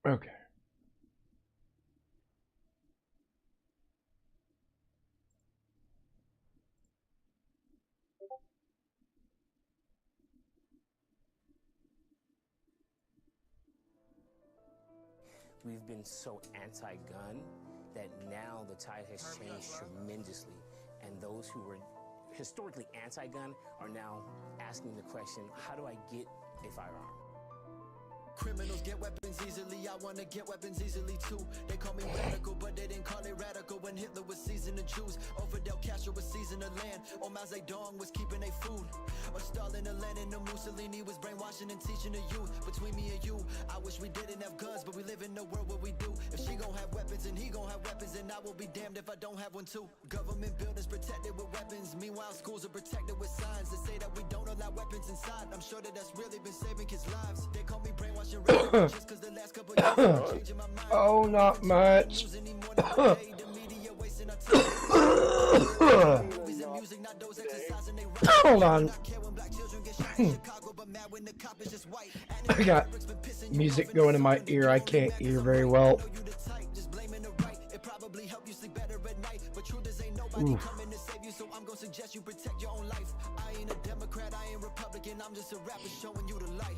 Okay. We've been so anti-gun that now the tide has changed tremendously. And those who were historically anti-gun are now asking the question, how do I get a firearm? Criminals get weapons easily, I wanna get weapons easily too. They call me radical, but they didn't call it radical when Hitler was seizing the Jews. Or Fidel Castro was seizing the land, or Mao Zedong was keeping their food. Or Stalin, the Lenin, or Mussolini was brainwashing and teaching the youth. Between me and you, I wish we didn't have guns, but we live in a world where we do. If she gon' have weapons and he gon' have weapons, and I will be damned if I don't have one too. Government buildings protected with weapons, meanwhile schools are protected with signs that say that we don't allow weapons inside. I'm sure that that's really been saving kids' lives. They call me brainwashed. Oh, not much. Hold on. I got music going in my ear. I can't hear very well. Oof. I'm just a rapper showing you the light.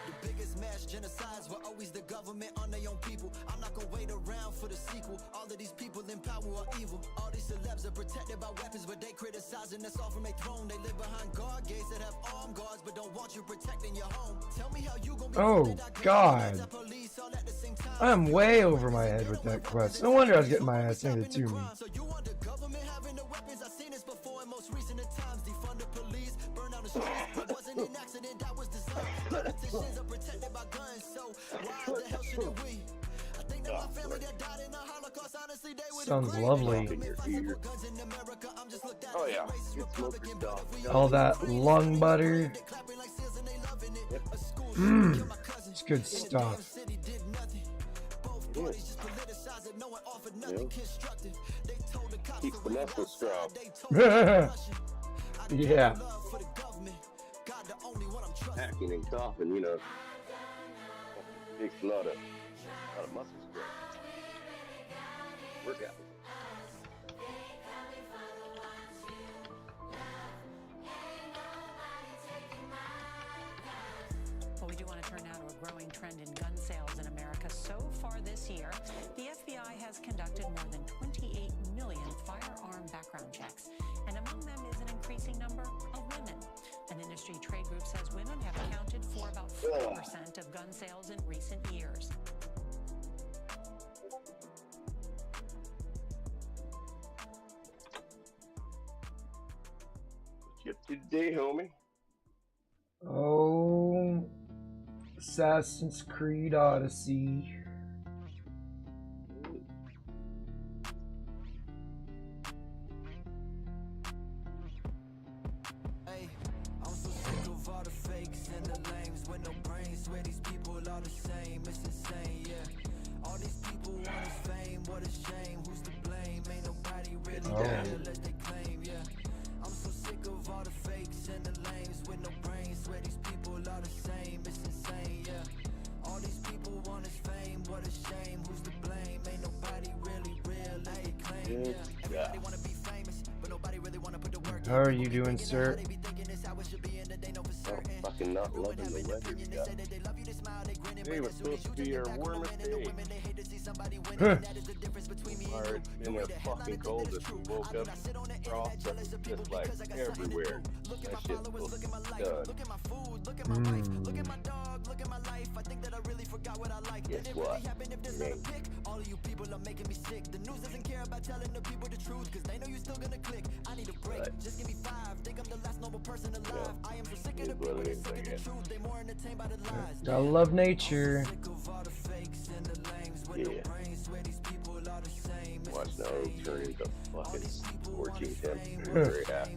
The biggest mass genocides were always the government on their own people. I'm not gonna wait around for the sequel. All of these people in power are evil. All these celebs are protected by weapons, but they criticizing us all from their throne. They live behind guard gates that have armed guards, but don't want you protecting your home. Tell me how you gonna be. Oh God, I'm way over my head with that quest. No wonder I was getting my ass handed to me. So you want the government having the weapons? I've seen this before in most recent times. Defund the police, burn down the streets. It wasn't an accident, that was designed. Politicians are protected by guns, so why the hell shouldn't we? I think that my family that died in the Holocaust, honestly, they would sounds lovely. Oh yeah, you smoke your stuff. All that lung butter. Mmm, it's good stuff. Yeah. Keeps the muscles strong. Yeah. Hacking and coughing, you know. Takes a lot of muscle strength. Work out. Well, we do want to turn now to a growing trend in gun sales in America. So far this year, the FBI has conducted more than 28 million firearm background checks, and among them is an increasing number of women. An industry trade group says women have accounted for about 4% of gun sales in recent years. What's you up to today, homie? Oh, Assassin's Creed Odyssey. Hey, I'm so sick of all the fakes and the lames with no brains. Swear these people are the same, it's insane, yeah. All these people want is fame, what a shame. Who's to blame? Ain't nobody really real as they claim, yeah. I'm so sick of all the fakes and the lames with no brains. Swear these people are the same, it's insane, yeah. All these people want is fame, what a shame. Who's to blame? Ain't nobody really real as they claim, yeah. Everybody wanna be famous, but nobody really wanna put the work in. How are you doing, sir? Oh, fucking not loving the weather we got. Today was supposed to be our warmest day. Or it's been a fucking cold as we woke up. Frost just like everywhere. That shit's supposed to be done. Guess what? All of you people are making me sick. The news doesn't care about telling the people the truth, cause they know you're still gonna click. I need a break. Just give me 5. Think I'm the last normal person alive. I am so sick of the people that sick of the truth. They more entertained by the lies. Gotta love nature. Yeah. Watch now turn into fucking scorching temperature. Very happy.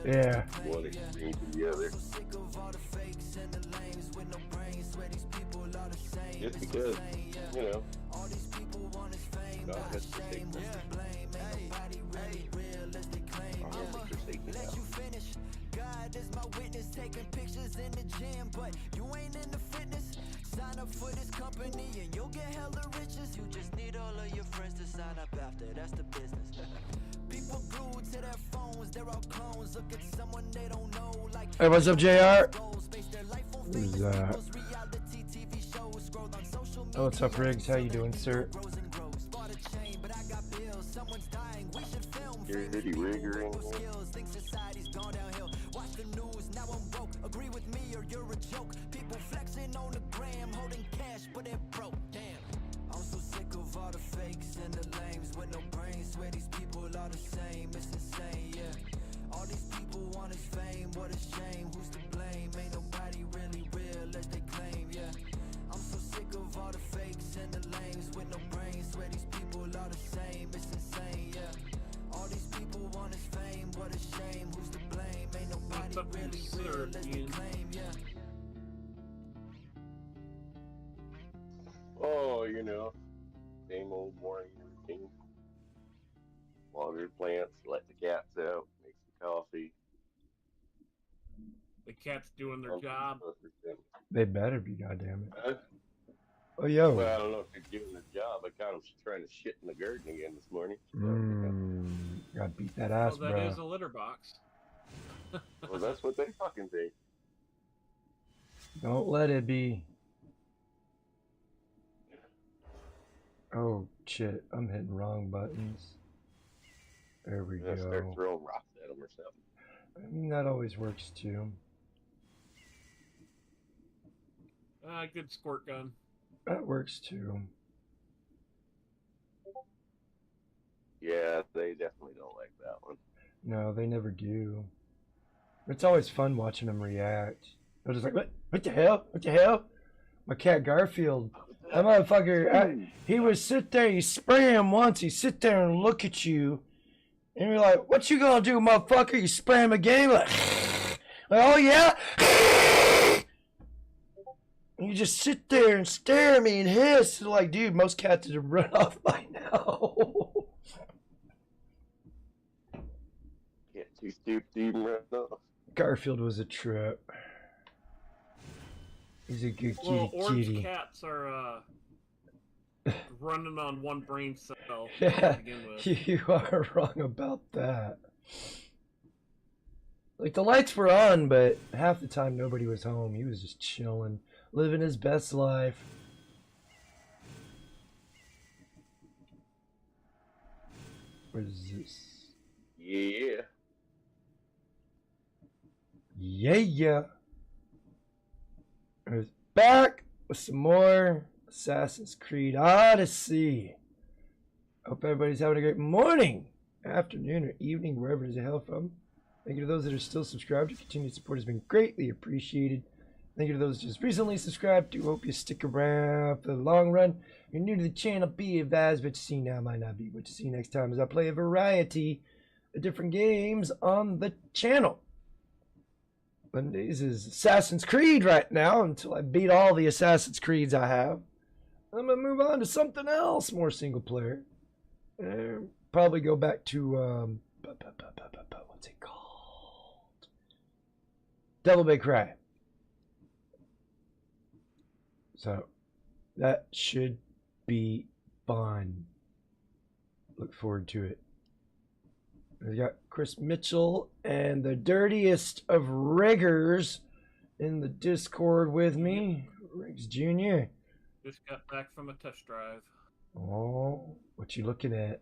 Yeah. One extreme to the other. Just because, you know, God has forsaken us. God is my witness, taking pictures in the gym, but you ain't into fitness. Sign up for this company and you'll get hella riches. You just need all of your friends to sign up after, that's the business. People glued to their phones, they're all clones. Look at someone they don't know, like Hey, what's up, JR? Who's that? Oh, what's up, Riggs? How you doing, sir? Your hoodie rigger in here. Watch the news, now I'm broke. Agree with me or you're a joke. People flexing on the gram, holding cash, but they're broke. Damn. I'm so sick of all the fakes and the lames with no brains. Swear these people are the same. It's insane, yeah. All these people want is fame. What a shame. Who's to blame? Ain't nobody really real as they claim, yeah. I'm so sick of all the fakes and the lames with no brains. Swear these people are the same. It's insane, yeah. All these people want is fame. What a shame. Who's to blame? Ain't nobody really real as they claim, yeah. Oh, you know, same old morning routine. Water plants, let the cats out, make some coffee. The cat's doing their job. They better be, goddammit. Huh? Oh, yo. Well, I don't know if they're doing their job. I caught them trying to shit in the garden again this morning. Gotta beat that ass, Well, that bro. is a litter box. Well, that's what they fucking think. Don't let it be. Oh, shit. I'm hitting wrong buttons. There we Start go. throwing rocks at them or something. I mean, that always works, too. Good squirt gun. That works, too. Yeah, they definitely don't like that one. No, they never do. It's always fun watching them react. They're just like, what the hell? What the hell? My cat Garfield, that motherfucker, he would sit there, you spray him once, he sit there and look at you, and you're like, what you gonna do, motherfucker? You spray him again? Like, oh yeah? And you just sit there and stare at me and hiss. Like, dude, most cats would have run off by now. Get too stupid to even run off. Garfield was a trip. He's a good Well, orange kitty. cats are running on one brain cell Yeah, to begin with. you are wrong about that. Like, the lights were on, but half the time nobody was home. He was just chilling, living his best life. What is this? Yeah. Yeah. I was back with some more Assassin's Creed Odyssey. Hope everybody's having a great morning, afternoon, or evening, wherever it is you hail from. Thank you to those that are still subscribed. Your continued support has been greatly appreciated. Thank you to those just recently subscribed. Do hope you stick around for the long run. If you're new to the channel, be advised what you see now might not be what you see next time, as I play a variety of different games on the channel. Mondays is Assassin's Creed right now until I beat all the Assassin's Creeds I have. I'm going to move on to something else more single player. Probably go back to, what's it called? Devil May Cry. So, that should be fun. Look forward to it. We got Chris Mitchell and the dirtiest of riggers in the Discord with me. Riggs Jr. Just got back from a test drive. Oh, what you looking at?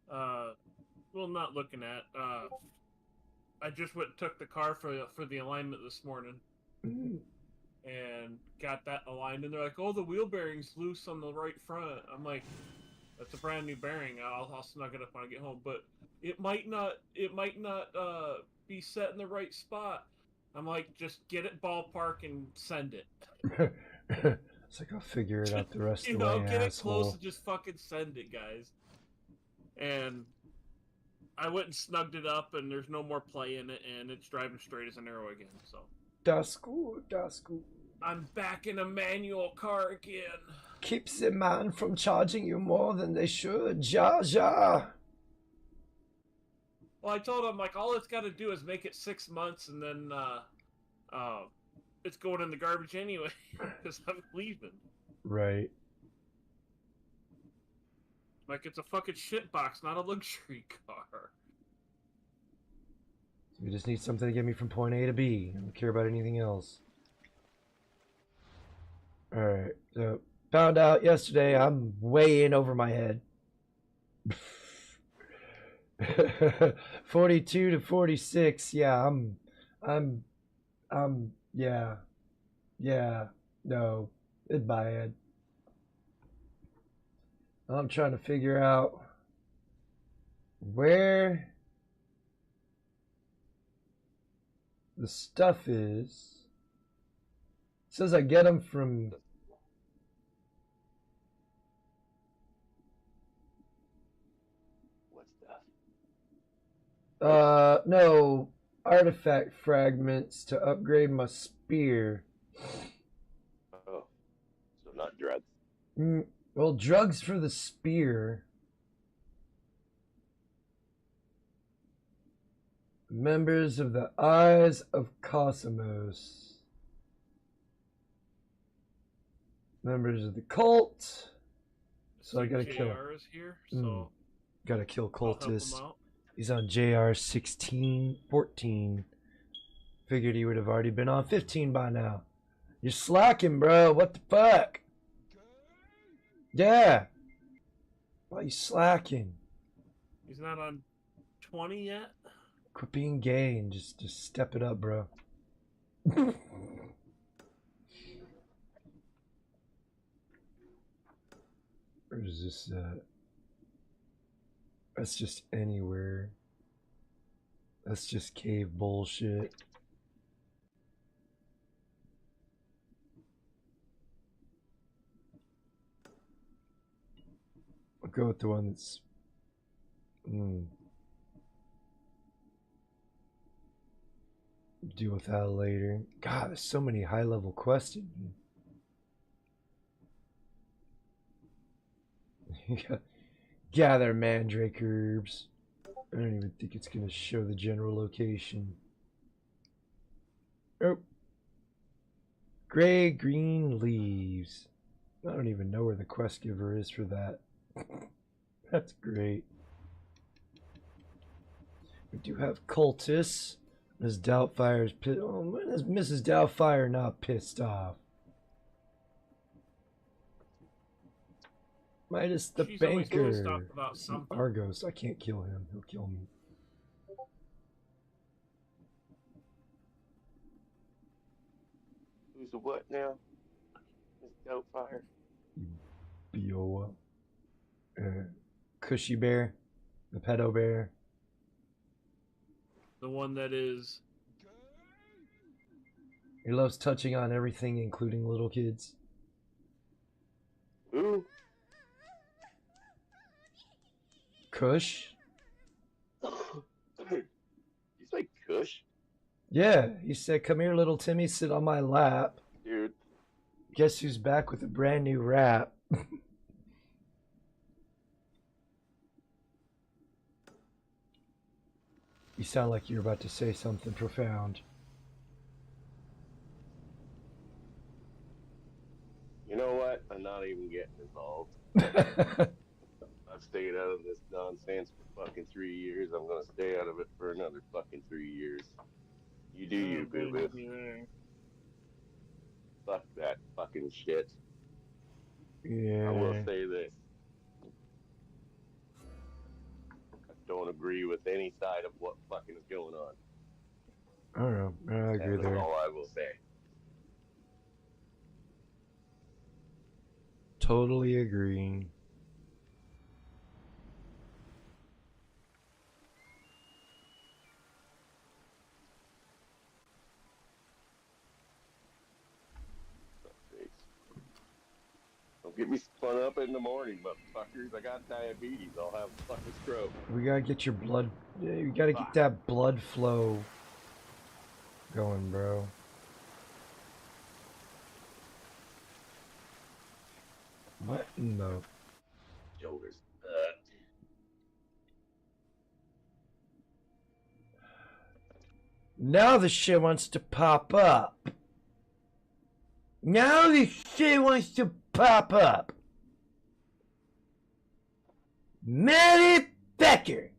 Well, not looking at. I just went and took the car for the alignment this morning. And got that aligned, and they're like, "Oh, the wheel bearing's loose on the right front." I'm like, "That's a brand new bearing. I'll snug it up when I get home, but it might not be set in the right spot." I'm like, "Just get it ballpark and send it." It's like, I'll figure it out the rest of the way, get asshole. it close and just fucking send it, guys. And I went and snugged it up, and there's no more play in it, and it's driving straight as an arrow again. So Das gut, das gut. I'm back in a manual car again. Keeps the man from charging you more than they should. Ja, ja. Well, I told him, like, all it's got to do is make it 6 months, and then it's going in the garbage anyway, because I'm leaving. Right. Like, it's a fucking shit box, not a luxury car. We just need something to get me from point A to B. I don't care about anything else. Alright, so found out yesterday I'm way in over my head. 42 to 46, yeah, no, it's bad. I'm trying to figure out where the stuff is. It says I get them from What stuff? no, artifact fragments to upgrade my spear. Oh, so not drugs. Well, drugs for the spear. Members of the Eyes of Cosmos. Members of the cult. So I gotta kill him. JR is here, so Gotta kill I'll help him cultist. out. He's on JR 16, 14. Figured he would have already been on 15 by now. You're slacking, bro. What the fuck? Yeah. Why you slacking? He's not on 20 yet? Quit being gay and just step it up, bro. Or is this that's just anywhere. That's just cave bullshit. I'll go with the one that's deal with that later. God, there's so many high level questions. Gather mandrake herbs. I don't even think it's gonna show the general location. Oh. Gray green leaves. I don't even know where the quest giver is for that. That's great. We do have cultists. Miss Doubtfire's pissed. Oh, when is Mrs. Doubtfire not pissed off? Midas the She's always banker. pissed off about something. Argos. I can't kill him. He'll kill me. Who's the what now? Miss Doubtfire. Bioa. Cushy Bear. The pedo bear. The one that is... He loves touching on everything, including little kids. Who? Kush? You say Kush? Yeah, he said, "Come here, little Timmy, sit on my lap." Dude. Guess who's back with a brand new rap? You sound like you're about to say something profound. You know what? I'm not even getting involved. I've stayed out of this nonsense for fucking 3 years. I'm gonna stay out of it for another fucking 3 years. You do you, boo boo. Fuck that fucking shit. Yeah. I will say this. I don't agree with any side of what fucking is going on. I don't know. I agree That's there. all I will say. Totally agreeing. Don't get me spun up in the morning, motherfuckers. I got diabetes. I'll have a fucking stroke. We gotta get your blood. You gotta get that blood flow going, bro. What in the... Shoulders. Now the shit wants to pop up. Now the shit wants to pop up. Motherfucker.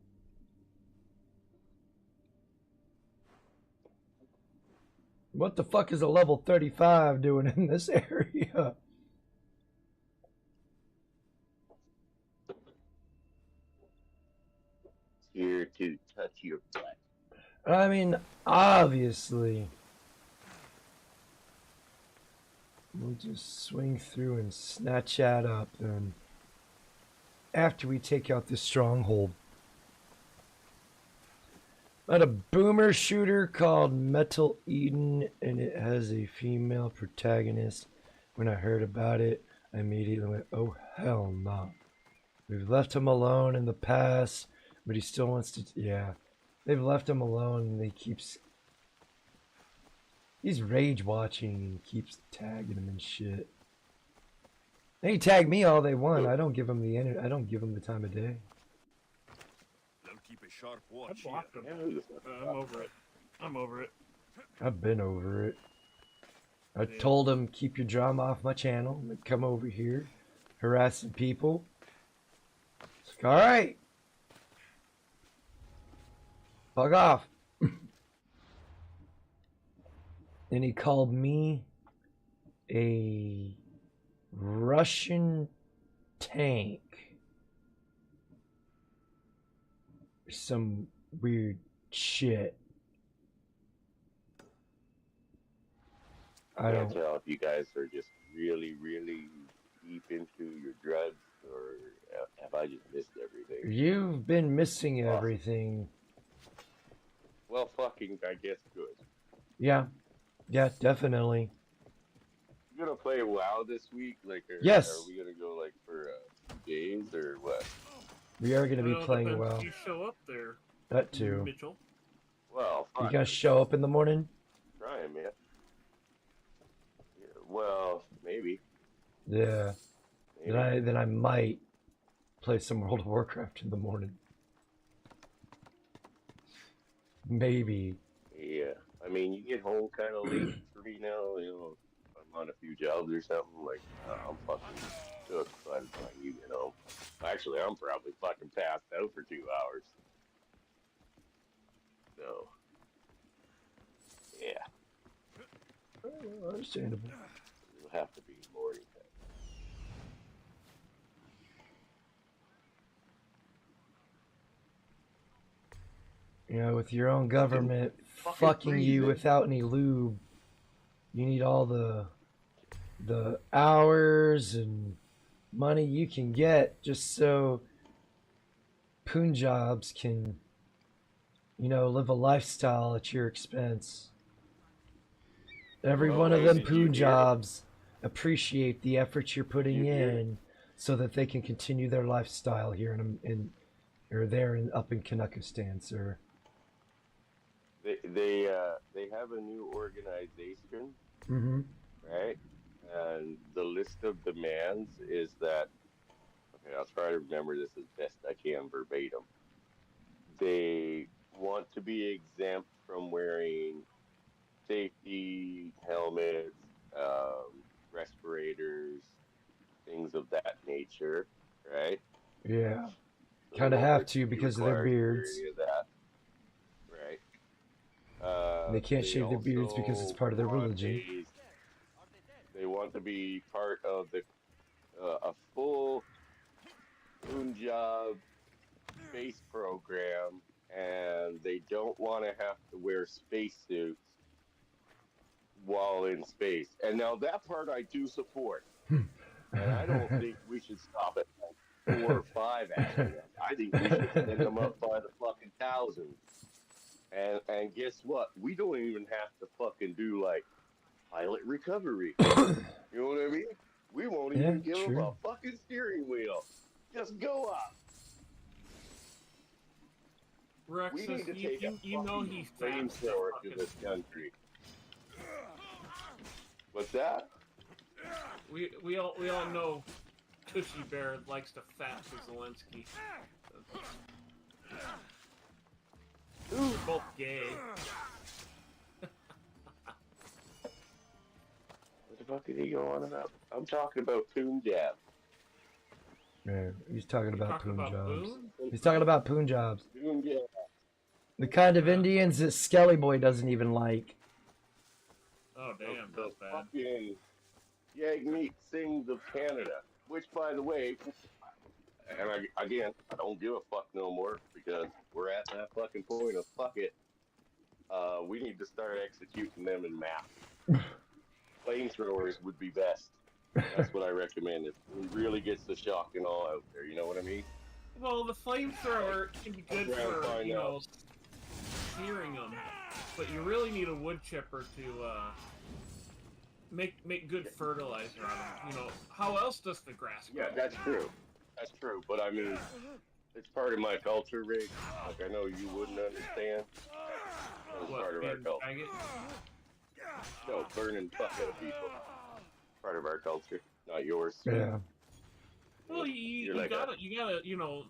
What the fuck is a level 35 doing in this area? Here to touch your butt. I mean, obviously. We'll just swing through and snatch that up then. After we take out this stronghold. But a boomer shooter called Metal Eden, and it has a female protagonist. When I heard about it, I immediately went, oh hell no. We've left him alone in the past, but he still wants to, yeah. They've left him alone and they keeps, he's rage watching and keeps tagging him and shit. They tag me all they want. I don't give them the energy. I don't give them the time of day. Keep a sharp watch. I blocked him. I'm over it. I'm over it. I've been over it. I told him, keep your drama off my channel. Come over here, harassing people. It's like, all right. Fuck off. And he called me a Russian tank. Some weird shit. I can't don't tell if you guys are just really, really deep into your drugs, or have I just missed everything? You've been missing everything. Well, fucking, I guess good. Yeah. Yeah, definitely. You gonna play WoW this week? Like, yes. Are we gonna go like for 2 days or what? We are going to be Well, playing depends well. if you show up there, That too. Mitchell. Well, You guys show up in the morning? Trying, man. Yeah, well, maybe. Yeah. Then I might play some World of Warcraft in the morning. Maybe. Yeah. I mean, you get home kind of late for me now. You know, I'm on a few jobs or something. Like, I'm fucking shook by the time you get home. Actually, I'm probably fucking passed out for 2 hours. So, yeah. Understandable. It'll have to be morning time. You know, with your own government fucking you without any lube, you need all the hours and money you can get just so Punjabs can, you know, live a lifestyle at your expense. Every one of them Punjabs appreciate the effort you're putting in so that they can continue their lifestyle here up in Kanakistan, sir. They have a new organization, right? And the list of demands is that, okay, I'll try to remember this as best I can verbatim. They want to be exempt from wearing safety helmets, respirators, things of that nature, right? Yeah, So kind of have to because of their beards. Right. They can't shave their beards because it's part of their religion. They want to be part of the a full Punjab space program, and they don't want to have to wear spacesuits while in space. And now that part I do support. And I don't think we should stop at like 4 or 5 accidents. I think we should send them up by the fucking thousands. And guess what? We don't even have to fucking do like pilot recovery. You know what I mean? We won't even give them a fucking steering wheel. Just go up. Rex We need to says, take you know he's flamethrower to this country. What's that? We all know Tushy Bear likes to fat for Zelensky. They're both gay. What the fuck is he going on about? I'm talking about Punjab. Yeah, he's talking about Talking about Punjabs. Boone? He's talking about Punjabs. Punjab. The kind of Indians that Skelly Boy doesn't even like. Oh damn, The that's bad. fucking Yagmeet Sings of Canada. Which, by the way, and I don't give a fuck no more because we're at that fucking point of fuck it. We need to start executing them in mass. Flamethrowers would be best. That's what I recommend. It really gets the shock and all out there. You know what I mean? Well, the flamethrower can be good for, you know, searing them, but you really need a wood chipper to make good fertilizer on them. You know, how else does the grass grow? Yeah, that's true. That's true. But I mean, it's part of my culture, Rick. Like I know you wouldn't understand. It's part of our culture. No, burning fuck out of people. Part of our culture, not yours. Yeah. Well, you gotta, you know,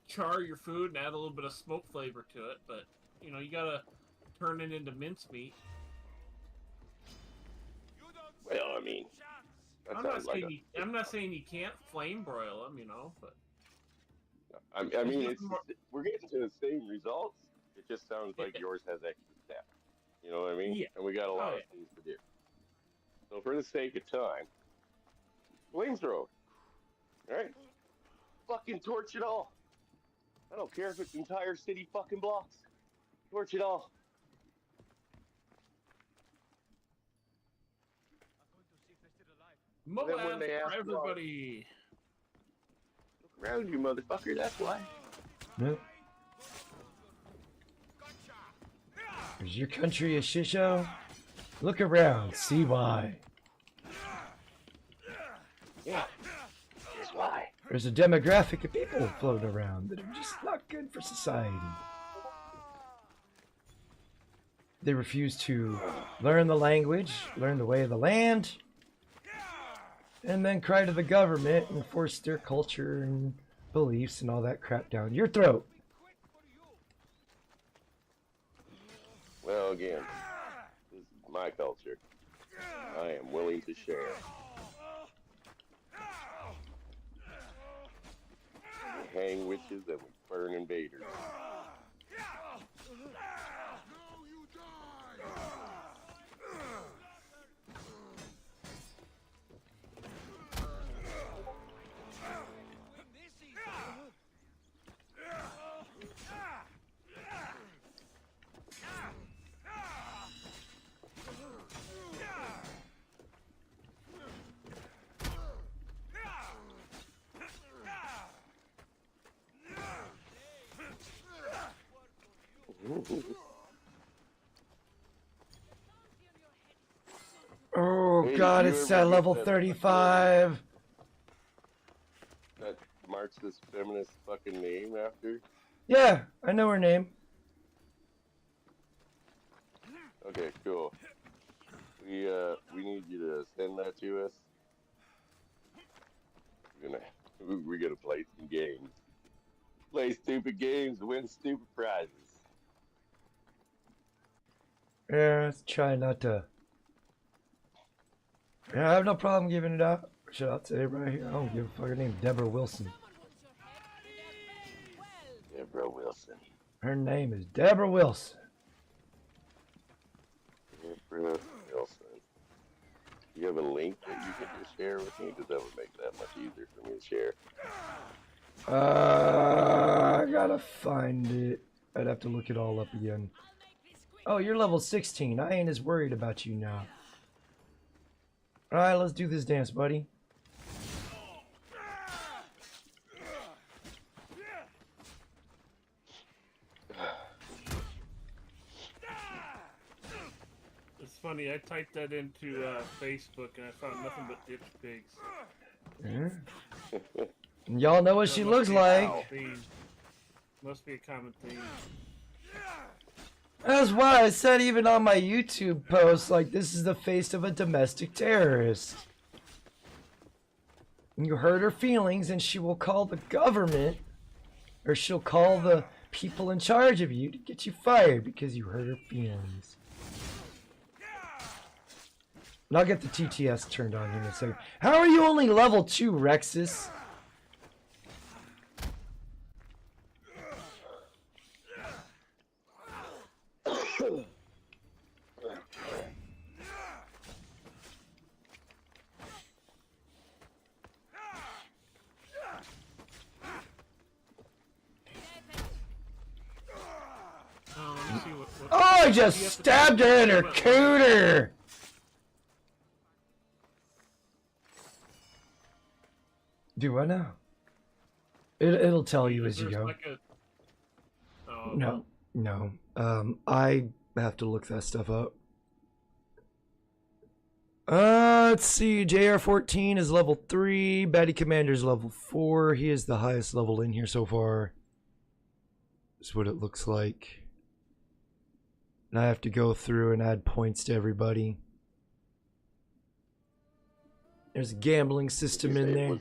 char your food and add a little bit of smoke flavor to it, but you know, you gotta turn it into mincemeat. Well, I mean, I'm not saying you can't flame broil them, you know, but I mean, we're getting to the same results. It just sounds like yours has extra steps. You know what I mean? Yeah. And we got a lot of things to do. So for the sake of time, flamethrower. Alright? Fucking torch it all. I don't care if it's entire city fucking blocks. Torch it all. Moab Then when they for ask everybody. Look around you, motherfucker, that's why. Yep. Is your country a shit show? Look around, see why. Yeah. Here's why. There's a demographic of people floating around that are just not good for society. They refuse to learn the language, learn the way of the land, and then cry to the government and force their culture and beliefs and all that crap down your throat. Well, again, this is my culture. I am willing to share. We hang witches and we burn invaders. Oh Hey, god, did you it's ever at get level that 35. That Marxist feminist fucking name after? Yeah, I know her name. Okay, cool. We need you to send that to us. We're gonna play some games. Play stupid games, win stupid prizes. Yeah, let's try not to. Yeah, I have no problem giving it out. Shout out to everybody here. I don't give a fucking name. Deborah Wilson. Deborah Wilson. Her name is Deborah Wilson. Deborah Wilson. You have a link that you can just share with me? Because that would make that much easier for me to share. I gotta find it. I'd have to look it all up again. Oh, you're level 16. I ain't as worried about you now. Alright, let's do this dance, buddy. It's funny, I typed that into Facebook and I found nothing but ditch pigs. Yeah. Y'all know what she looks like. Must be a common theme. That's why I said even on my YouTube post, like, this is the face of a domestic terrorist. You hurt her feelings, and she will call the government, or she'll call the people in charge of you to get you fired because you hurt her feelings. And I'll get the TTS turned on here in a second. How are you only level 2, Rexus? Oh, I just stabbed her in her cooter! Do I know? It'll tell you as you go. Like a... No. I have to look that stuff up. Let's see. JR14 is level 3. Baddie Commander's level 4. He is the highest level in here so far. That's what it looks like. And I have to go through and add points to everybody. There's a gambling system in there.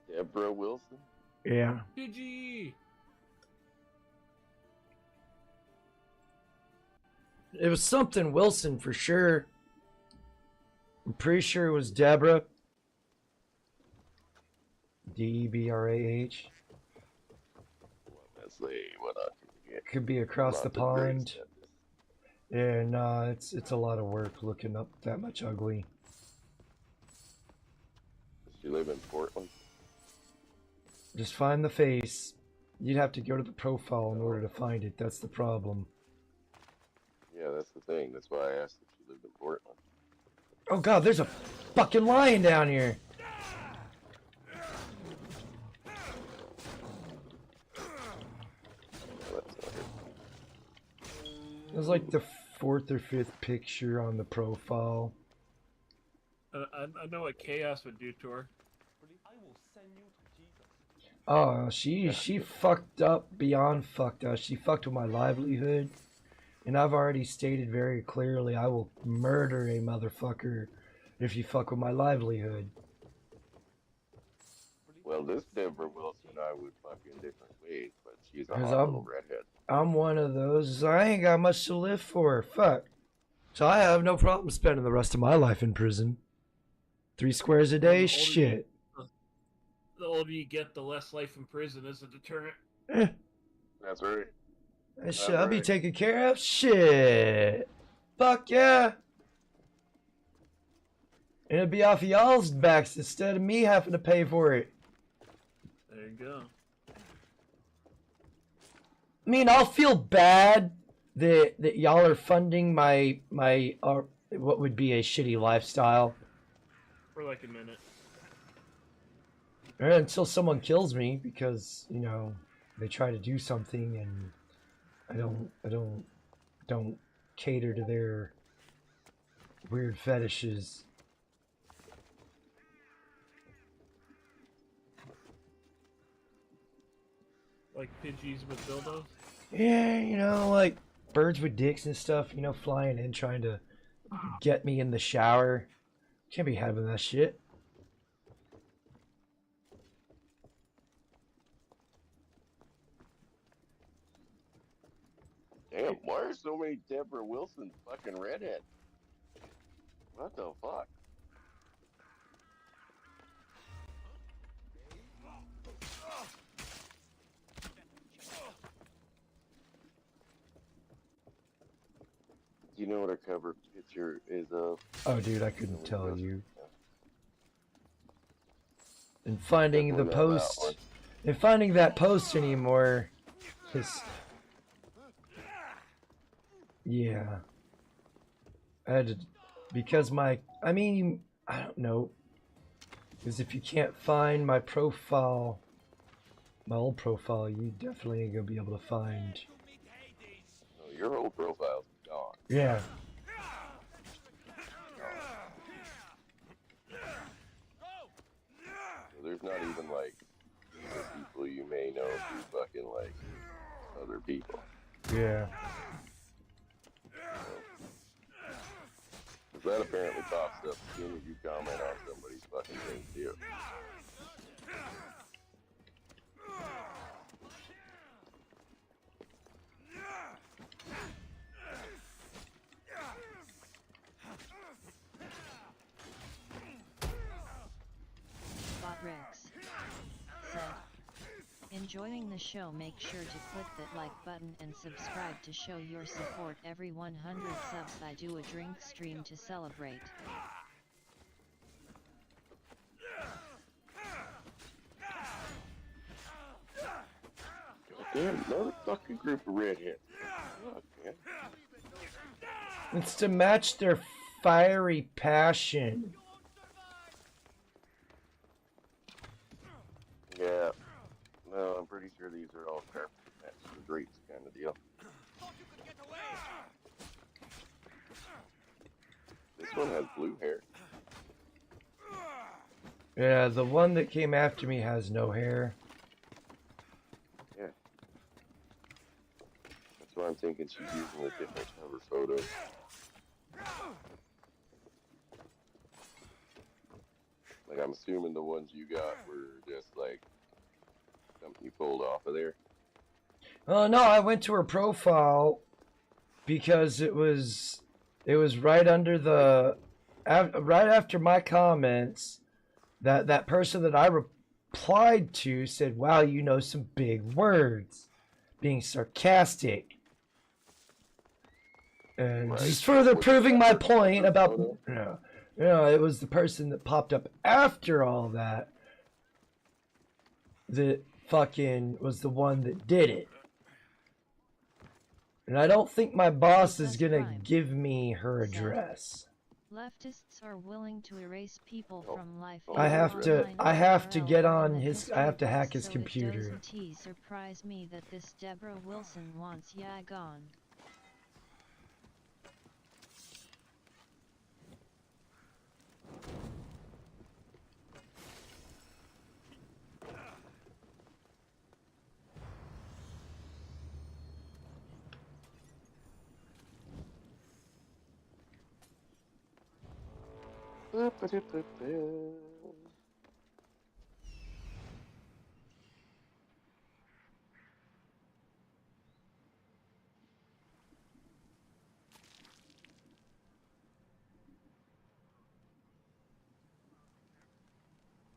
Deborah Wilson? Yeah. GG! It was something Wilson for sure. I'm pretty sure it was Deborah. D-E-B-R-A-H. Let's see what I can get. Could be across the pond. Yeah, no, it's a lot of work looking up that much ugly. Does she live in Portland? Just find the face. You'd have to go to the profile in order to find it. That's the problem. Yeah, that's the thing. That's why I asked if she lived in Portland. Oh god, there's a fucking lion down here. It was like the 4th or 5th picture on the profile. I know what Chaos would do to her. Oh, she fucked up beyond fucked up. She fucked with my livelihood. And I've already stated very clearly I will murder a motherfucker if you fuck with my livelihood. Well, this Deborah Wilson and I would fuck in different ways, but she's a 'Cause hot little redhead. I'm one of those. I ain't got much to live for. Fuck. So I have no problem spending the rest of my life in prison. 3 squares a day? Shit. The older you get, the less life in prison is a deterrent. That's right. That shit I'll be taken care of. Shit. Fuck yeah. And it'll be off of y'all's backs instead of me having to pay for it. There you go. I mean, I'll feel bad that y'all are funding my what would be a shitty lifestyle. For like a minute. Until someone kills me because, you know, they try to do something and I don't cater to their weird fetishes. Like Pidgeys with dildos? Yeah, you know, like birds with dicks and stuff, you know, flying in trying to get me in the shower. Can't be having that shit. Damn, why are so many Deborah Wilson fucking redhead? What the fuck? Do you know what our cover picture is of? Oh, dude, I couldn't tell you. And finding the post, and finding that post anymore, is, yeah. I had to, because I mean, I don't know, because if you can't find my profile, my old profile, you definitely ain't gonna be able to find. No, your old profile's gone. Yeah. So there's not even like the people you may know who fucking like other people. Yeah. That apparently pops up as soon as you comment on somebody's fucking thing too. Rex said, enjoying the show, make sure to click that like button and subscribe to show your support. Every 100 subs I do a drink stream to celebrate. Damn, another fucking group of redheads. Fuck, man. It's to match their fiery passion. Yeah. No, I'm pretty sure these are all carpet match the greats kind of deal. This one has blue hair. Yeah, the one that came after me has no hair. Yeah. That's why I'm thinking she's using a different cover photo. Like, I'm assuming the ones you got were just like something you pulled off of there. Oh no, I went to her profile because it was right under the right after my comments that person that I replied to said, "Wow, you know some big words," being sarcastic. And Right. just further proving my point about, it was the person that popped up after all that fucking was the one that did it. And I don't think my boss is gonna give me her address. Leftists are willing to erase people from life. I have to get on his, I have to hack his computer. It doesn't surprise me that this Deborah Wilson wants ya gone.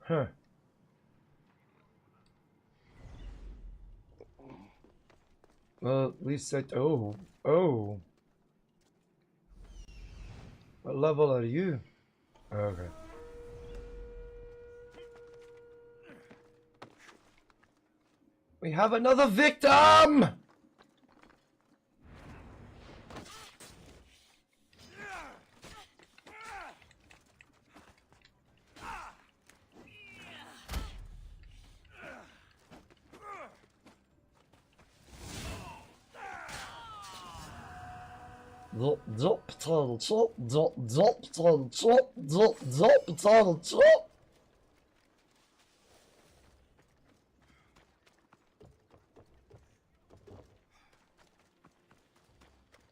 Huh. Well, at least I... Oh. What level are you? Okay. We have another victim!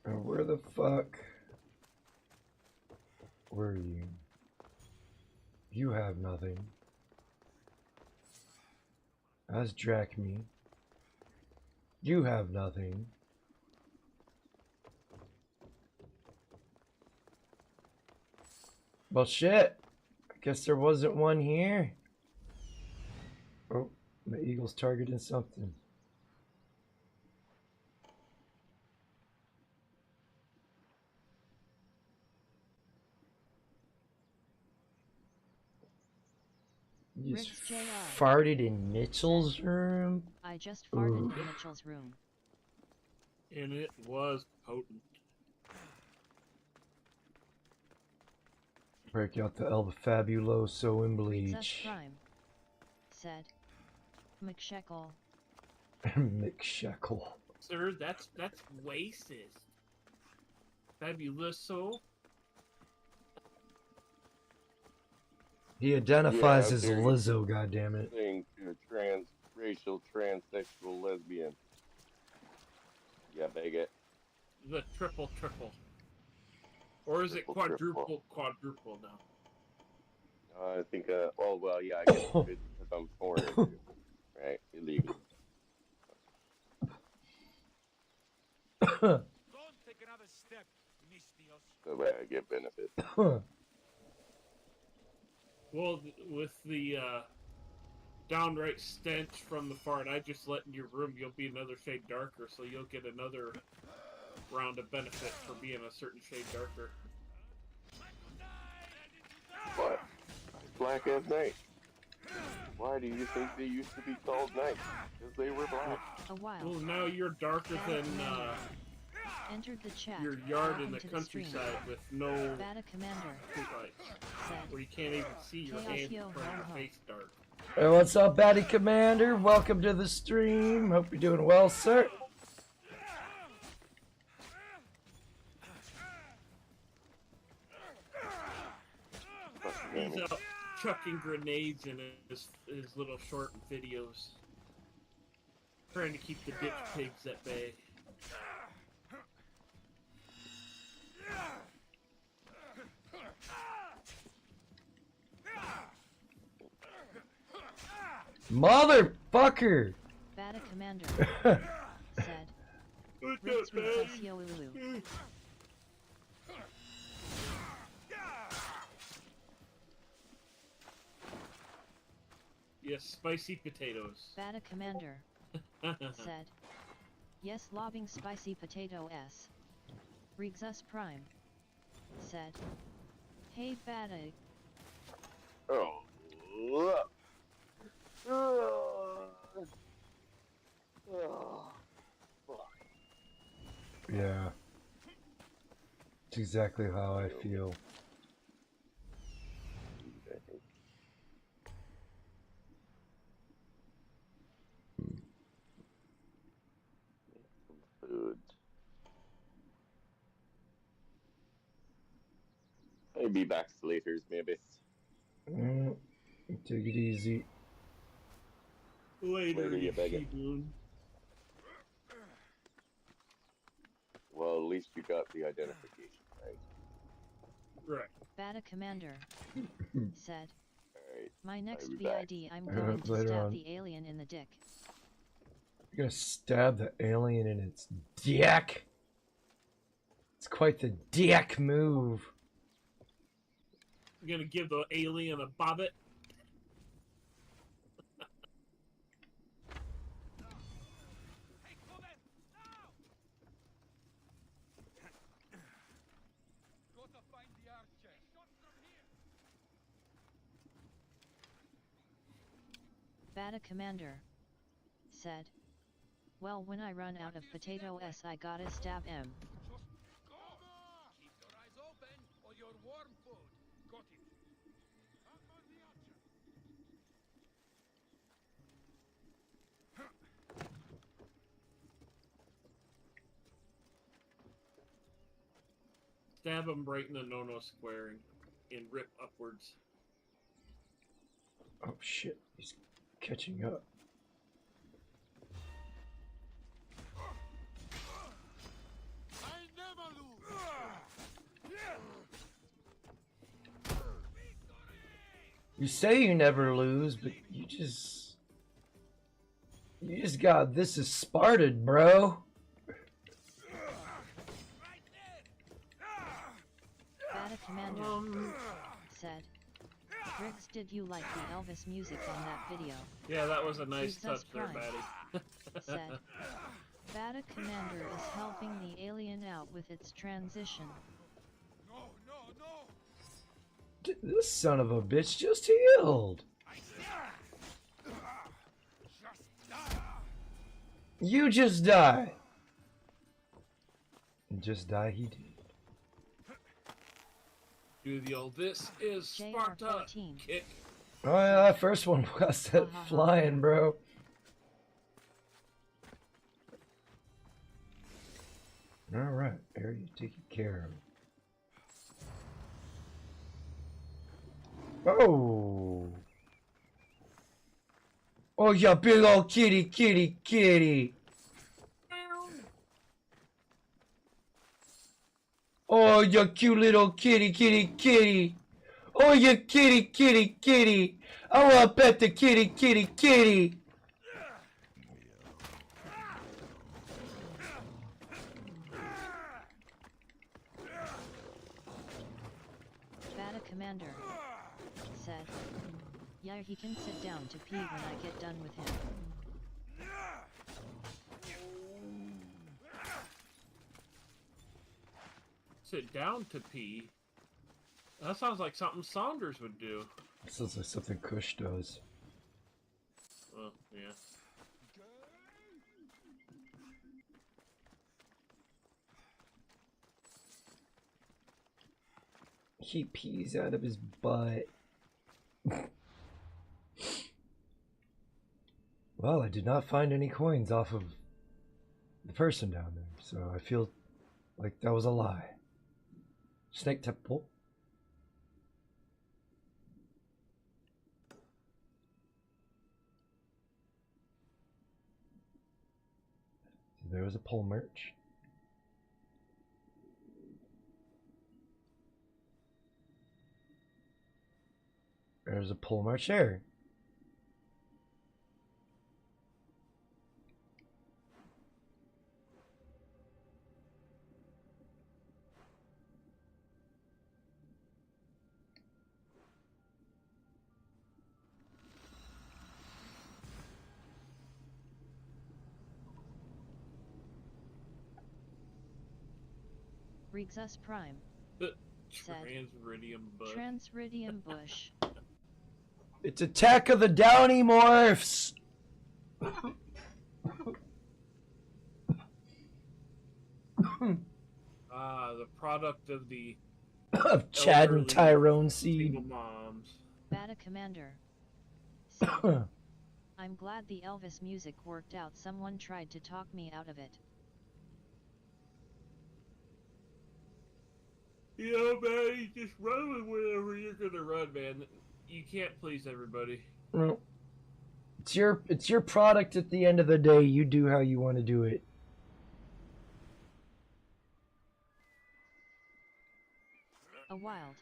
Where the fuck were you? You have nothing. That's Drachme. You have nothing. Well, shit. I guess there wasn't one here. Oh, the eagle's targeting something. You just farted in Mitchell's room? I just farted in Mitchell's room. And it was potent. Break out the El Fabuloso and bleach. Princess Prime said, McSheckle. McSheckle. Sir, that's racist. Fabuloso. He identifies as Lizzo, goddammit. Thing to a transracial, transsexual lesbian. Yeah, bigot. The triple. Or is it Triple. quadruple now? I think, oh, well, yeah, I guess it could because I'm foreigner too, right? Illegally. Don't take another step, Mistios. So that I get benefits. Well, with the downright stench from the fart I just let in your room, you'll be another shade darker, so you'll get another round of benefit for being a certain shade darker. What? Black as night. Why do you think they used to be called night? Because they were black. Well, now you're darker than Entered the chat. your yard in Welcome the to the countryside stream. with no Bata Commander streetlights, where you can't even see your hand in front of your face dark. Hey, what's up, Batty Commander? Welcome to the stream. Hope you're doing well, sir. He's out chucking grenades in his little short videos, trying to keep the ditch pigs at bay. Motherfucker! Bata Commander said. Ritz Ulu. Yes, spicy potatoes. Bata Commander said. Yes, lobbing spicy potato s. Rigzus Prime said. Hey Bata. Oh. Yeah. It's exactly how I feel. Food. Maybe back later, maybe. Take it easy. Later, you begging. She-Moon. Well, at least you got the identification, right? Right. Bata Commander said. Alright. My next I'll be back. BID, I'm going to Later stab on. the alien in the dick. You're gonna stab the alien in its dick. It's quite the dick move. You're gonna give the alien a bobbit. Bata Commander said. Well, when I run out of potato s, I gotta stab him. Keep your eyes open or you're warm food. Got it. Stab him right in the no-no square and rip upwards. Oh shit, he's catching up. I never lose. You say you never lose, but you just got this is Spartan, bro. Bata Commander said. Riggs, did you like the Elvis music on that video? Yeah, that was a nice Rigzus touch there, Prime Batty. said. Bata Commander is helping the alien out with its transition. No, no, no. This son of a bitch just healed. You just die. And just die he did. Do the old "this is Sparta" JR14 kick. Oh yeah, that first one got set flying, bro. Alright, area taken care of. Oh! Oh, you big old kitty, kitty, kitty! Oh, you cute little kitty, kitty, kitty. Oh, you kitty, kitty, kitty. I want to pet the kitty, kitty, kitty. Bata Commander said, yeah, he can sit down to pee when I get done with him. Sit down to pee? That sounds like something Saunders would do. Sounds like something Kush does. Well, yeah. He pees out of his butt. Well, I did not find any coins off of the person down there, so I feel like that was a lie. Snake Temple. There was a pole merch. There's a pole merch there. Rexus Prime said, Transridium Bush. It's Attack of the Downy Morphs! The product of the of Chad and elderly Tyrone seed. single moms. Bata Commander said, I'm glad the Elvis music worked out. Someone tried to talk me out of it. You know, man, you just run with whatever you're gonna run, man. You can't please everybody. Well, it's your product at the end of the day. You do how you want to do it. A wild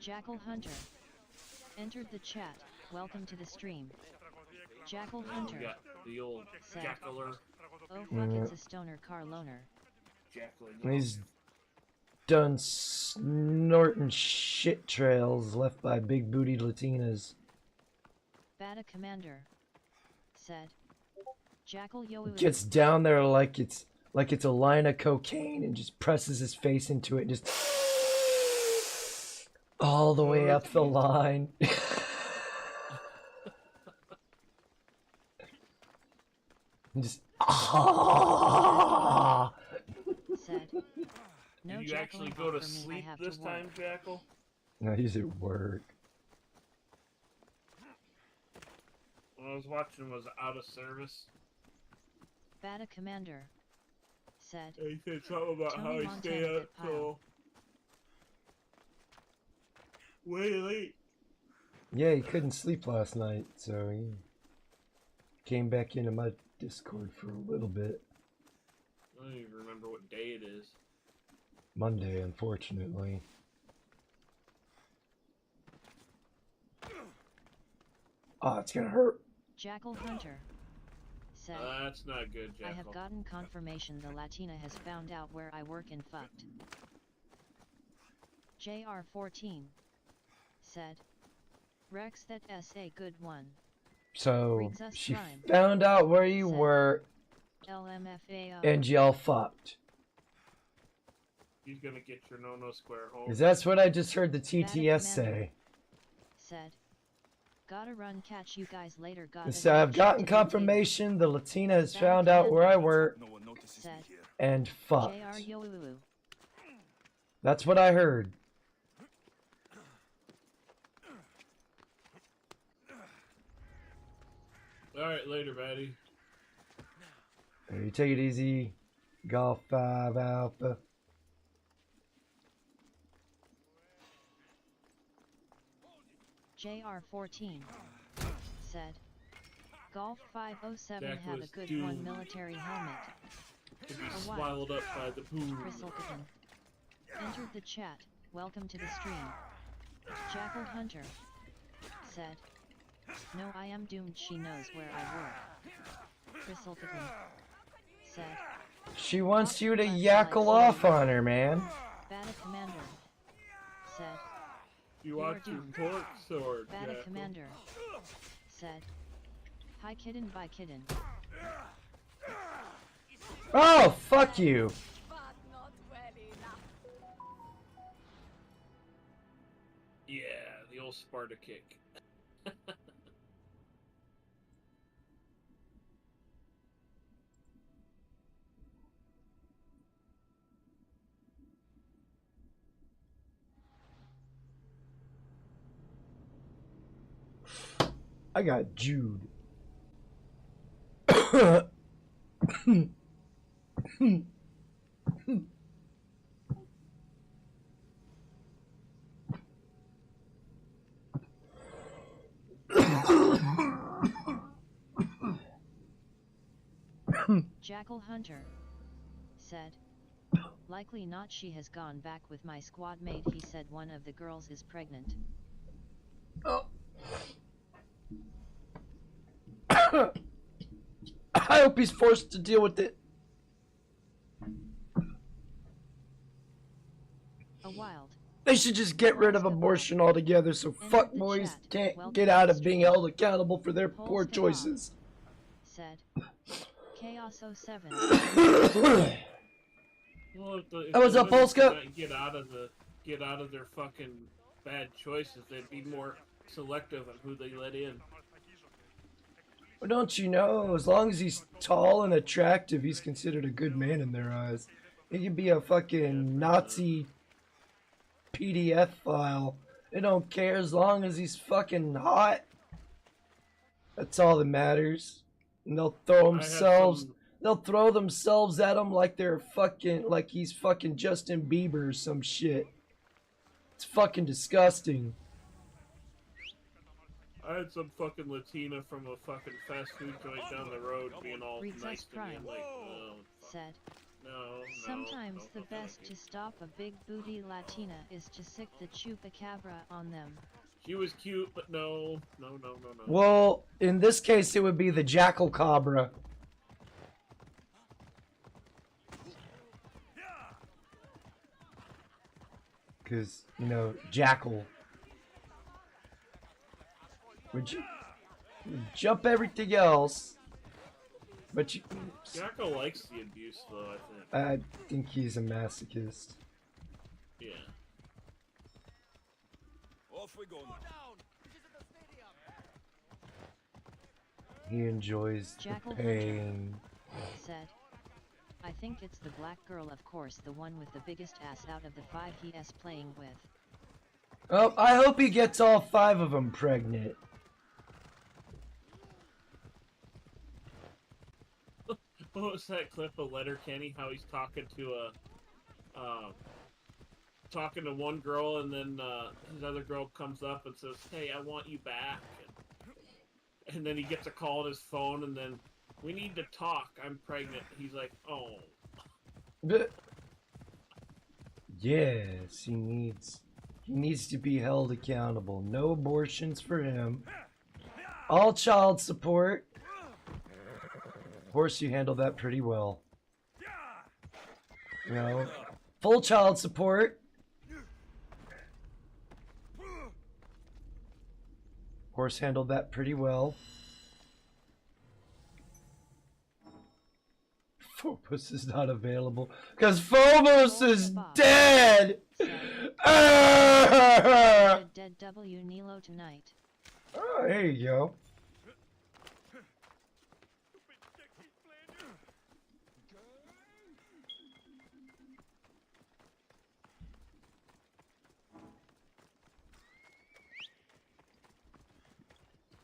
Jackal Hunter entered the chat. Welcome to the stream. Jackal Hunter You got the old said, jackler. oh fuck, it's a stoner car loaner. Jackler. He's done snorting shit trails left by big booty Latinas. Bata Commander said, Jackal yo Gets down there like it's a line of cocaine and just presses his face into it and just all the way up the line. And just said, no. Did you actually go to sleep this time, Jackal? No, he's at work. When I was watching was out of service. Bata Commander said, He said something about Tony how he Montana stayed up bit pile. till way late. Yeah, he couldn't sleep last night, so he came back into my Discord for a little bit. I don't even remember what day it is. Monday, unfortunately. Oh, it's gonna hurt. Jackal Hunter said, That's not good, Jackal. I have gotten confirmation the Latina has found out where I work and fucked. JR14 said, Rex, that's a good one. So Rexus she Prime found out where you said, were, LMFAO. and y'all fucked. He's gonna get your no-no square home. 'Cause that's what I just heard the Bata TTS Commander say. said, gotta run, catch you guys later. Gotta So I've get gotten shit to do. confirmation the Latina has Bata found out where I work said, and fucked. JR yo That's what I heard. Alright, later, Batty. Hey, you take it easy. Golf 5 Alpha. JR14 said, Golf 507 Jack had a was good doomed one military helmet. To be A what? swallowed up by the poo. Chrysalcopin Entered the chat. Welcome to the stream. Jackal Hunter said, "No, I am doomed. She knows where I work." Chrysaltican said, She wants you to yackle off on her, man. Bata Commander said, You watch your pork sword, Bata Jackal. Commander said, "Hi kitten by kitten." Oh, fuck you. Yeah, the old Sparta kick. I got Jude. Jackal Hunter said, "Likely not. She has gone back with my squad mate." He said one of the girls is pregnant. Oh. I hope he's forced to deal with it. A wild. They should just get rid of abortion altogether so fuck boys can't get out of being held accountable for their poor choices. Said Chaos 07. Well, if That was the a women Polska. could get out of their fucking bad choices, they'd be more selective on who they let in. Well, don't you know, as long as he's tall and attractive, he's considered a good man in their eyes. He could be a fucking Nazi PDF file. They don't care as long as he's fucking hot. That's all that matters. And they'll throw themselves at him like they're fucking, like he's fucking Justin Bieber or some shit. It's fucking disgusting. I had some fucking Latina from a fucking fast food joint down the road being all Recess nice to me. Prime I'm like, oh, said, no. "Sometimes no, the best to stop a big booty Latina is to sick the chupacabra on them." She was cute, but no. Well, in this case, it would be the Jackal Cobra. Because, you know, Jackal. Would you jump everything else? But you. Jackal likes the abuse, though, I think. I think he's a masochist. Yeah. Off we go now. He enjoys Jackal the pain. said, "I think it's the black girl, of course, the one with the biggest ass out of the 5 he's playing with." Oh, I hope he gets all 5 of them pregnant. What was that clip of Letterkenny? How he's talking to talking to one girl, and then his other girl comes up and says, "Hey, I want you back." And then he gets a call on his phone, and then, "We need to talk. I'm pregnant." He's like, "Oh." Yes, he needs to be held accountable. No abortions for him. All child support. Of course, you handled that pretty well. You know, full child support. Horse handled that pretty well. Phobos is not available because Phobos is dead. Dead W Nilo tonight. Oh, there you go.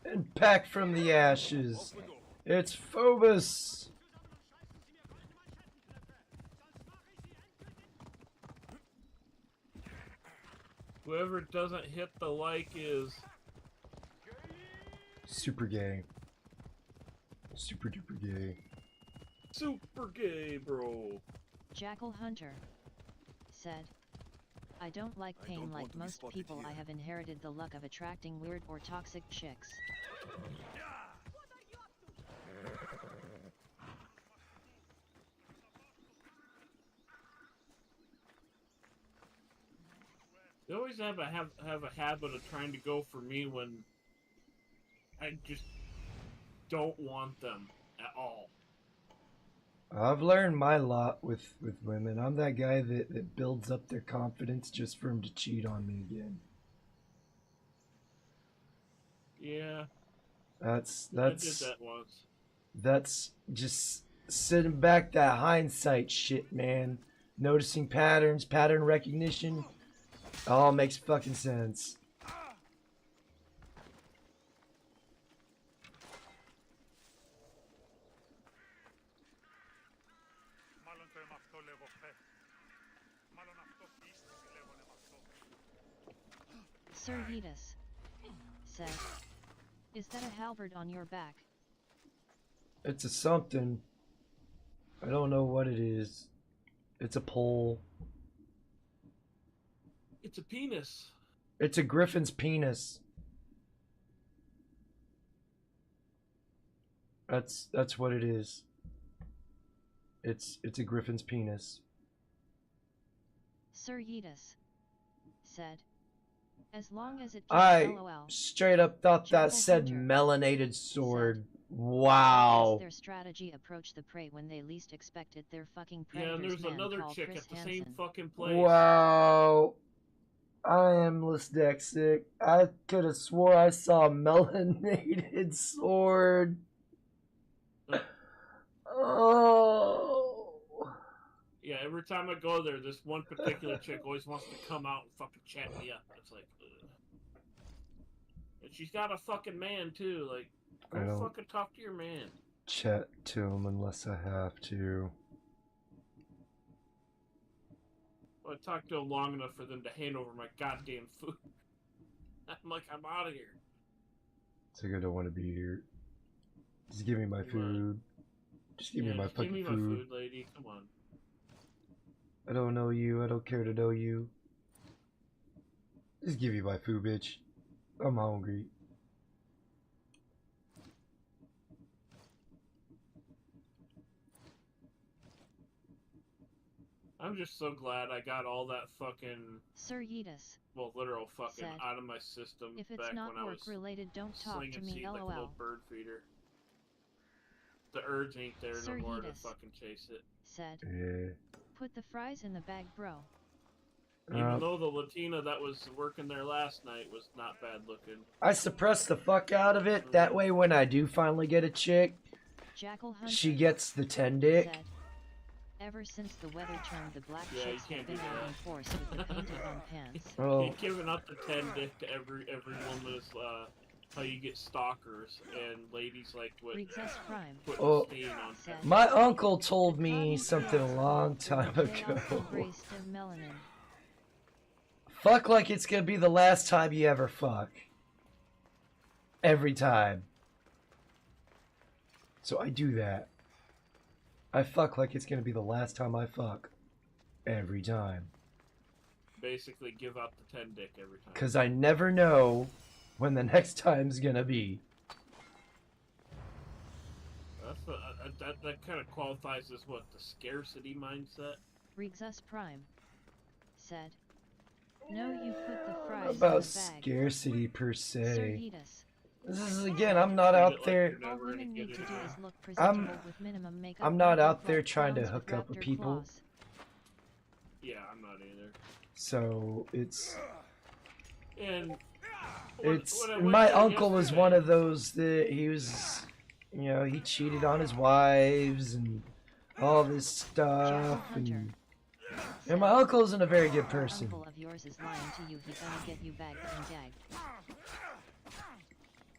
And back from the ashes, it's Phobos. Whoever doesn't hit the like is super gay. Super duper gay. super gay, bro. Jackal Hunter said, I don't like I pain don't like want to be most spotted people. here. I have inherited the luck of attracting weird or toxic chicks. They always have a habit of trying to go for me when I just don't want them at all. I've learned my lot with women. I'm that guy that builds up their confidence just for them to cheat on me again. Yeah, That's I did that once. that's just sitting back, that hindsight shit, man. Noticing patterns, pattern recognition. All makes fucking sense. Sir Hetus said, "Is that a halberd on your back?" It's a something. I don't know what it is. It's a pole. It's a penis. It's a griffin's penis. That's what it is. It's a griffin's penis. Sir Hetus said, "As long as it I keeps LOL." straight up thought that Jackal said Hunter melanated sword. said, Wow. "That's their strategy. Approach the prey when they least expect it. They're fucking Yeah, and predators." there's Man another called chick Chris at the Hansen. same fucking place. Wow. I am dyslexic. I could have swore I saw a melanated sword. Oh. Yeah, every time I go there, this one particular chick always wants to come out and fucking chat me up. It's like, ugh. And she's got a fucking man too. Like, I go don't fucking talk to your man. chat to him unless I have to. I talked to him long enough for them to hand over my goddamn food. I'm like, I'm out of here. It's like I don't want to be here. Just give me my food. Just give me my just give fucking me my food, lady. Come on. I don't know you. I don't care to know you. Just give me my food, bitch. I'm hungry. I'm just so glad I got all that fucking, Sir Hetus well, literal fucking said, out of my system "If it's back not when I work was related, don't talk slinging to me. seed like a LOL." little bird feeder. The urge ain't there Sir no more to Hetus fucking chase it. said, Yeah. "Put the fries in the bag, bro." Even though the Latina that was working there last night was not bad looking. I suppress the fuck out of it. That way when I do finally get a chick, Jackal Hunter she gets the 10 dick. said, "Ever since the weather turned, the black Yeah, chicks you have can't been do out that. in force with the painted on pants." Oh. You're giving up the 10 dick to every woman is how you get stalkers and ladies like what Regis Prime put Oh. the stain on. said, My uncle told "The me cotton something a fields long will time pay off ago. embraced in melanin." Fuck like it's gonna be the last time you ever fuck. Every time. So I do that. I fuck like it's gonna be the last time I fuck. Every time. Basically give out the 10 dick every time. Because I never know when the next time's gonna be. That's that kind of qualifies as what, the scarcity mindset? Regis Prime said, "No, you put the fries About in the bag." scarcity per Sir se. Hetus This is again, I'm not out there. "All women need to do is look presentable with minimum makeup. I'm not not out look there like trying to clowns hook with up with raptor people. claws." Yeah, I'm not either. So it's And my there uncle was yesterday- one of those that he was, you know, he cheated on his wives and all this stuff, and my uncle isn't a very good person. "Uncle of yours is lying to you. He gonna get you bagged and gagged."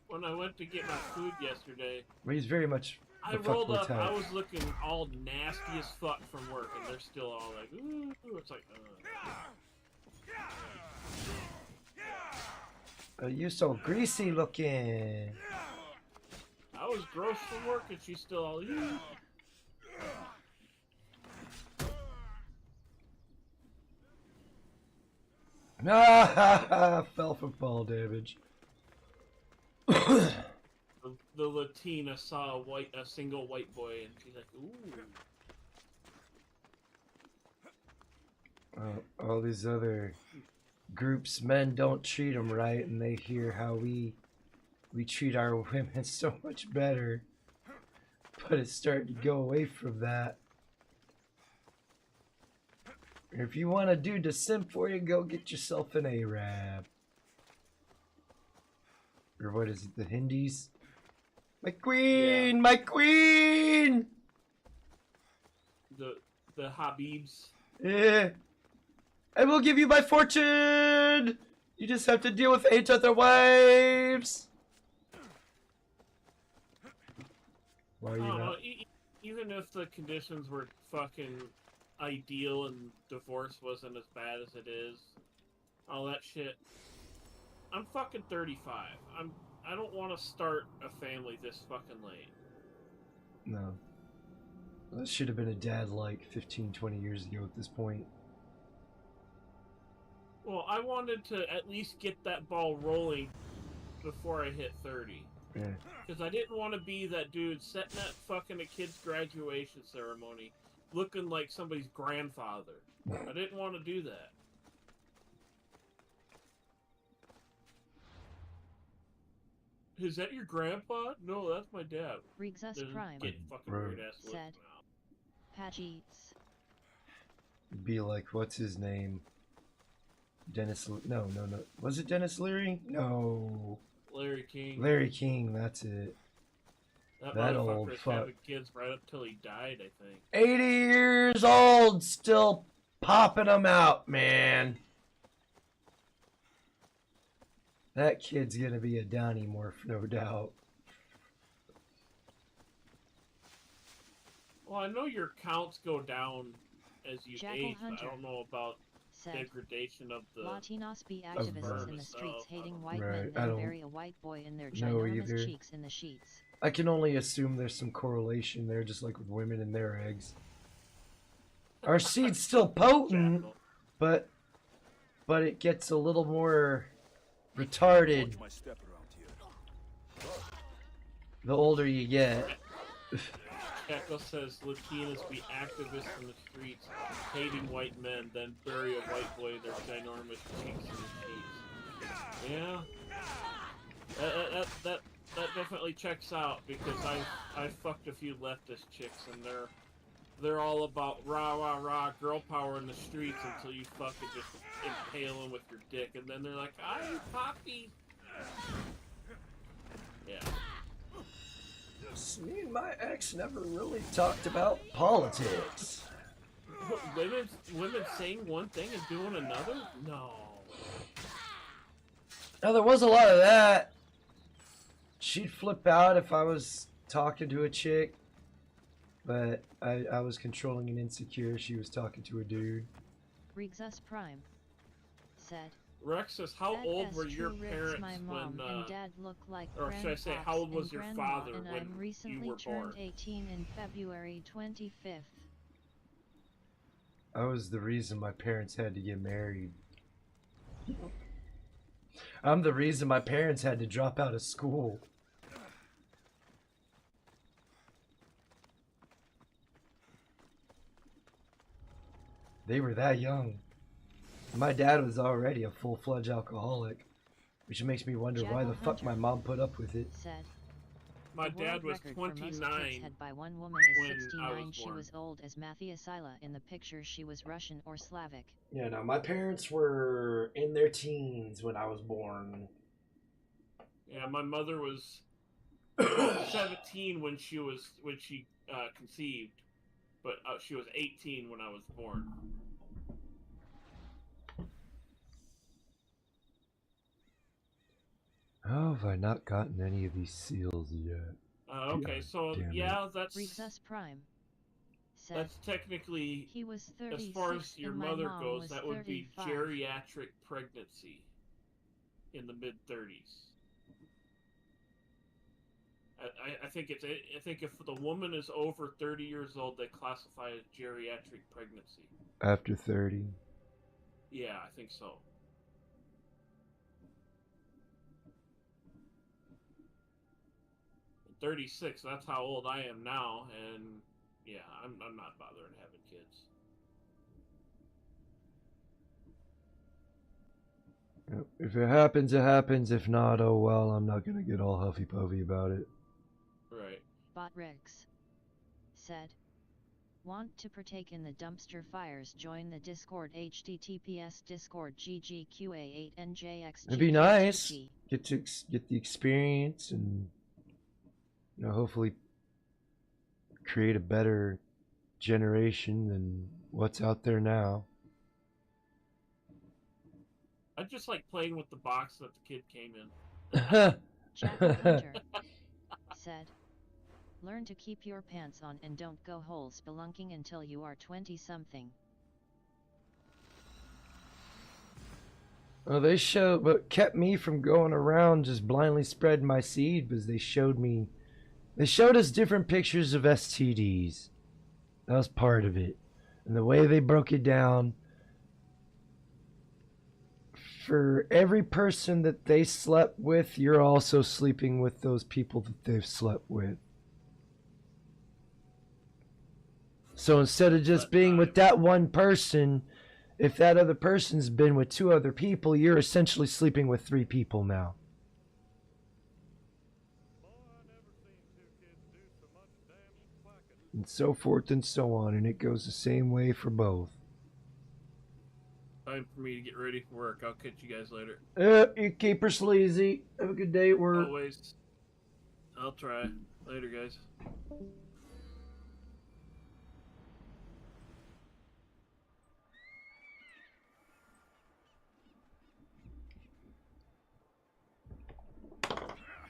When I went to get my food yesterday, But he's very much I the rolled fuckboy up, I type. was looking all nasty as fuck from work, and they're still all like, ooh, it's like, Oh, you so greasy looking. I was gross from work, and she's still all, ooh. Ah, fell for fall damage. The Latina saw a single white boy, and she's like, "Ooh." All these other groups, men don't treat them right, and they hear how we treat our women so much better. But it's starting to go away from that. If you want a dude to simp for you, go get yourself an Arab. Or what is it, the Hindis? My queen! Yeah. My queen! The Habibs. Yeah. I will give you my fortune! You just have to deal with 8 other wives! Why are you not? Even if the conditions were fucking ideal and divorce wasn't as bad as it is, all that shit. I'm fucking 35. I don't want to start a family this fucking late. No. That should have been a dad like 15, 20 years ago at this point. Well, I wanted to at least get that ball rolling before I hit 30. Yeah. Because I didn't want to be that dude sitting at fucking a kid's graduation ceremony looking like somebody's grandfather. I didn't want to do that. Is that your grandpa? No, that's my dad. Rigzus Prime get fucking weird ass said, Patcheats. Be like, what's his name? Dennis... No. Was it Dennis Leary? No. Larry King. Larry King, that's it. That old fuck. Having kids right up till he died, I think. 80 years old, still popping them out, man. That kid's gonna be a Downy morph, no doubt. Well, I know your counts go down as you age, but I don't know about degradation of the Latinos be activists in the streets hating white men then bury a white boy in their ginormous cheeks in the sheets. I can only assume there's some correlation there, just like with women and their eggs. Our seed's still potent, but it gets a little more retarded the older you get. Echo says Latinas be activists in the streets, hating white men, then bury a white boy in their ginormous cheeks in the sheets. Yeah, that definitely checks out, because I fucked a few leftist chicks, and they're all about rah rah rah girl power in the streets until you fucking just impale them with your dick, and then they're like, "Ah, you poppy." Yeah. Me and my ex never really talked about politics. Women saying one thing and doing another? No. Now there was a lot of that. She'd flip out if I was talking to a chick, but I was controlling and insecure. She was talking to a dude. Rigzus Prime said, Rex says, how old were your parents my mom when, and dad look like or should I say, how old was your father and when I'm recently you were born? turned 18 in February 25th. I was the reason my parents had to get married. I'm the reason my parents had to drop out of school. They were that young. My dad was already a full-fledged alcoholic, which makes me wonder why the fuck my mom put up with it. Said, my dad was 29 had by one woman is 69. She was old as Mathiasila in the picture. She was Russian or Slavic. Yeah, no, my parents were in their teens when I was born. Yeah, my mother was 17 when she conceived, but she was 18 when I was born. How have I not gotten any of these seals yet? Okay, so yeah, that's Rigzus Prime said, that's technically, he was 36 as far as your mother goes, that would 35. be geriatric pregnancy in the mid-30s. I think if the woman is over 30 years old, they classify as geriatric pregnancy. After 30? Yeah, I think so. 36. That's how old I am now, and yeah, I'm not bothering having kids. If it happens, it happens. If not, oh well, I'm not gonna get all huffy puffy about it. Right. Botrex said, want to partake in the dumpster fires? Join the Discord. HTTPS Discord GGQA8NJX. It'd be nice. Get the experience and hopefully create a better generation than what's out there now. I just like playing with the box that the kid came in. Jackal Hunter said, learn to keep your pants on and don't go hole spelunking until you are 20-something. Well, what kept me from going around just blindly spreading my seed was they showed us different pictures of STDs. That was part of it. And the way they broke it down, for every person that they slept with, you're also sleeping with those people that they've slept with. So instead of just being with that one person, if that other person's been with 2 other people, you're essentially sleeping with 3 people now. And so forth and so on, and it goes the same way for both. Time for me to get ready for work. I'll catch you guys later. You keep her sleazy. Have a good day at work. Always. I'll try. Later, guys.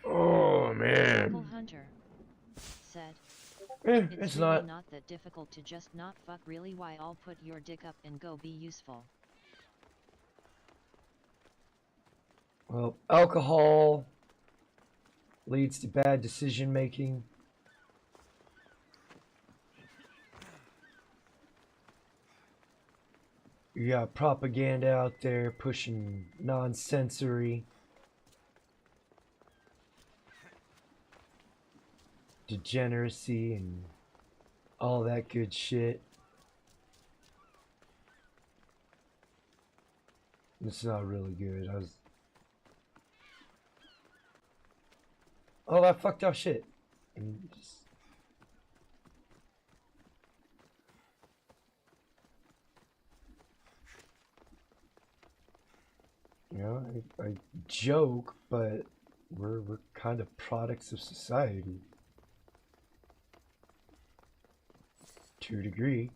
Oh, man. Jackal Hunter said, it's really not that difficult to just not fuck. Really, why all put your dick up and go be useful. Well, alcohol leads to bad decision making. You got propaganda out there pushing non-sensory, degeneracy, and all that good shit. It's not really good. All that fucked up shit. And just... I joke, but we're kind of products of society. To a degree.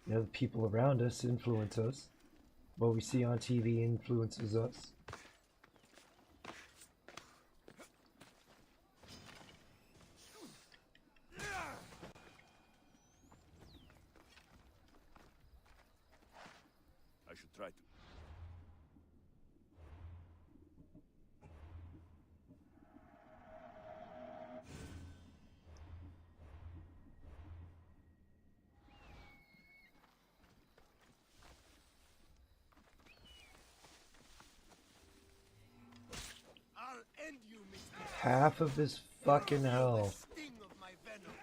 The people around us influence us. What we see on TV influences us. I should try to. I'll end you, Mr. Half of his fucking health. Sting of my venom.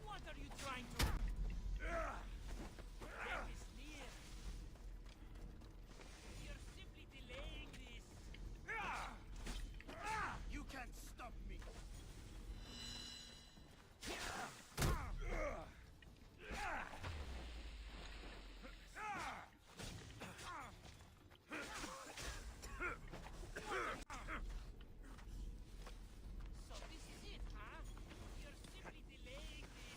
What are you trying to? Death is near. You're simply delaying this. You can't stop me. So this is it, huh? You're simply delaying this.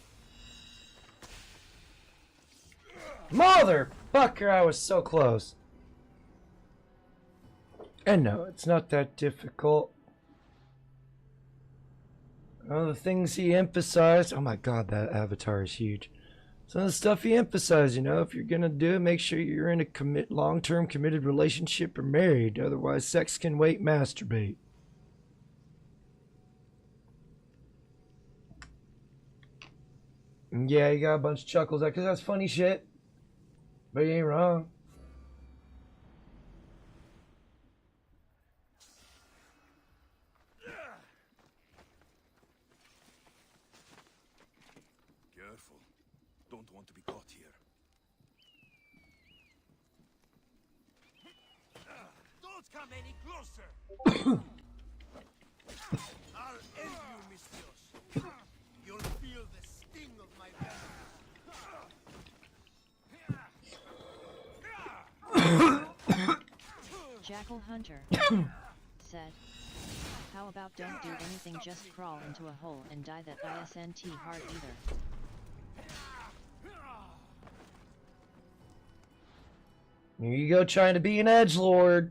Motherfucker, I was so close. And no, it's not that difficult. The things he emphasized. Oh my god, that avatar is huge. Some of the stuff he emphasized, if you're gonna do it, make sure you're in a long-term committed relationship or married. Otherwise, sex can wait, masturbate. Yeah, you got a bunch of chuckles because that's funny shit. But you ain't wrong. Careful. Don't want to be caught here. Don't come any closer. I'll end you, Mistios. You'll feel the sting of my Jackal Hunter said, how about don't do anything, just crawl into a hole and die that isn't hard either. Here you go trying to be an edgelord.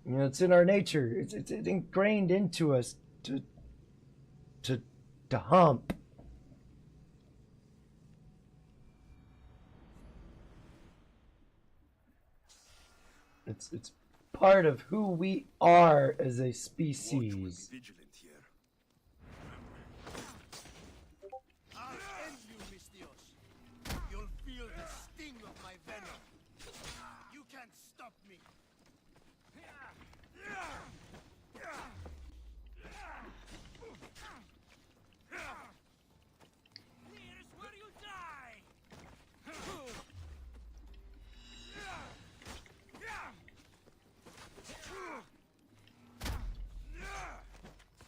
You know, it's in our nature. It's ingrained into us to hump. It's part of who we are as a species. vigilant here. I'll end you, Mistios. You'll feel the sting of my venom. You can't stop me. Here's where you die.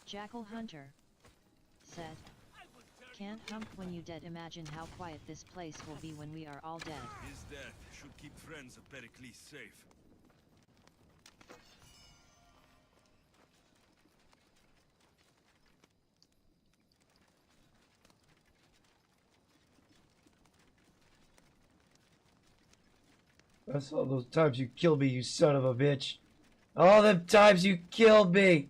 Jackal Hunter said, can't hump when you dead. Imagine how quiet this place will be when we are all dead. His death should keep friends of Pericles safe. That's all those times you killed me, you son of a bitch. All the times you killed me.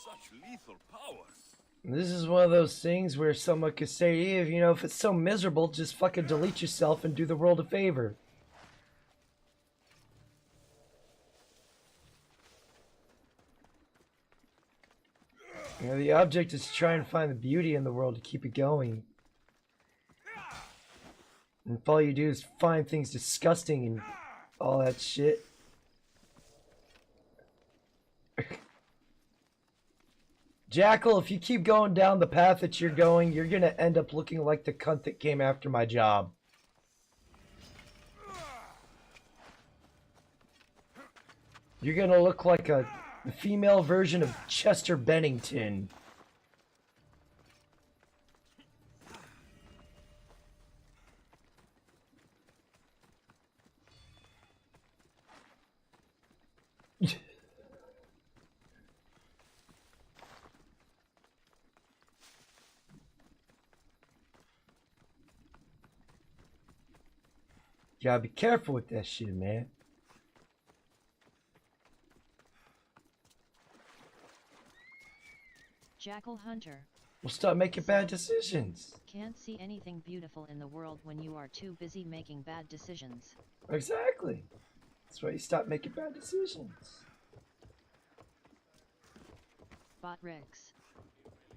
Such lethal power. This is one of those things where someone could say to you, you know, if it's so miserable, just fucking delete yourself and do the world a favor. You know, the object is to try and find the beauty in the world to keep it going. And if all you do is find things disgusting and all that shit. Jackal, if you keep going down the path that you're going, you're gonna end up looking like the cunt that came after my job. You're gonna look like the female version of Chester Bennington. You gotta be careful with that shit, man. Jackal Hunter We'll stop making bad decisions. can't see anything beautiful in the world when you are too busy making bad decisions. Exactly. That's why you stop making bad decisions. Bot Rex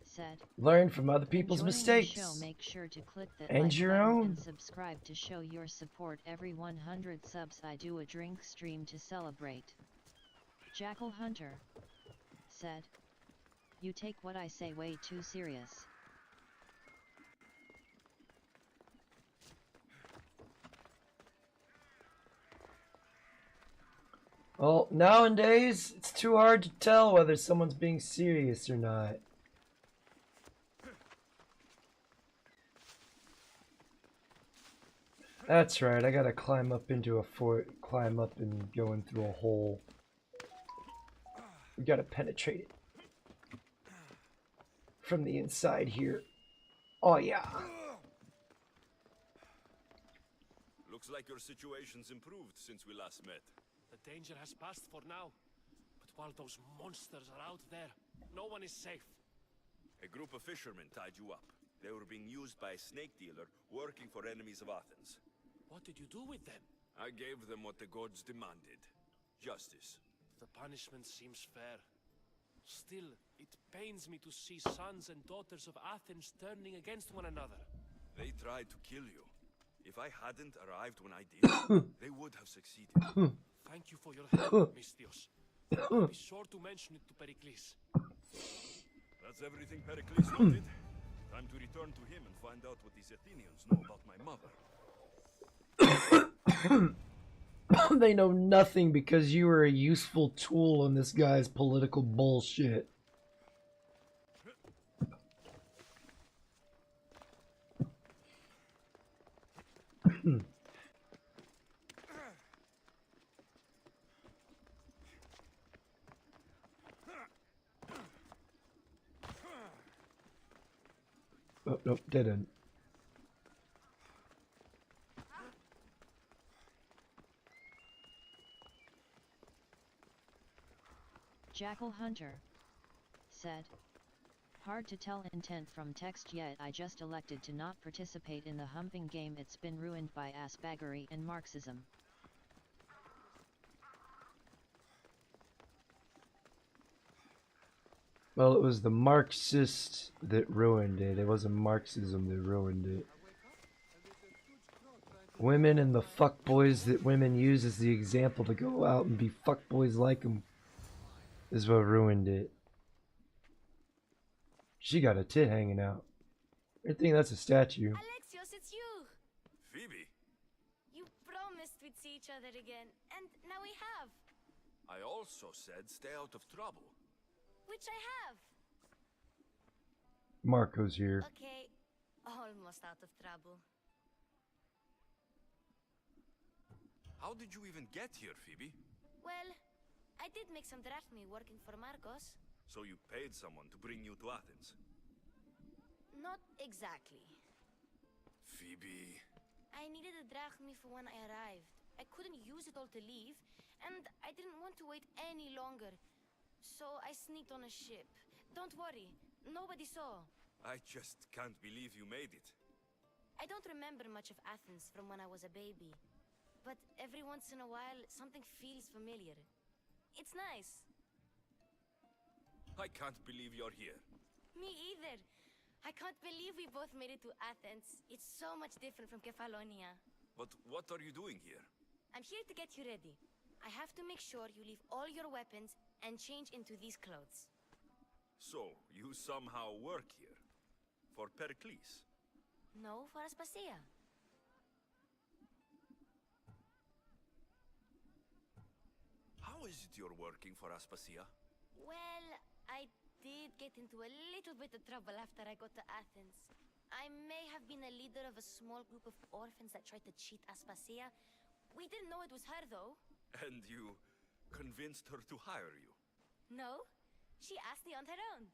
said, Learn from other people's enjoying mistakes. the show, make sure to click that And like your button own. and subscribe to show your support. Every 100 subs I do a drink stream to celebrate. Jackal Hunter said, you take what I say way too serious. Well, nowadays, it's too hard to tell whether someone's being serious or not. That's right, I gotta climb up into a fort, climb up and go in through a hole. We gotta penetrate it. From the inside here. Oh yeah. Looks like your situation's improved since we last met. The danger has passed for now. But while those monsters are out there, no one is safe. A group of fishermen tied you up. They were being used by a snake dealer working for enemies of Athens. What did you do with them? I gave them what the gods demanded. Justice. The punishment seems fair. Still, it pains me to see sons and daughters of Athens turning against one another. They tried to kill you. If I hadn't arrived when I did, they would have succeeded. Thank you for your help, Mystios. I'll be sure to mention it to Pericles. That's everything Pericles wanted. Time to return to him and find out what these Athenians know about my mother. They know nothing because you are a useful tool in this guy's political bullshit. Oh, nope, didn't. Jackal Hunter said, hard to tell intent from text yet. I just elected to not participate in the humping game. It's been ruined by assbaggery and Marxism. Well, it was the Marxists that ruined it. It wasn't Marxism that ruined it. Women and the fuckboys that women use as the example to go out and be fuckboys like them is what ruined it. She got a tit hanging out. I think that's a statue. Alexios, it's you! Phoebe! You promised we'd see each other again, and now we have. I also said stay out of trouble. Which I have. Marco's here. Okay, almost out of trouble. How did you even get here, Phoebe? Well, I did make some drachmae working for Marcos. So you paid someone to bring you to Athens? Not exactly. Phoebe... I needed a drachmae for when I arrived. I couldn't use it all to leave, and I didn't want to wait any longer. So I sneaked on a ship. Don't worry, nobody saw. I just can't believe you made it. I don't remember much of Athens from when I was a baby. But every once in a while, something feels familiar. It's nice. I can't believe you're here. Me either. I can't believe we both made it to Athens. It's so much different from Kefalonia. But what are you doing here? I'm here to get you ready. I have to make sure you leave all your weapons and change into these clothes. So, you somehow work here? For Pericles? No, for Aspasia. How is it you're working for Aspasia? Well, I did get into a little bit of trouble after I got to Athens. I may have been a leader of a small group of orphans that tried to cheat Aspasia. We didn't know it was her, though. And you convinced her to hire you? No, she asked me on her own.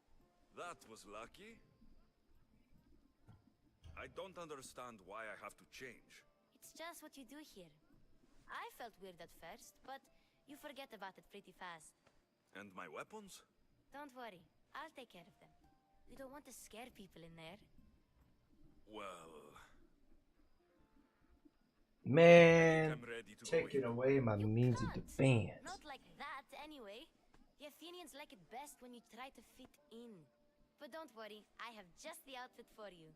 That was lucky. I don't understand why I have to change. It's just what you do here. I felt weird at first, but you forget about it pretty fast. And my weapons? Don't worry, I'll take care of them. You don't want to scare people in there. Well... Man, taking away my means of defense. Not like that, anyway. The Athenians like it best when you try to fit in. But don't worry, I have just the outfit for you.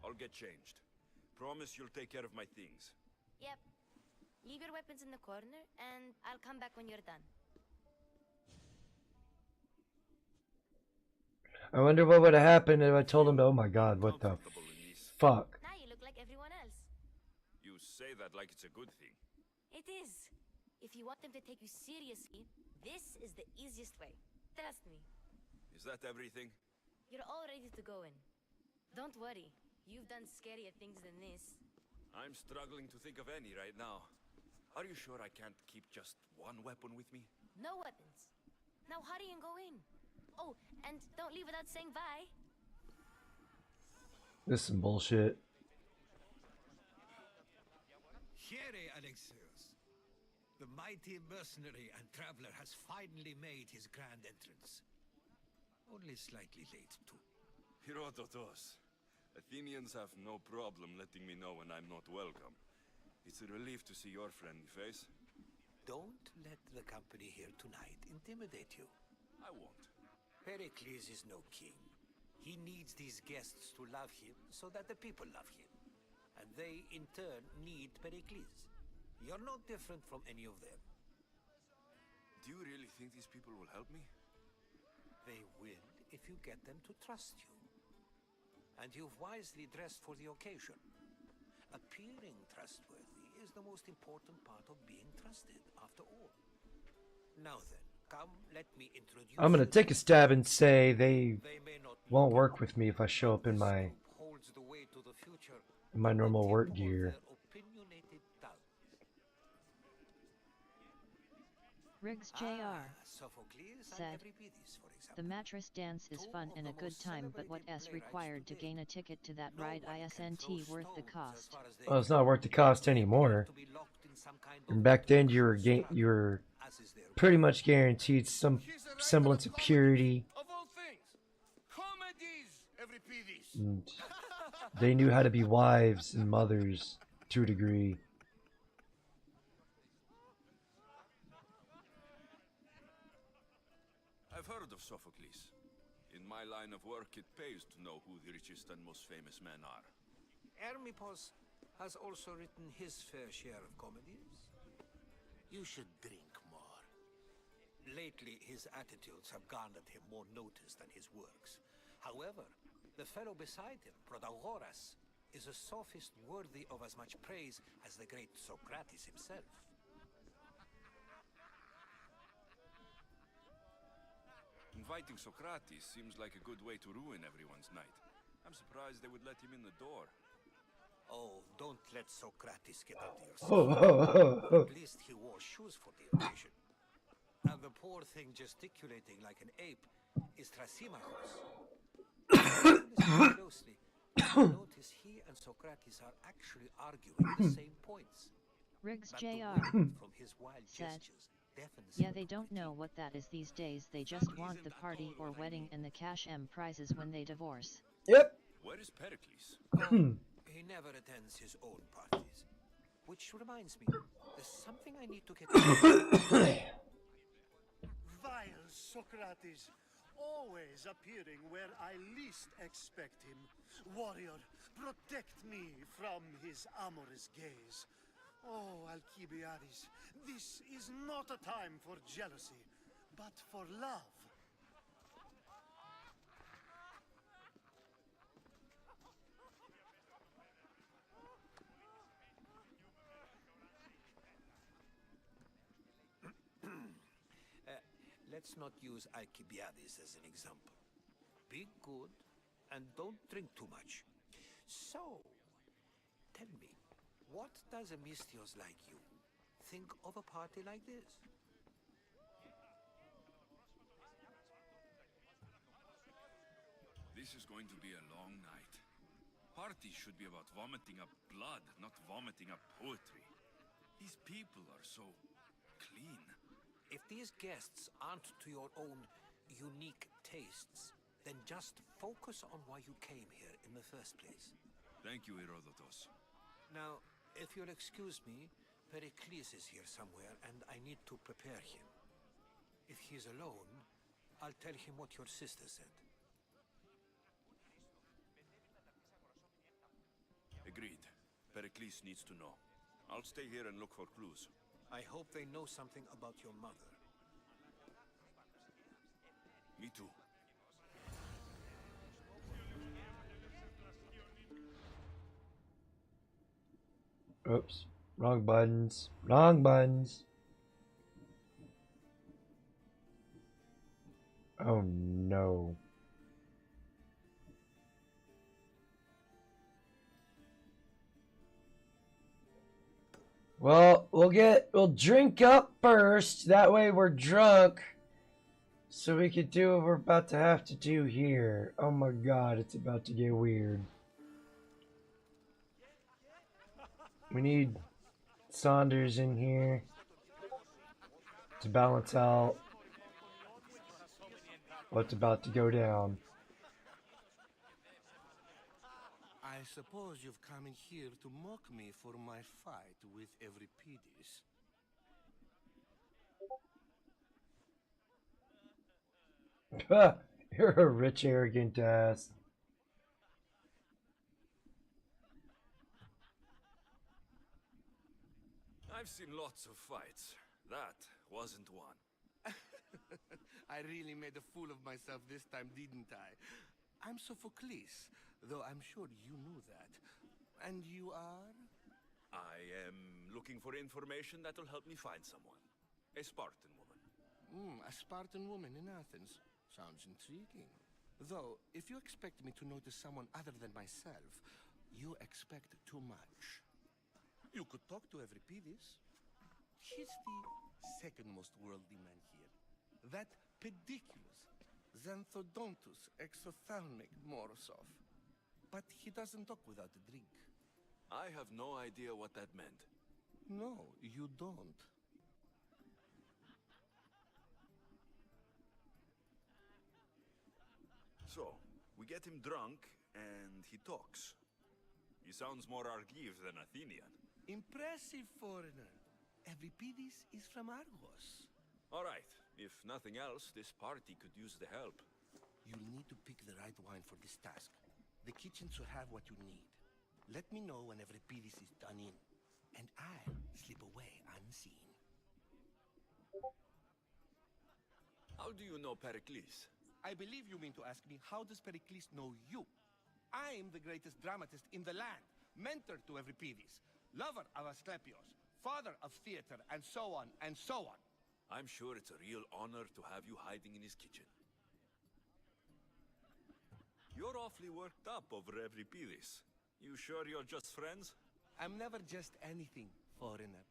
I'll get changed. Promise you'll take care of my things. Yep. Leave your weapons in the corner, and I'll come back when you're done. I wonder what would have happened if I told him, oh my god, what the fuck? Now you look like everyone else. You say that like it's a good thing. It is. If you want them to take you seriously, this is the easiest way. Trust me. Is that everything? You're all ready to go in. Don't worry. You've done scarier things than this. I'm struggling to think of any right now. Are you sure I can't keep just one weapon with me? No weapons. Now hurry and go in. Oh, and don't leave without saying bye. This is some bullshit. mighty mercenary and traveler has finally made his grand entrance. Only slightly late, too. Herodotus. Athenians have no problem letting me know when I'm not welcome. It's a relief to see your friendly face. Don't let the company here tonight intimidate you. I won't. Pericles is no king. He needs these guests to love him so that the people love him. And they, in turn, need Pericles. You're no different from any of them. Do you really think these people will help me? They will if you get them to trust you. And you've wisely dressed for the occasion. Appearing trustworthy is the most important part of being trusted, after all. Now then, come, let me introduce I'm gonna take a stab and say they won't work with me if I show up in my normal work gear. Riggs Jr. said, the mattress dance is fun and a good time, but what is required to gain a ticket to that ride isn't worth the cost? Well, it's not worth the cost anymore. And back then you were pretty much guaranteed some semblance of purity. And they knew how to be wives and mothers to a degree. I've heard of Sophocles. In my line of work, it pays to know who the richest and most famous men are. Hermippos has also written his fair share of comedies. You should drink more. Lately, his attitudes have garnered him more notice than his works. However, the fellow beside him, Protagoras, is a sophist worthy of as much praise as the great Socrates himself. Inviting Socrates seems like a good way to ruin everyone's night. I'm surprised they would let him in the door. Oh, don't let Socrates get under your skin. At least he wore shoes for the occasion. And the poor thing gesticulating like an ape is Thrasymachos. Listen closely. Notice he and Socrates are actually arguing the same points. Riggs But Jr. from his wild said, gestures deafens yeah, they don't know what that is these days. They just want the party or wedding and the cash prizes when they divorce. Yep. Where is Pericles? He never attends his own parties. Which reminds me, there's something I need to get Vile Socrates, always appearing where I least expect him. Warrior, protect me from his amorous gaze. Oh, Alcibiades, this is not a time for jealousy, but for love. Let's not use Alcibiades as an example. Be good and don't drink too much. So, tell me, what does a Mystios like you think of a party like this? This is going to be a long night. Parties should be about vomiting up blood, not vomiting up poetry. These people are so clean. If these guests aren't to your own unique tastes, then just focus on why you came here in the first place. Thank you, Herodotus. Now, if you'll excuse me, Pericles is here somewhere, and I need to prepare him. If he's alone, I'll tell him what your sister said. Agreed. Pericles needs to know. I'll stay here and look for clues. I hope they know something about your mother. Me too. Oops. Wrong buttons. Wrong buttons. Oh no. Well, we'll drink up first. That way we're drunk. So we can do what we're about to have to do here. Oh my god, it's about to get weird. We need Saunders in here. to balance out what's about to go down. I suppose you've come in here to mock me for my fight with Euripides. You're a rich, arrogant ass. I've seen lots of fights. That wasn't one. I really made a fool of myself this time, didn't I? I'm Sophocles, though I'm sure you knew that. And you are? I am looking for information that will help me find someone. A Spartan woman. A Spartan woman in Athens. Sounds intriguing. Though, if you expect me to notice someone other than myself, you expect too much. You could talk to Euripides. He's the second most worldly man here. That pediculous, xanthodontus exophthalmic Morosov. But he doesn't talk without a drink. I have no idea what that meant. No, you don't. So, we get him drunk, and he talks. He sounds more Argive than Athenian. Impressive, foreigner. Euripides is from Argos. All right. If nothing else, this party could use the help. You'll need to pick the right wine for this task. The kitchen should have what you need. Let me know when Euripides is done in, and I'll slip away unseen. How do you know Pericles? I believe you mean to ask me, how does Pericles know you? I'm the greatest dramatist in the land, mentor to Euripides, lover of Asclepios, father of theater, and so on, and so on. I'm sure it's a real honor to have you hiding in his kitchen. You're awfully worked up over Euripides. You sure you're just friends? I'm never just anything, foreigner.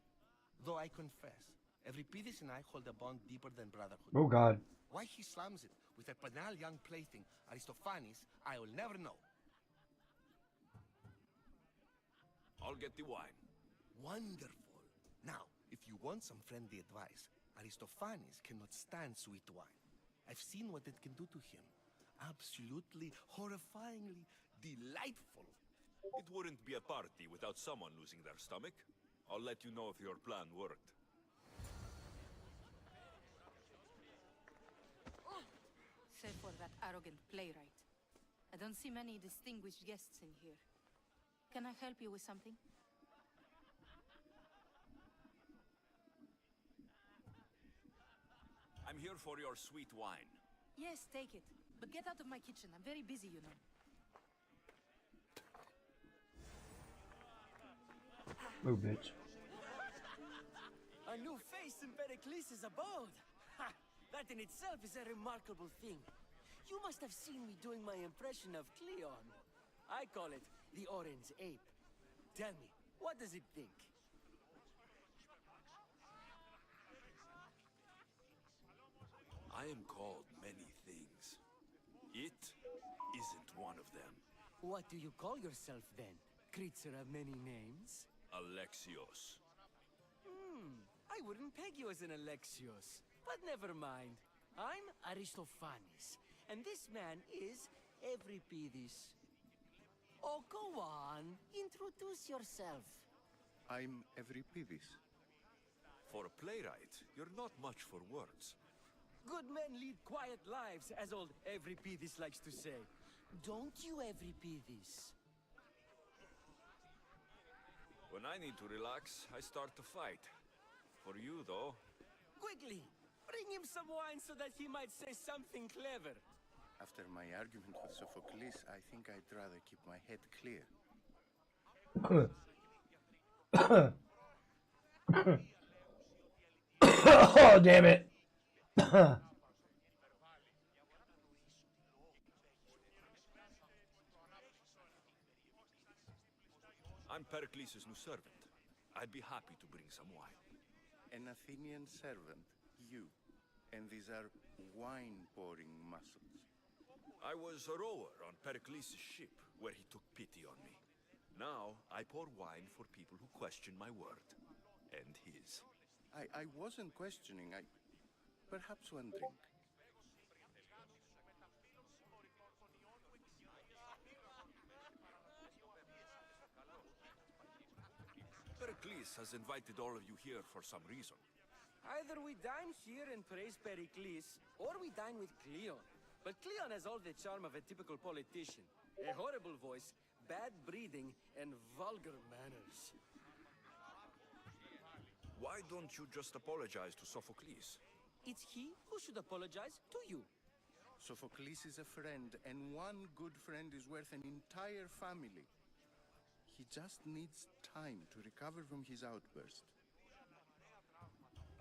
Though I confess, Euripides and I hold a bond deeper than brotherhood. Oh, God. Why he slams it with that banal young plaything, Aristophanes, I will never know. I'll get the wine. Wonderful. Now, if you want some friendly advice, Aristophanes cannot stand sweet wine. I've seen what it can do to him. Absolutely, horrifyingly delightful. It wouldn't be a party without someone losing their stomach. I'll let you know if your plan worked. Save for that arrogant playwright. I don't see many distinguished guests in here. Can I help you with something? I'm here for your sweet wine. Yes, take it. But get out of my kitchen. I'm very busy, you know. Oh, bitch. A new face in Pericles' abode. Ha! That in itself is a remarkable thing. You must have seen me doing my impression of Cleon. I call it the Orange Ape. Tell me, what does it think? I am called many things. It isn't one of them. What do you call yourself then? Creature of many names? Alexios. I wouldn't peg you as an Alexios. But never mind. I'm Aristophanes. And this man is Euripides. Oh, go on. Introduce yourself. I'm Euripides. For a playwright, you're not much for words. Good men lead quiet lives, as old Euripides likes to say. Don't you, Euripides? When I need to relax, I start to fight. For you, though... Quickly! Bring him some wine so that he might say something clever. After my argument with Sophocles, I think I'd rather keep my head clear. Oh, damn it. I'm Pericles' new servant. I'd be happy to bring some wine. An Athenian servant, you, and these are wine-pouring muscles. I was a rower on Pericles' ship, where he took pity on me. Now, I pour wine for people who question my word. And his. I wasn't questioning. Perhaps one drink. Pericles has invited all of you here for some reason. Either we dine here and praise Pericles, or we dine with Cleon. But Cleon has all the charm of a typical politician. A horrible voice, bad breeding, and vulgar manners. Why don't you just apologize to Sophocles? It's he who should apologize to you. Sophocles is a friend, and one good friend is worth an entire family. He just needs time to recover from his outburst.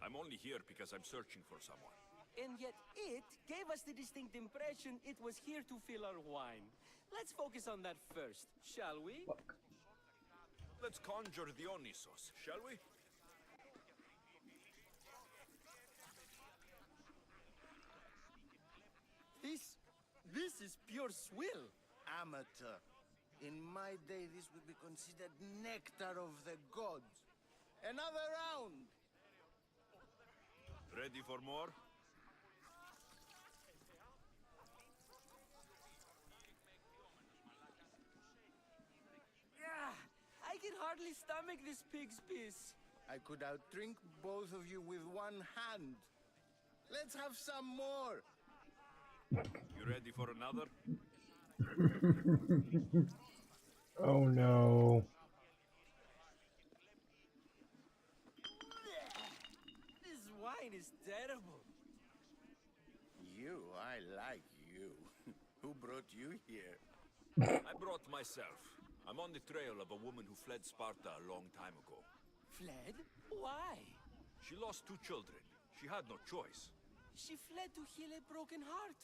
I'm only here because I'm searching for someone. And yet it gave us the distinct impression it was here to fill our wine. Let's focus on that first, shall we? Let's conjure Dionysos, shall we? This is pure swill. Amateur. In my day, this would be considered nectar of the gods. Another round! Ready for more? Yeah, I can hardly stomach this pig's piss. I could outdrink both of you with one hand. Let's have some more! You ready for another? Oh no. This wine is terrible. You, I like you. Who brought you here? I brought myself. I'm on the trail of a woman who fled Sparta a long time ago. Fled? Why? She lost 2 children. She had no choice. She fled to heal a broken heart.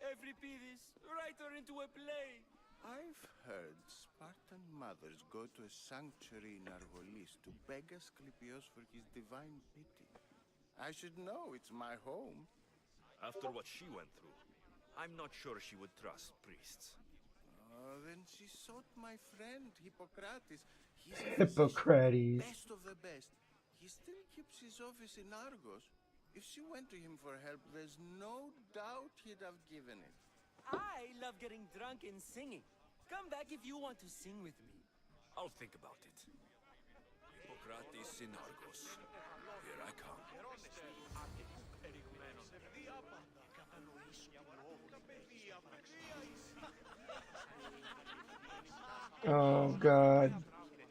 Euripides, write her into a play. I've heard Spartan mothers go to a sanctuary in Argolis to beg Asclepios for his divine pity. I should know, it's my home. After what she went through, I'm not sure she would trust priests. Then she sought my friend, Hippocrates. He's a Hippocrates. best of the best. He still keeps his office in Argos. If she went to him for help, there's no doubt he'd have given it. I love getting drunk and singing. Come back if you want to sing with me. I'll think about it. Hippocrates in Argos. Here I come. Oh god.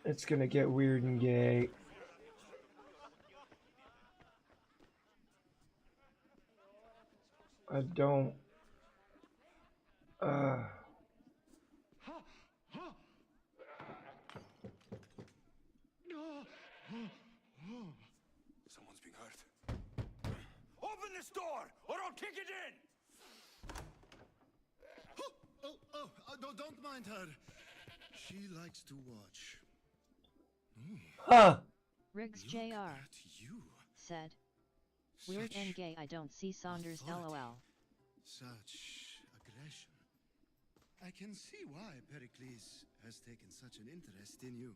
It's gonna get weird and gay. I don't. Someone's being hurt. Open this door, or I'll kick it in! Don't mind her. She likes to watch. Riggs Jr. said. Weird and gay. I don't see Saunders. LOL. Such aggression. I can see why Pericles has taken such an interest in you.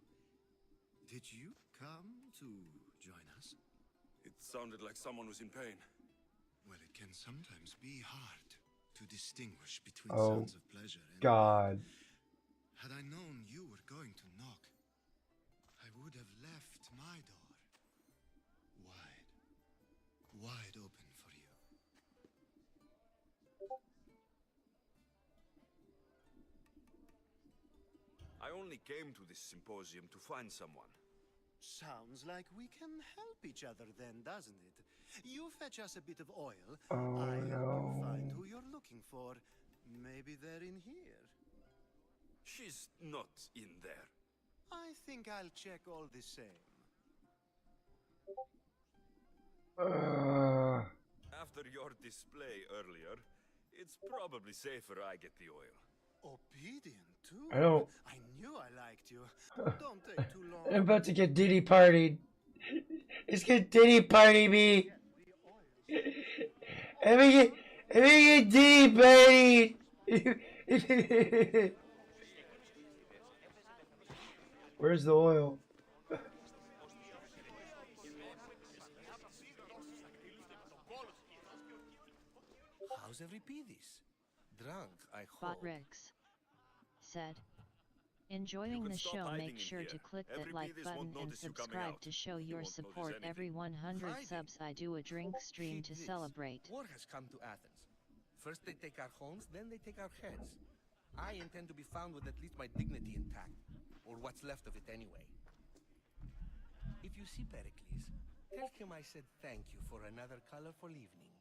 Did you come to join us? It sounded like someone was in pain. Well, it can sometimes be hard to distinguish between Oh, sounds of pleasure and God. Had I known you were going to knock, I would have left my door wide open for you. I only came to this symposium to find someone. Sounds like we can help each other then, doesn't it? You fetch us a bit of oil. Oh, I help no. you find who you're looking for. Maybe they're in here. She's not in there. I think I'll check all the same. After your display earlier, it's probably safer I get the oil. Obedient too? I don't. I knew I liked you. Don't take too long. I'm about to get Diddy partied. It's gonna Diddy party me. Let me get Diddy partied. Where's the oil? Drunk, I hope. Botrix said. Enjoying the show, make sure to click that like button and subscribe to show your support. Every 100 subs I do a drink stream to celebrate. War has come to Athens. First they take our homes, then they take our heads. I intend to be found with at least my dignity intact, or what's left of it anyway. If you see Pericles, tell him I said thank you for another colorful evening.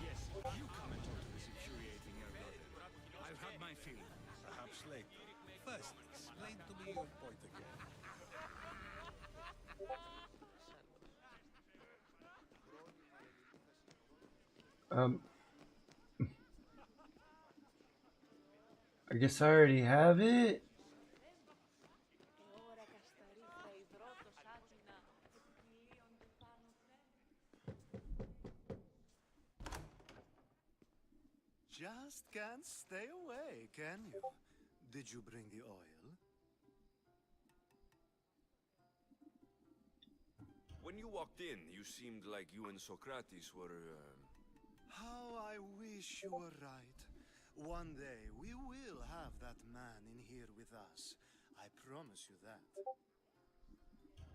Yes, you come and talk to this infuriating Erdogan. I've had my fill. Perhaps later. First, explain to me your point again. I guess I already have it. Just can't stay away, can you? Did you bring the oil? When you walked in, you seemed like you and Socrates were, How I wish you were right. One day we will have that man in here with us. I promise you that.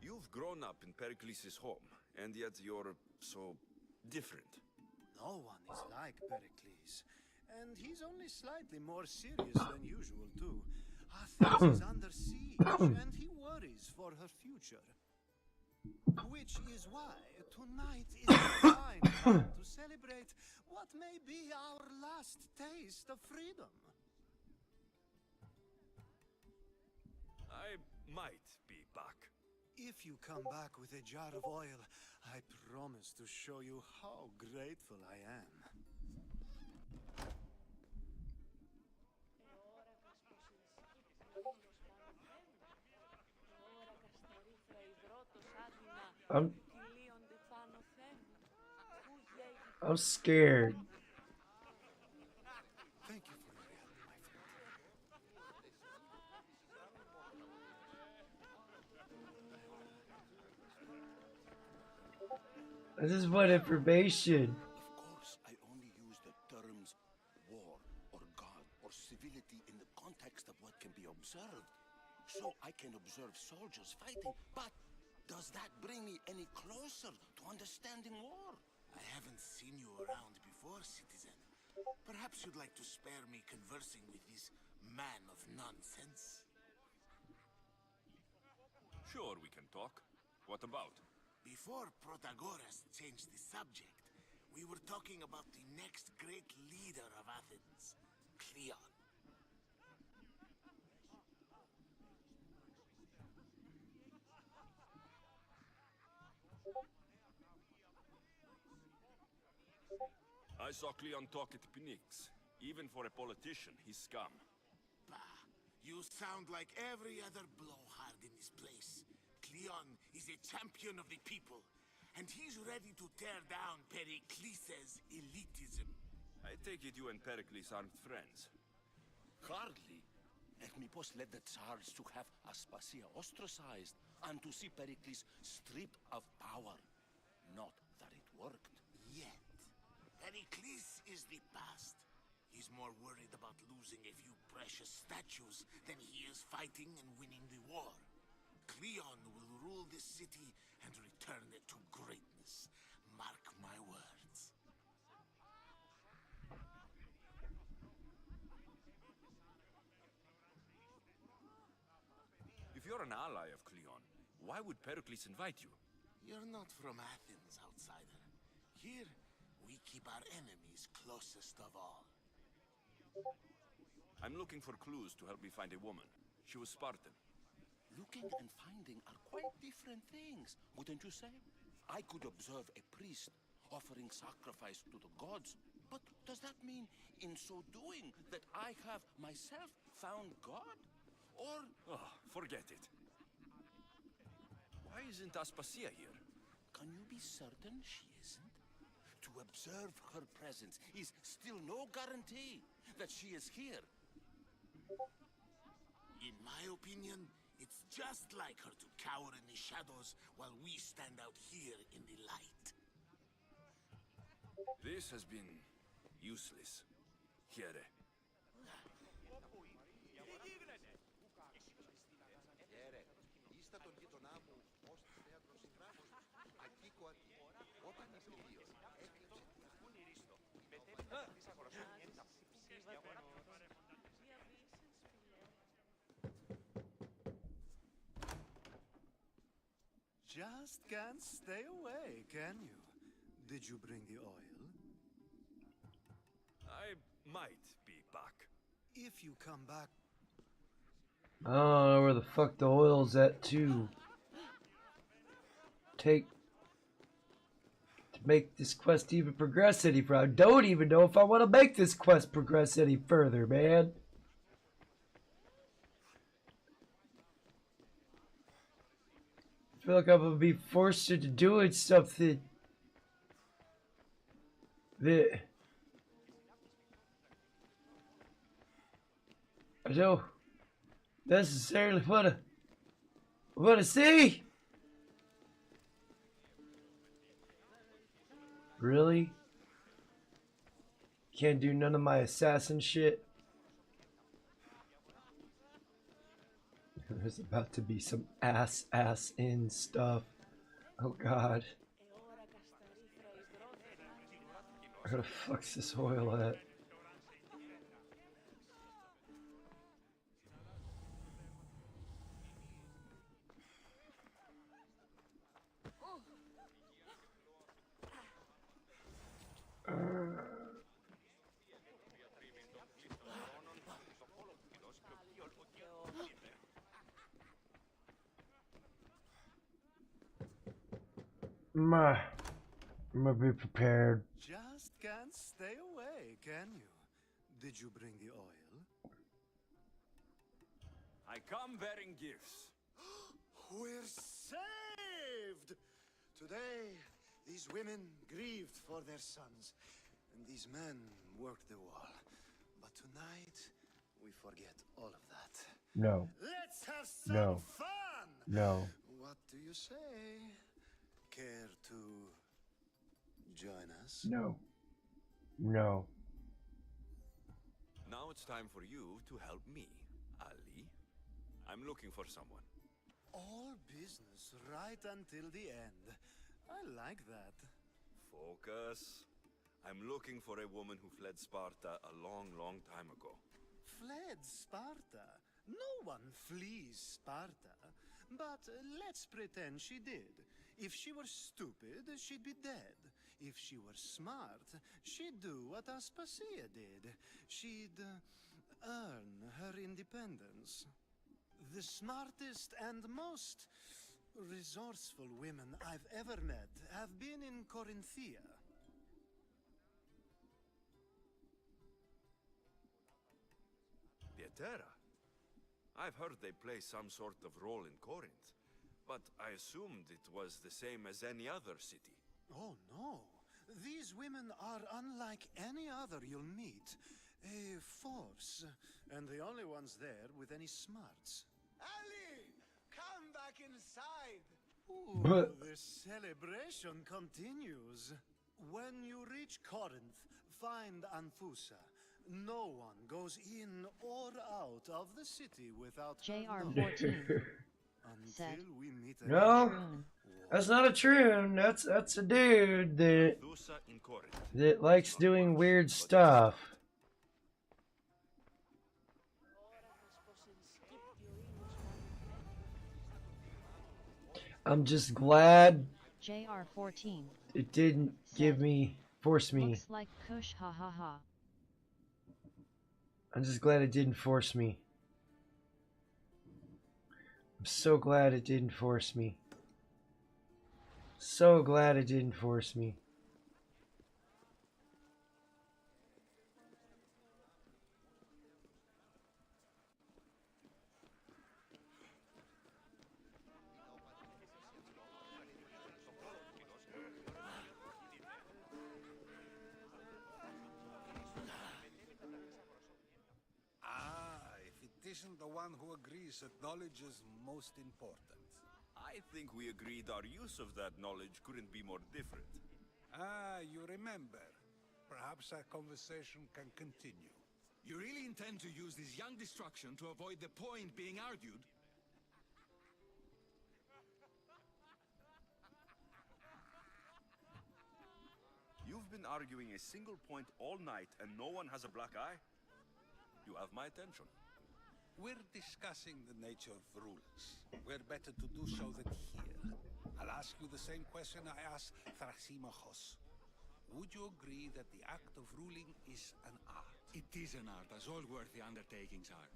You've grown up in Pericles' home, and yet you're so different. No one is like Pericles. And he's only slightly more serious than usual, too. Athens is under siege, and he worries for her future. Which is why tonight is a fine time to celebrate what may be our last taste of freedom. I might be back. If you come back with a jar of oil, I promise to show you how grateful I am. I'm scared. Thank you for your help, my This is what information. Of course, I only use the terms war or God or civility in the context of what can be observed. So I can observe soldiers fighting, but does that bring me any closer to understanding war? I haven't seen you around before, citizen. Perhaps you'd like to spare me conversing with this man of nonsense? Sure, we can talk. What about? Before Protagoras changed the subject, we were talking about the next great leader of Athens, Cleon. I saw Cleon talk at Pnyx. Even for a politician, he's scum. Bah, you sound like every other blowhard in this place. Cleon is a champion of the people, and he's ready to tear down Pericles' elitism. I take it you and Pericles aren't friends. Hardly. Hermippos led the Tsars to have Aspasia ostracized and to see Pericles stripped of power. Not that it worked. Yet, Pericles is the past. He's more worried about losing a few precious statues than he is fighting and winning the war. Cleon will rule this city and return it to greatness. Mark my words. If you're an ally of Cleon, why would Pericles invite you? You're not from Athens, outsider. Here, we keep our enemies closest of all. I'm looking for clues to help me find a woman. She was Spartan. Looking and finding are quite different things, wouldn't you say? I could observe a priest offering sacrifice to the gods, but does that mean, in so doing, that I have myself found God? Or... Oh, forget it. Why isn't Aspasia here? Can you be certain she isn't? To observe her presence is still no guarantee that she is here. In my opinion, it's just like her to cower in the shadows while we stand out here in the light. This has been useless. Here. Just can't stay away, can you? Did you bring the oil? I might be back. If you come back... I don't know where the fuck the oil's at to make this quest even progress any further. I don't even know if I want to make this quest progress any further, man. I feel like I'm gonna be forced into doing something that I don't necessarily wanna see. Really? Can't do none of my assassin shit. There's about to be some ass in stuff. Oh god. Where the fuck's this oil at? I'm gonna be prepared. Just can't stay away, can you? Did you bring the oil? I come bearing gifts. We're saved! Today, these women grieved for their sons, and these men worked the wall. But tonight, we forget all of that. No. Let's have some No. fun! No. What do you say? Care to join us? No. No. Now it's time for you to help me, Ali. I'm looking for someone. All business right until the end. I like that. Focus. I'm looking for a woman who fled Sparta a long, long time ago. Fled Sparta? No one flees Sparta. But let's pretend she did. If she were stupid, she'd be dead. If she were smart, she'd do what Aspasia did. She'd earn her independence. The smartest and most resourceful women I've ever met have been in Corinthia. Pietera. I've heard they play some sort of role in Corinth, but I assumed it was the same as any other city. Oh no, these women are unlike any other you'll meet. A force, and the only ones there with any smarts. Ali, come back inside. Ooh, the celebration continues. When you reach Corinth, find Anfusa. No one goes in or out of the city without JR14 said, we meet No, that's not a troon. That's a dude that likes doing weird stuff. I'm just glad JR14 it didn't force me. looks like Kush, ha ha ha. I'm just glad it didn't force me. I'm so glad it didn't force me. So glad it didn't force me. isn't the one who agrees that knowledge is most important. I think we agreed our use of that knowledge couldn't be more different. Ah, you remember. Perhaps our conversation can continue. You really intend to use this young destruction to avoid the point being argued? You've been arguing a single point all night and no one has a black eye? You have my attention. We're discussing the nature of rulers. Where better to do so than here? I'll ask you the same question I asked Thrasimachos. Would you agree that the act of ruling is an art? It is an art, as all worthy undertakings are.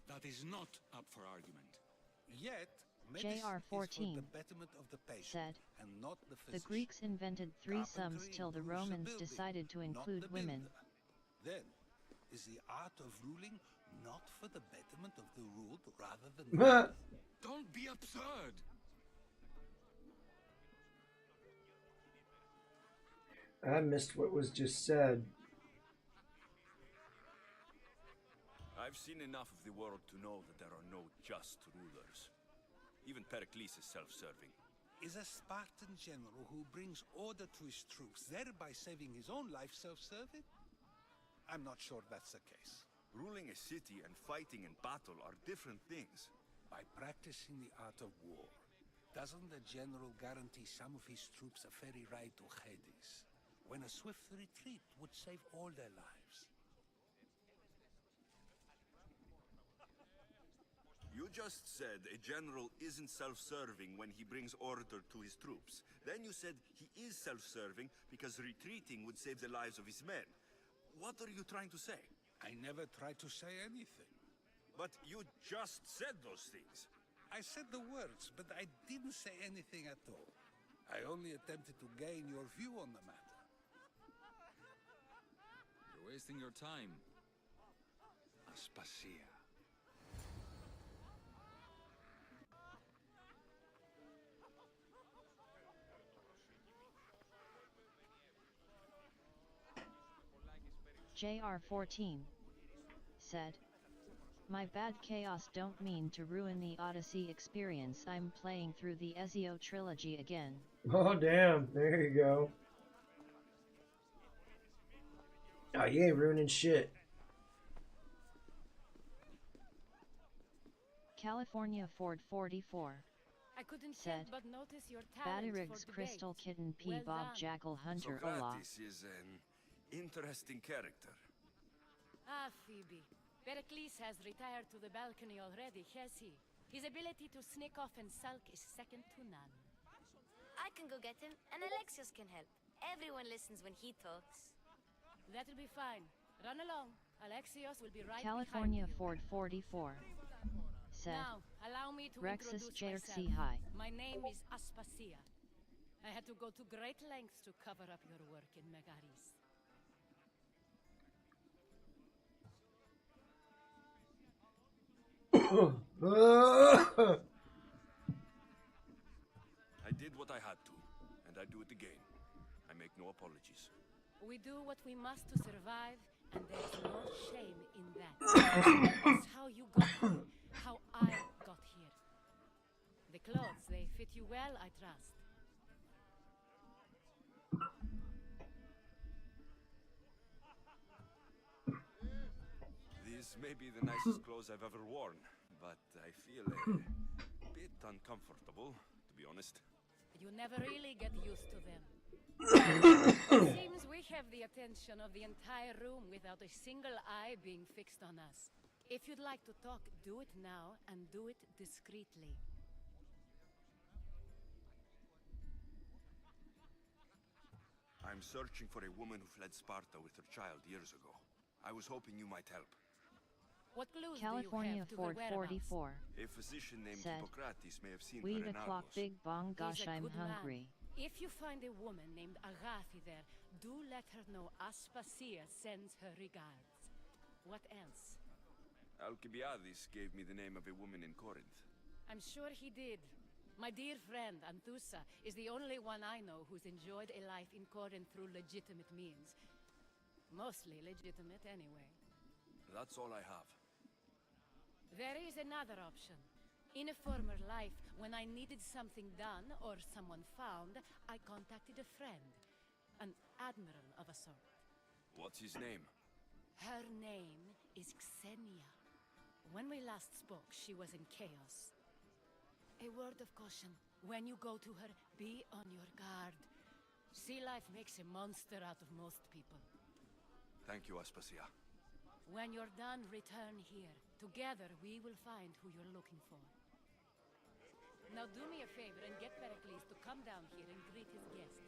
That is not up for argument. Yet, medicine is for JR14 the betterment of the patient, said, and not the the physician. Greeks invented threesomes Carpentry till the improves Romans building, decided to not include the women. builder. Then, is the art of ruling not for the betterment of the ruled rather than the Don't be absurd! I missed what was just said. I've seen enough of the world to know that there are no just rulers. Even Pericles is self-serving. Is a Spartan general who brings order to his troops, thereby saving his own life, self-serving? I'm not sure that's the case. Ruling a city and fighting in battle are different things. By practicing the art of war, doesn't the general guarantee some of his troops a ferry ride to Hades, when a swift retreat would save all their lives? You just said a general isn't self-serving when he brings order to his troops. Then you said he is self-serving because retreating would save the lives of his men. What are you trying to say? I never tried to say anything. But you just said those things. I said the words, but I didn't say anything at all. I only attempted to gain your view on the matter. You're wasting your time. Aspasia. JR14 said, my bad chaos don't mean to ruin the Odyssey experience. I'm playing through the Ezio trilogy again. Oh damn, there you go. Oh, you ain't ruining shit. California Ford 44 I couldn't said, help but notice your talent Batterig's for Crystal debate. Kitten P. Well Bob done. Jackal Hunter Ola. Socrates is an interesting character. Ah, Phoebe. Pericles has retired to the balcony already, has he? His ability to sneak off and sulk is second to none. I can go get him, and Alexios can help. Everyone listens when he talks. That'll be fine. Run along. Alexios will be right California behind you. Ford 44 said, Now, allow me to Rexus introduce JRC myself. High. My name is Aspasia. I had to go to great lengths to cover up your work in Megaris. I did what I had to, and I do it again. I make no apologies. We do what we must to survive, and there's no shame in that. That's how you got here, how I got here. The clothes, they fit you well, I trust. These may be the nicest clothes I've ever worn, but I feel a bit uncomfortable, to be honest. You never really get used to them. It seems we have the attention of the entire room without a single eye being fixed on us. If you'd like to talk, do it now, and do it discreetly. I'm searching for a woman who fled Sparta with her child years ago. I was hoping you might help. What clues California do you have Ford to her whereabouts? 44 A physician named said, Hippocrates may have seen we her the in clock Argos. big bong gosh He's a I'm good man. hungry. If you find a woman named Agathi there, do let her know Aspasia sends her regards. What else? Alcibiades gave me the name of a woman in Corinth. I'm sure he did. My dear friend, Anthusa, is the only one I know who's enjoyed a life in Corinth through legitimate means. Mostly legitimate, anyway. That's all I have. There is another option. In a former life, when I needed something done or someone found, I contacted a friend. An admiral of a sort. What's his name? Her name is Xenia. When we last spoke, she was in chaos. A word of caution. When you go to her, be on your guard. Sea life makes a monster out of most people. Thank you, Aspasia. When you're done, return here. Together, we will find who you're looking for. Now do me a favor and get Pericles to come down here and greet his guests.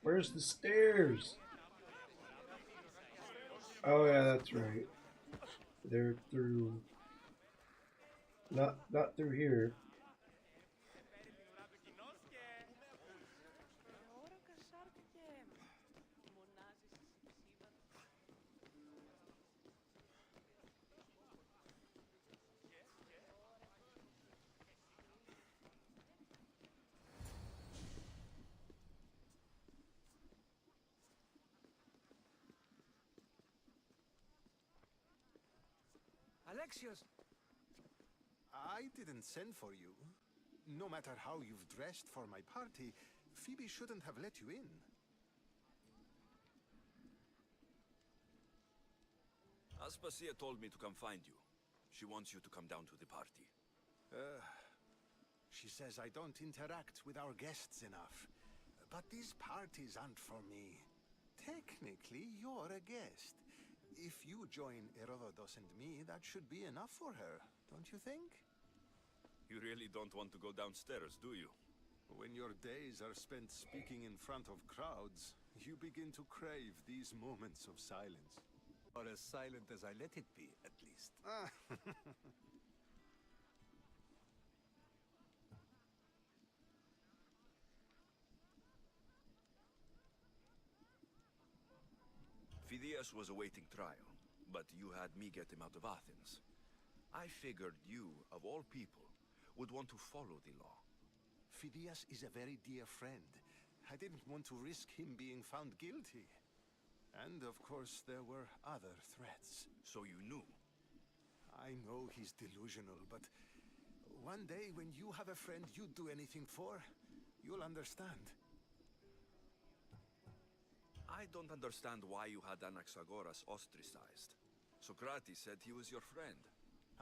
Where's the stairs? Oh yeah, that's right. They're through. Not through here. Alexios! I didn't send for you. No matter how you've dressed for my party, Phoebe shouldn't have let you in. Aspasia told me to come find you. She wants you to come down to the party. She says I don't interact with our guests enough. But these parties aren't for me. Technically, you're a guest. If you join Herodotus and me, that should be enough for her, don't you think? You really don't want to go downstairs, do you? When your days are spent speaking in front of crowds, you begin to crave these moments of silence. Or as silent as I let it be, at least. Phidias was awaiting trial, but you had me get him out of Athens. I figured you, of all people, would want to follow the law. Phidias is a very dear friend. I didn't want to risk him being found guilty. And of course, there were other threats. So you knew? I know he's delusional, but one day when you have a friend you'd do anything for, you'll understand. I don't understand why you had Anaxagoras ostracized. Socrates said he was your friend.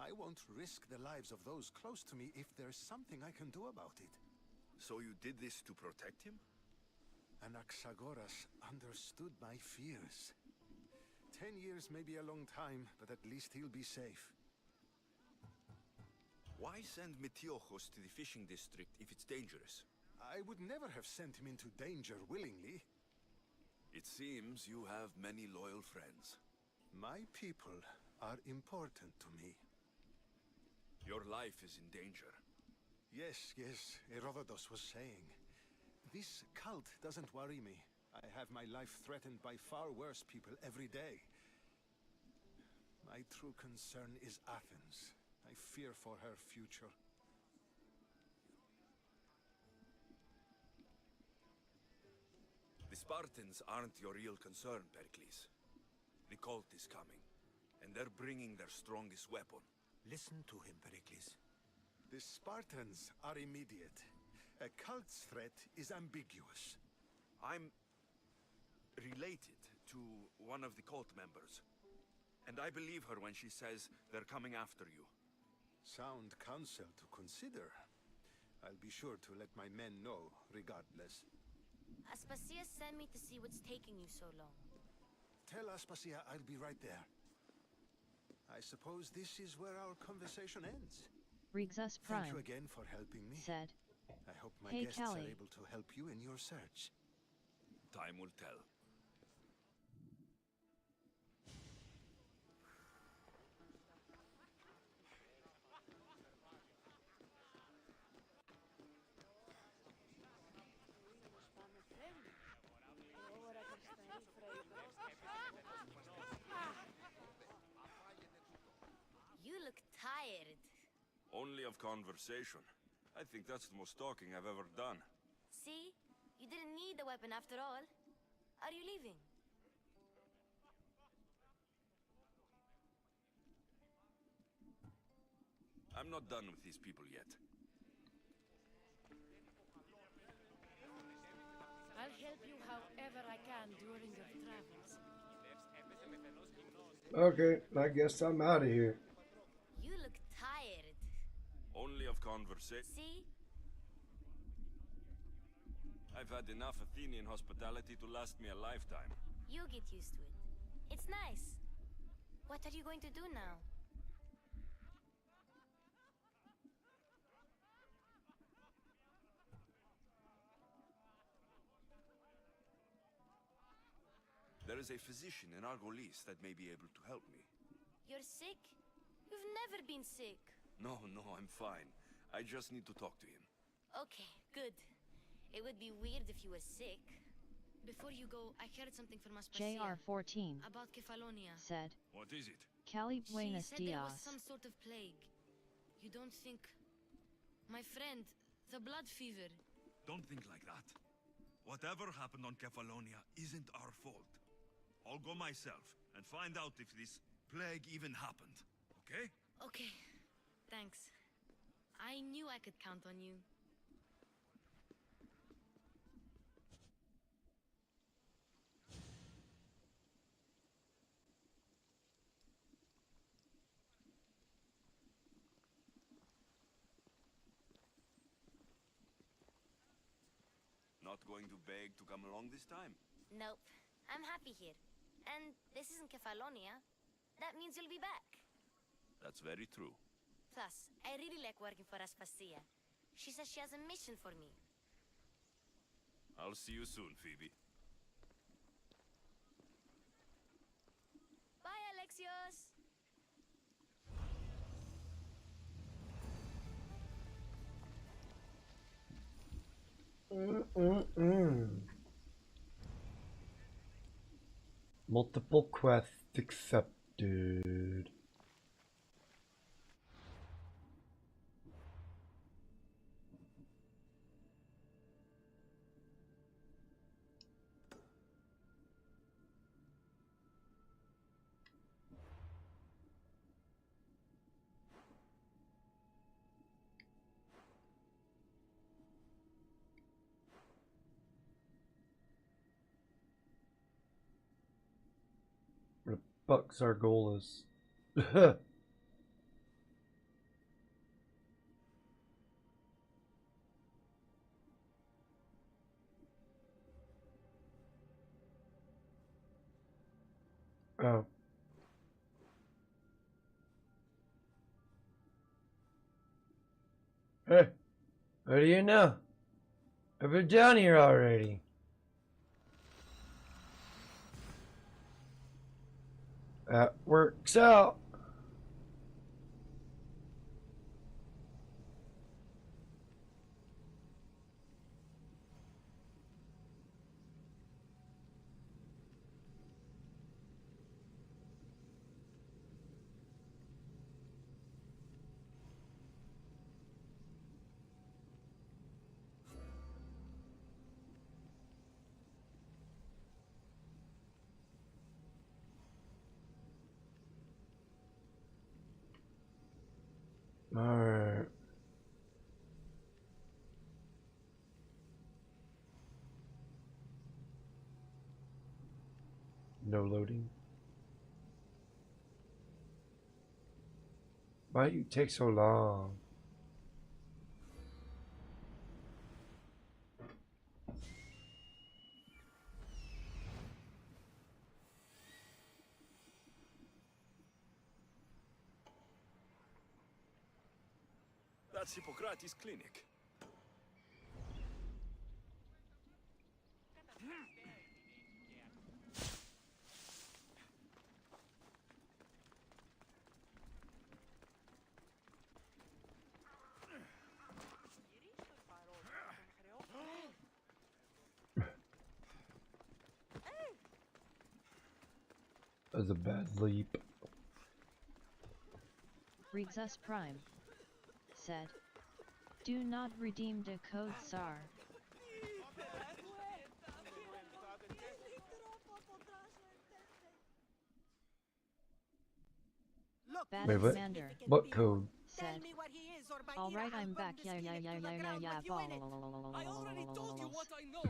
I won't risk the lives of those close to me if there's something I can do about it. So you did this to protect him? Anaxagoras understood my fears. 10 years may be a long time, but at least he'll be safe. Why send Metiochos to the fishing district if it's dangerous? I would never have sent him into danger willingly. It seems you have many loyal friends. My people are important to me. Your life is in danger. Yes, Herodotus was saying. This cult doesn't worry me. I have my life threatened by far worse people every day. My true concern is Athens. I fear for her future. The Spartans aren't your real concern, Pericles. The cult is coming, and they're bringing their strongest weapon. Listen to him, Pericles. The Spartans are immediate. A cult's threat is ambiguous. I'm related to one of the cult members, and I believe her when she says they're coming after you. Sound counsel to consider. I'll be sure to let my men know, regardless. Aspasia sent me to see what's taking you so long. Tell Aspasia I'll be right there. I suppose this is where our conversation ends. Rixus Prime. Thank you again for helping me. Said. I hope my Hey, guests Callie. are able to help you in your search. Time will tell. Only of conversation. I think that's the most talking I've ever done. See? You didn't need the weapon after all. Are you leaving? I'm not done with these people yet. I'll help you however I can during your travels. Okay, I guess I'm out of here. You look tired. Only of conversation. See? I've had enough Athenian hospitality to last me a lifetime. You get used to it. It's nice. What are you going to do now? There is a physician in Argolis that may be able to help me. You're sick? You've never been sick. No, I'm fine. I just need to talk to him. Okay, good. It would be weird if you were sick. Before you go, I heard something from Aspasia. JR14 about Kefalonia. said, What is it? Cali Buenos She said there was Dias. some sort of plague. You don't think... My friend, the blood fever. Don't think like that. Whatever happened on Kefalonia isn't our fault. I'll go myself and find out if this plague even happened, okay? Okay, thanks. I knew I could count on you. Not going to beg to come along this time? Nope, I'm happy here. And this isn't Kefalonia. That means you'll be back. That's very true. Plus, I really like working for Aspasia. She says she has a mission for me. I'll see you soon, Phoebe. Bye, Alexios! Multiple quests accepted. Where the fuck's our goal is? Oh. Hey, what do you know? I've been down here already. That works out. Alright. No loading. Why do you take so long? That's Hippocrates' clinic. That was a bad leap. Reads us Prime said, "Do not redeem the code SAR." Bad Wait, what? Commander What code? said, "Alright, I'm back. Yeah. I already told you what I know.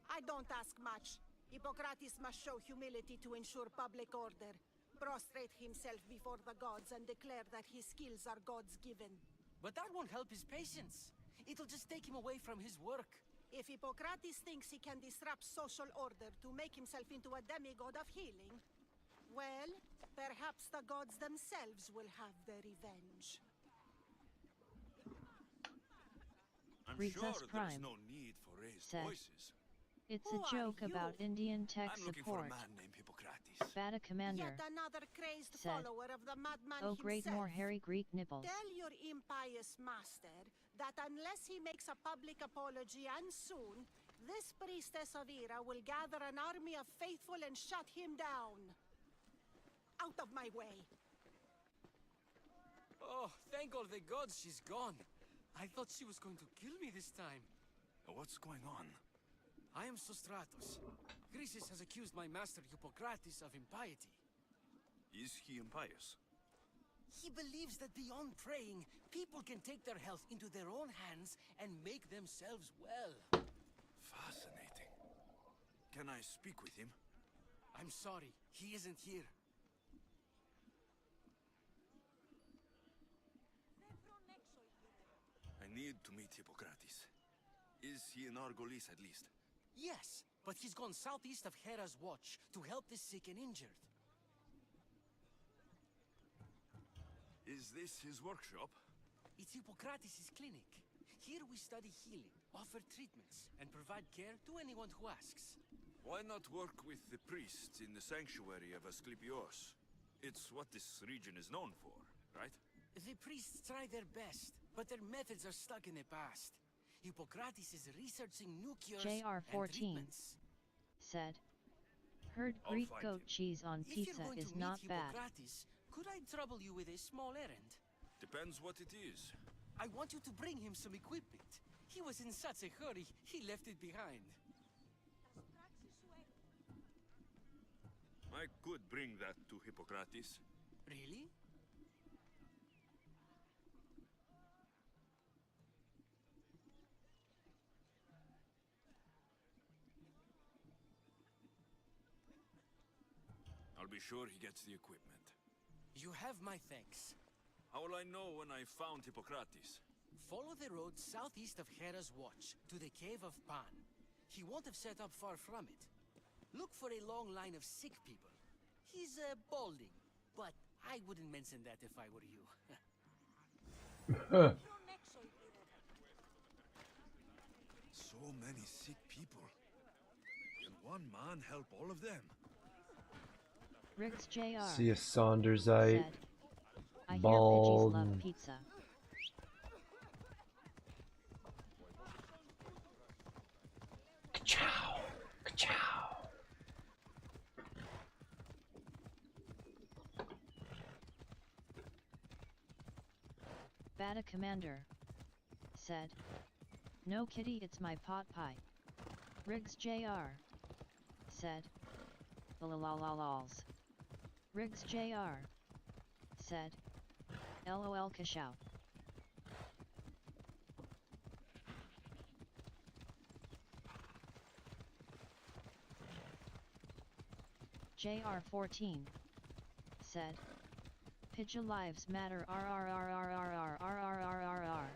I don't ask much. Hippocrates must show humility to ensure public order. Prostrate himself before the gods and declare that his skills are gods given. But that won't help his patients. It'll just take him away from his work. If Hippocrates thinks he can disrupt social order to make himself into a demigod of healing, well, perhaps the gods themselves will have their revenge. I'm Recess sure Prime there's no need for raised said, voices. "It's a joke about Indian tech I'm looking for a support." man named Hippocrates. Bada Commander Yet another crazed said, follower of the madman "Oh great, himself. more hairy Greek nipples." Tell your impious master that unless he makes a public apology and soon, this priestess of Ira will gather an army of faithful and shut him down. Out of my way. Oh, thank all the gods she's gone. I thought she was going to kill me this time. What's going on? I am Sostratus. Chrysis has accused my master Hippocrates of impiety. Is he impious? He believes that beyond praying, people can take their health into their own hands and make themselves well. Fascinating. Can I speak with him? I'm sorry, he isn't here. I need to meet Hippocrates. Is he in Argolis at least? Yes, but he's gone southeast of Hera's Watch to help the sick and injured. Is this his workshop? It's Hippocrates' clinic. Here we study healing, offer treatments, and provide care to anyone who asks. Why not work with the priests in the sanctuary of Asclepios? It's what this region is known for, right? The priests try their best, but their methods are stuck in the past. Hippocrates is researching new cures and JR14 treatments. said, "Heard I'll Greek find goat him. cheese on If you're pizza going is to meet not bad." Hippocrates, could I trouble you with a small errand? Depends what it is. I want you to bring him some equipment. He was in such a hurry, he left it behind. I could bring that to Hippocrates. Really? I'll be sure he gets the equipment. You have my thanks. How will I know when I found Hippocrates? Follow the road southeast of Hera's Watch to the Cave of Pan. He won't have set up far from it. Look for a long line of sick people. He's balding, but I wouldn't mention that if I were you. So many sick people. Can one man help all of them? Riggs Jr. See a Saundersite. said, "I hear Bald. Pidgeys love pizza." Ka-chow. Ka-chow. Bada Commander said, "No kitty, it's my pot pie." Riggs Jr. said, "Balalalalals." Riggs Jr. said, "LOL Kashow." JR14 said, "Pidgey lives matter RRRRRRRRRRRR."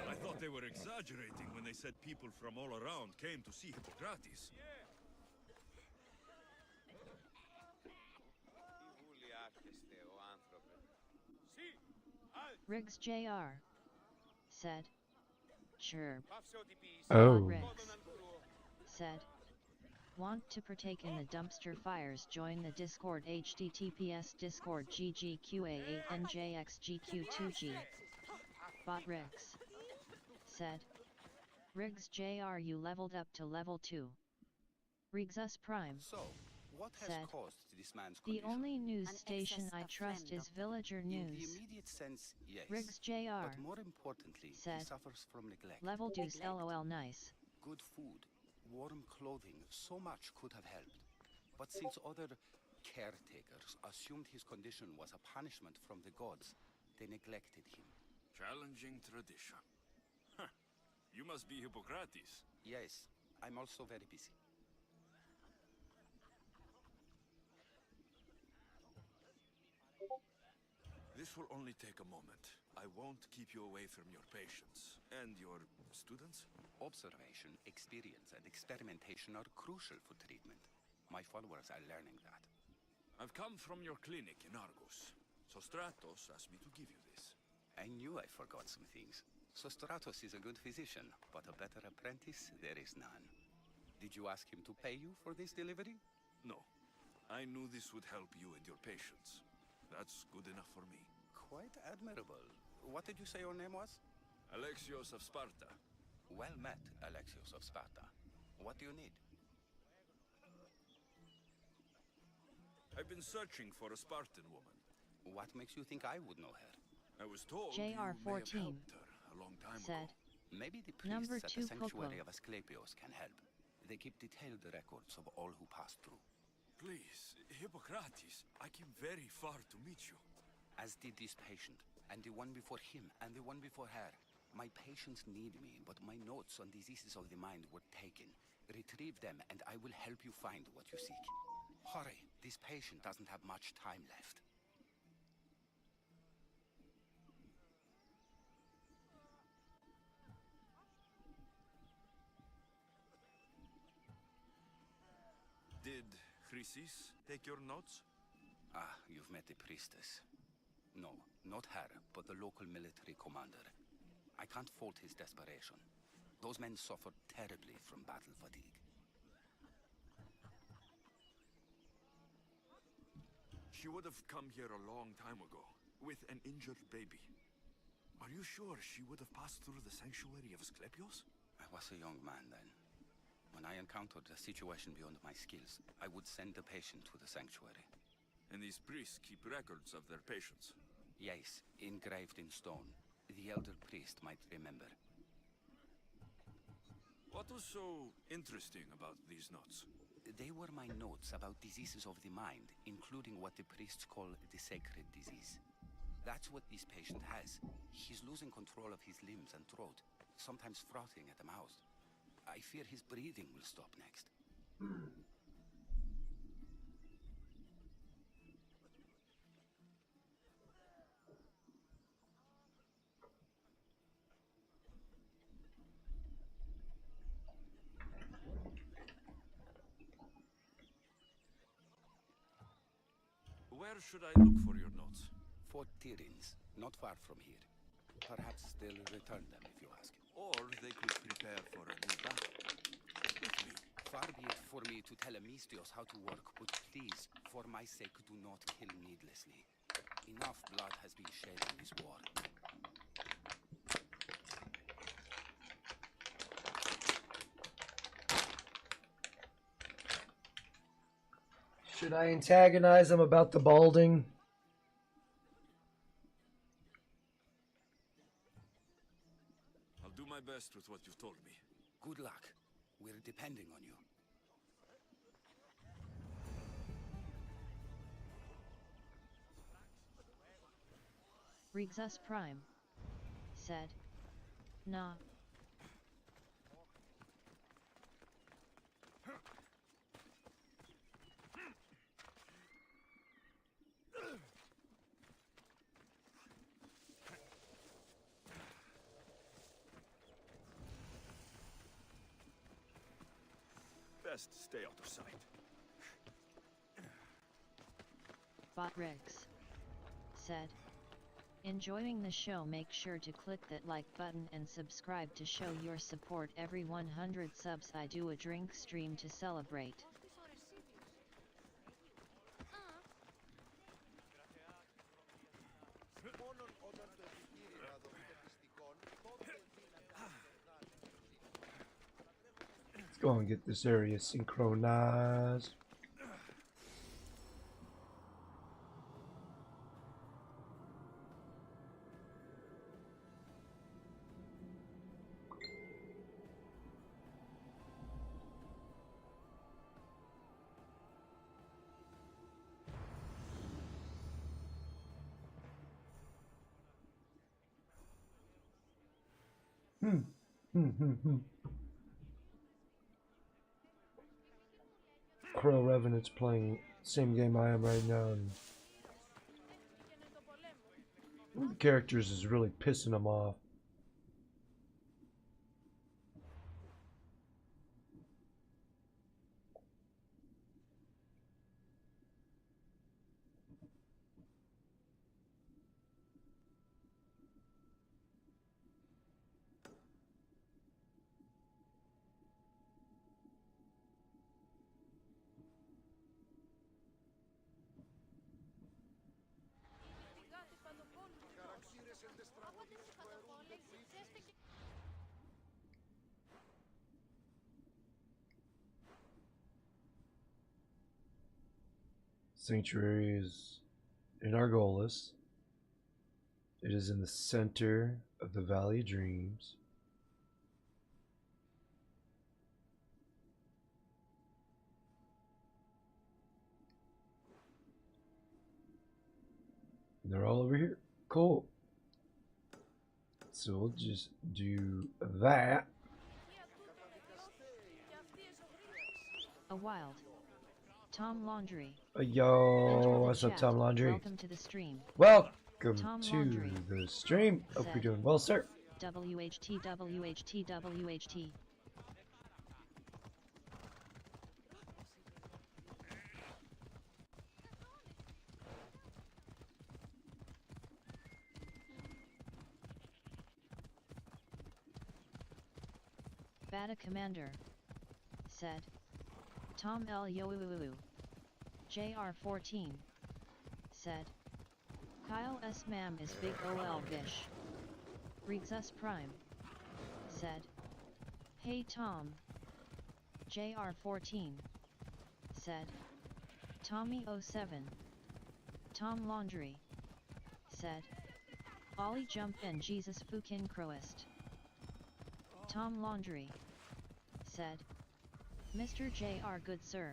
I thought they were exaggerating when they said people from all around came to see Hippocrates. Riggs Jr. said. Chirp. Oh. Riggs said. Want to partake in the dumpster fires? Join the Discord https discord ggqa8njxgq2g. Bot Riggs said. Riggs Jr. you leveled up to level 2. Riggs Prime So, what has said. caused this man's The condition? only news station I trust is Villager In the News. immediate sense, yes. Riggs Jr. But more importantly, said. he suffers from neglect. Level deuce lol nice. Good food, warm clothing, so much could have helped. But since other caretakers assumed his condition was a punishment from the gods, they neglected him. Challenging tradition. Huh. You must be Hippocrates. Yes, I'm also very busy. This will only take a moment. I won't keep you away from your patients. And your students? Observation, experience, and experimentation are crucial for treatment. My followers are learning that. I've come from your clinic in Argos. So Stratos asked me to give you this. I knew I forgot some things. Sostratos is a good physician, but a better apprentice there is none. Did you ask him to pay you for this delivery? No. I knew this would help you and your patients. That's good enough for me. Quite admirable. What did you say your name was? Alexios of Sparta. Well met, Alexios of Sparta. What do you need? I've been searching for a Spartan woman. What makes you think I would know her? I was told JR14 you may have helped her a long time said. ago. Maybe the Number priests at the 2 sanctuary Coco of Asclepios can help. They keep detailed records of all who pass through. Please, Hippocrates, I came very far to meet you. As did this patient, and the one before him, and the one before her. My patients need me, but my notes on diseases of the mind were taken. Retrieve them, and I will help you find what you seek. Hurry, this patient doesn't have much time left. Did Chrysis take your notes? Ah, you've met the priestess. No, not her, but the local military commander. I can't fault his desperation. Those men suffered terribly from battle fatigue. She would have come here a long time ago, with an injured baby. Are you sure she would have passed through the sanctuary of Asclepios? I was a young man then. When I encountered a situation beyond my skills, I would send the patient to the sanctuary. And these priests keep records of their patients? Yes, engraved in stone. The elder priest might remember. What was so interesting about these notes? They were my notes about diseases of the mind, including what the priests call the sacred disease. That's what this patient has. He's losing control of his limbs and throat, sometimes frothing at the mouth. I fear his breathing will stop next. Where should I look for your notes? Fort Tyrins, not far from here. Perhaps they'll return them if you ask. Or they could prepare for a new battle. With me. Far be it for me to tell Amistios how to work, but please, for my sake, do not kill needlessly. Enough blood has been shed in this war. Should I antagonize him about the balding? I'll do my best with what you've told me. Good luck. We're depending on you. Riggs Prime said. Nah. Best stay out of sight. Bot Riggs said. Enjoying the show? Make sure to click that like button and subscribe to show your support. Every 100 subs I do a drink stream to celebrate. Let's go and get this area synchronized. Crow Revenant's playing same game I am right now, and one of the characters is really pissing him off. Sanctuary is in Argolis. It is in the center of the Valley of Dreams. And they're all over here. Cool. So we'll just do that. A wild Tom Laundry. Yo, what's up, Chat. Tom Laundry? Welcome to the stream. Welcome Tom to Laundry the stream. Hope you're doing well, sir. WHT, WHT, WHT. Bata Commander said, Tom L. Yoouououou. JR14 said, Kyle S. Mam is big OL bish. Rexus Prime said, Hey Tom. JR14 said, Tommy07. Tom Laundry said, Ollie Jump and Jesus Fucking Croist. Tom Laundry said, Mr. JR good sir.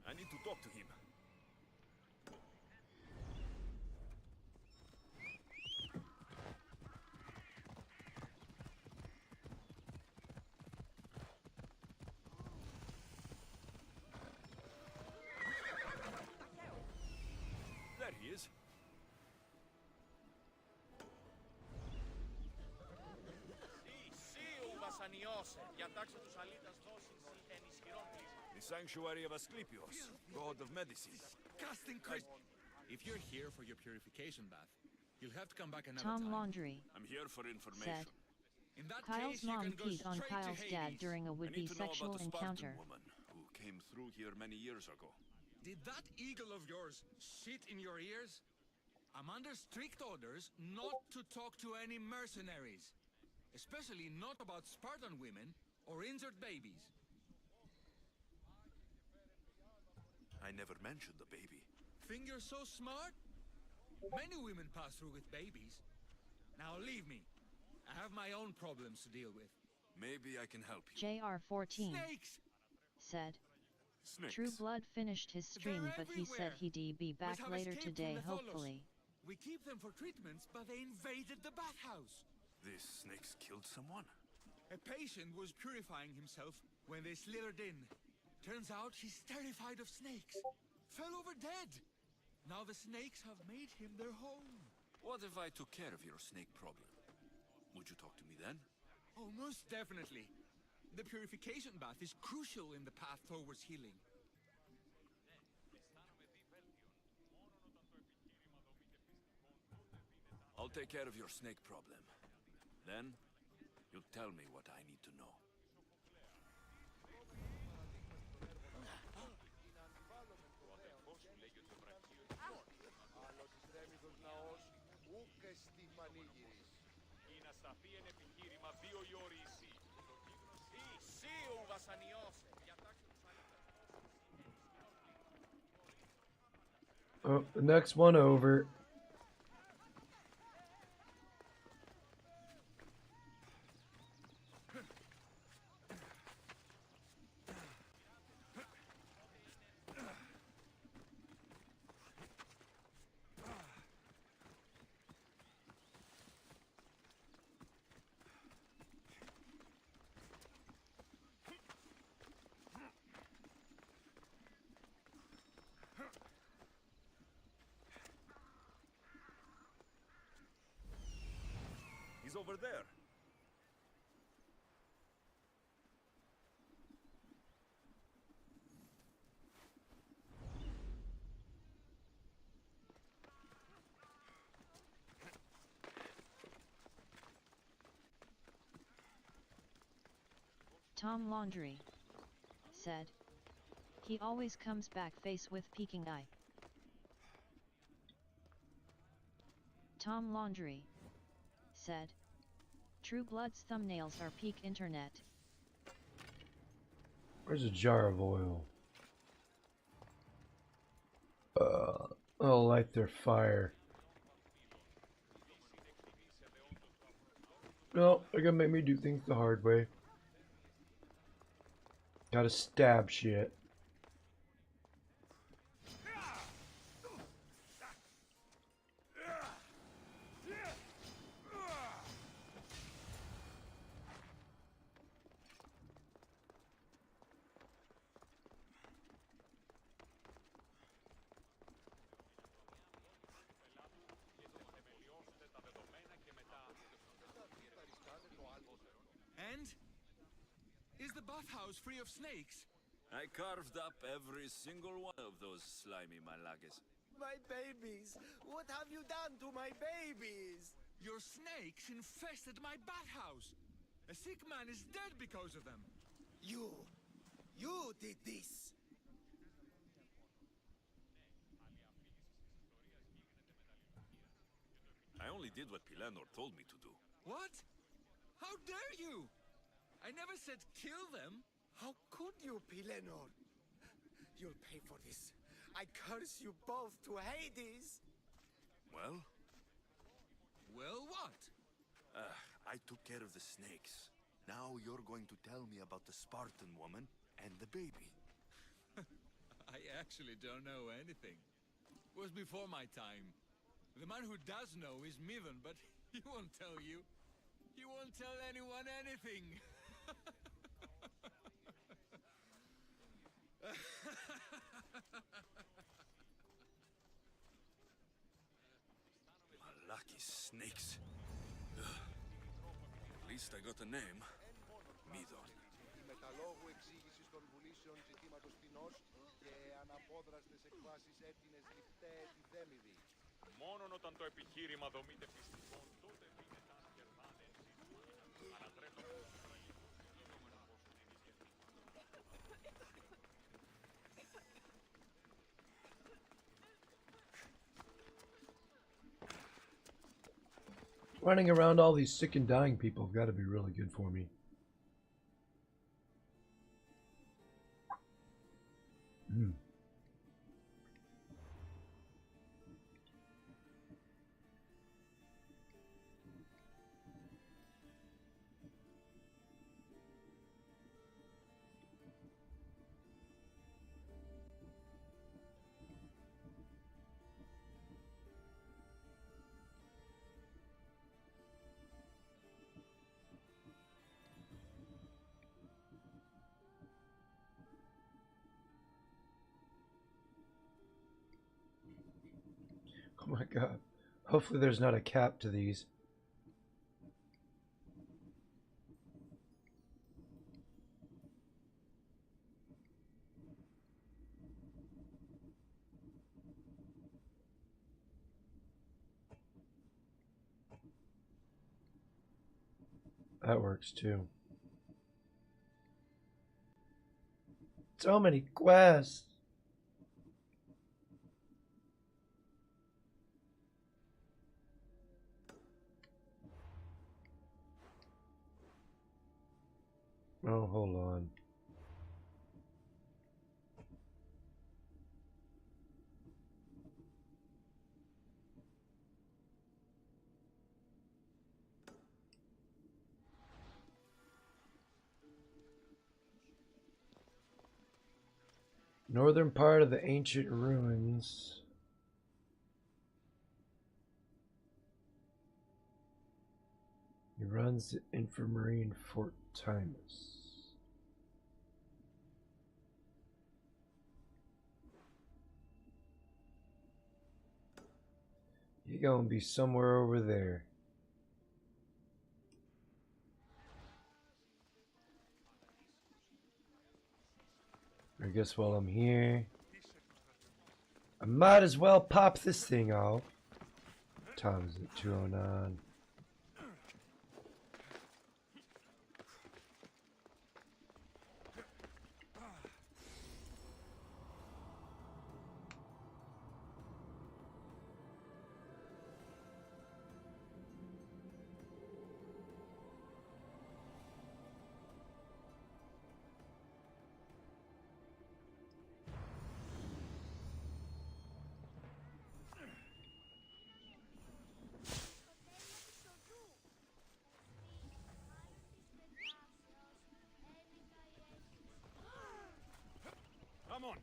I need to talk to him. There he is. The sanctuary of Asclepios, god of medicine. Casting If you're here for your purification bath, you'll have to come back another Tom time. Laundry I'm here for information. said, In that Kyle's case, you mom can go peed on straight to Kyle's dad Hades. during a I would-be need to know sexual about the Spartan encounter. woman who came through here many years ago. Did that eagle of yours shit in your ears? I'm under strict orders not to talk to any mercenaries. Especially not about Spartan women or injured babies. I never mentioned the baby. Think you're so smart? Many women pass through with babies. Now leave me. I have my own problems to deal with. Maybe I can help you. JR14 Snakes! said, Snakes. True Blood finished his stream, They're but he said everywhere. he'd be back Must have later escaped today, from Letholos. hopefully. We keep them for treatments, but they invaded the bathhouse. These snakes killed someone? A patient was purifying himself when they slithered in. Turns out he's terrified of snakes. Fell over dead. Now the snakes have made him their home. What if I took care of your snake problem? Would you talk to me then? Oh, most definitely. The purification bath is crucial in the path towards healing. I'll take care of your snake problem. Then, you'll tell me what I need to know. Oh, the next one over. He's over there. Tom Laundry said. He always comes back face with peeking eye. Tom Laundry said. True Blood's thumbnails are peak internet. Where's a jar of oil? I'll light their fire. No, they're gonna make me do things the hard way. Gotta stab shit. And? Is the bathhouse free of snakes? I carved up every single one of those slimy malagas. My babies! What have you done to my babies? Your snakes infested my bathhouse! A sick man is dead because of them! You did this! I only did what Pilanor told me to do. What? How dare you? I never said kill them! How could you, Pilanor? You'll pay for this. I curse you both to Hades! Well? Well, what? I took care of the snakes. Now you're going to tell me about the Spartan woman and the baby. I actually don't know anything. It was before my time. The man who does know is Mivan, but he won't tell you. He won't tell anyone anything. Lucky snakes. At least I got a name. Midon. Μεταλόγου εξήγησης των βουλήσεων ζητήματος ποινός και αναπόδραστες εκφάσεις έτεινες λιπτέ επιδέμιδη. Μόνον όταν το επιχείρημα δομείται πιστικών, τότε πίνεται ασκερβάνε ανατρέπεται. Running around all these sick and dying people have got to be really good for me. Oh my god. Hopefully there's not a cap to these. That works too. So many quests. Oh, hold on. Northern part of the ancient ruins. He runs the infirmary in Fort Timus. You're gonna be somewhere over there. I guess while I'm here, I might as well pop this thing off. What time is it? 2:09. Come on.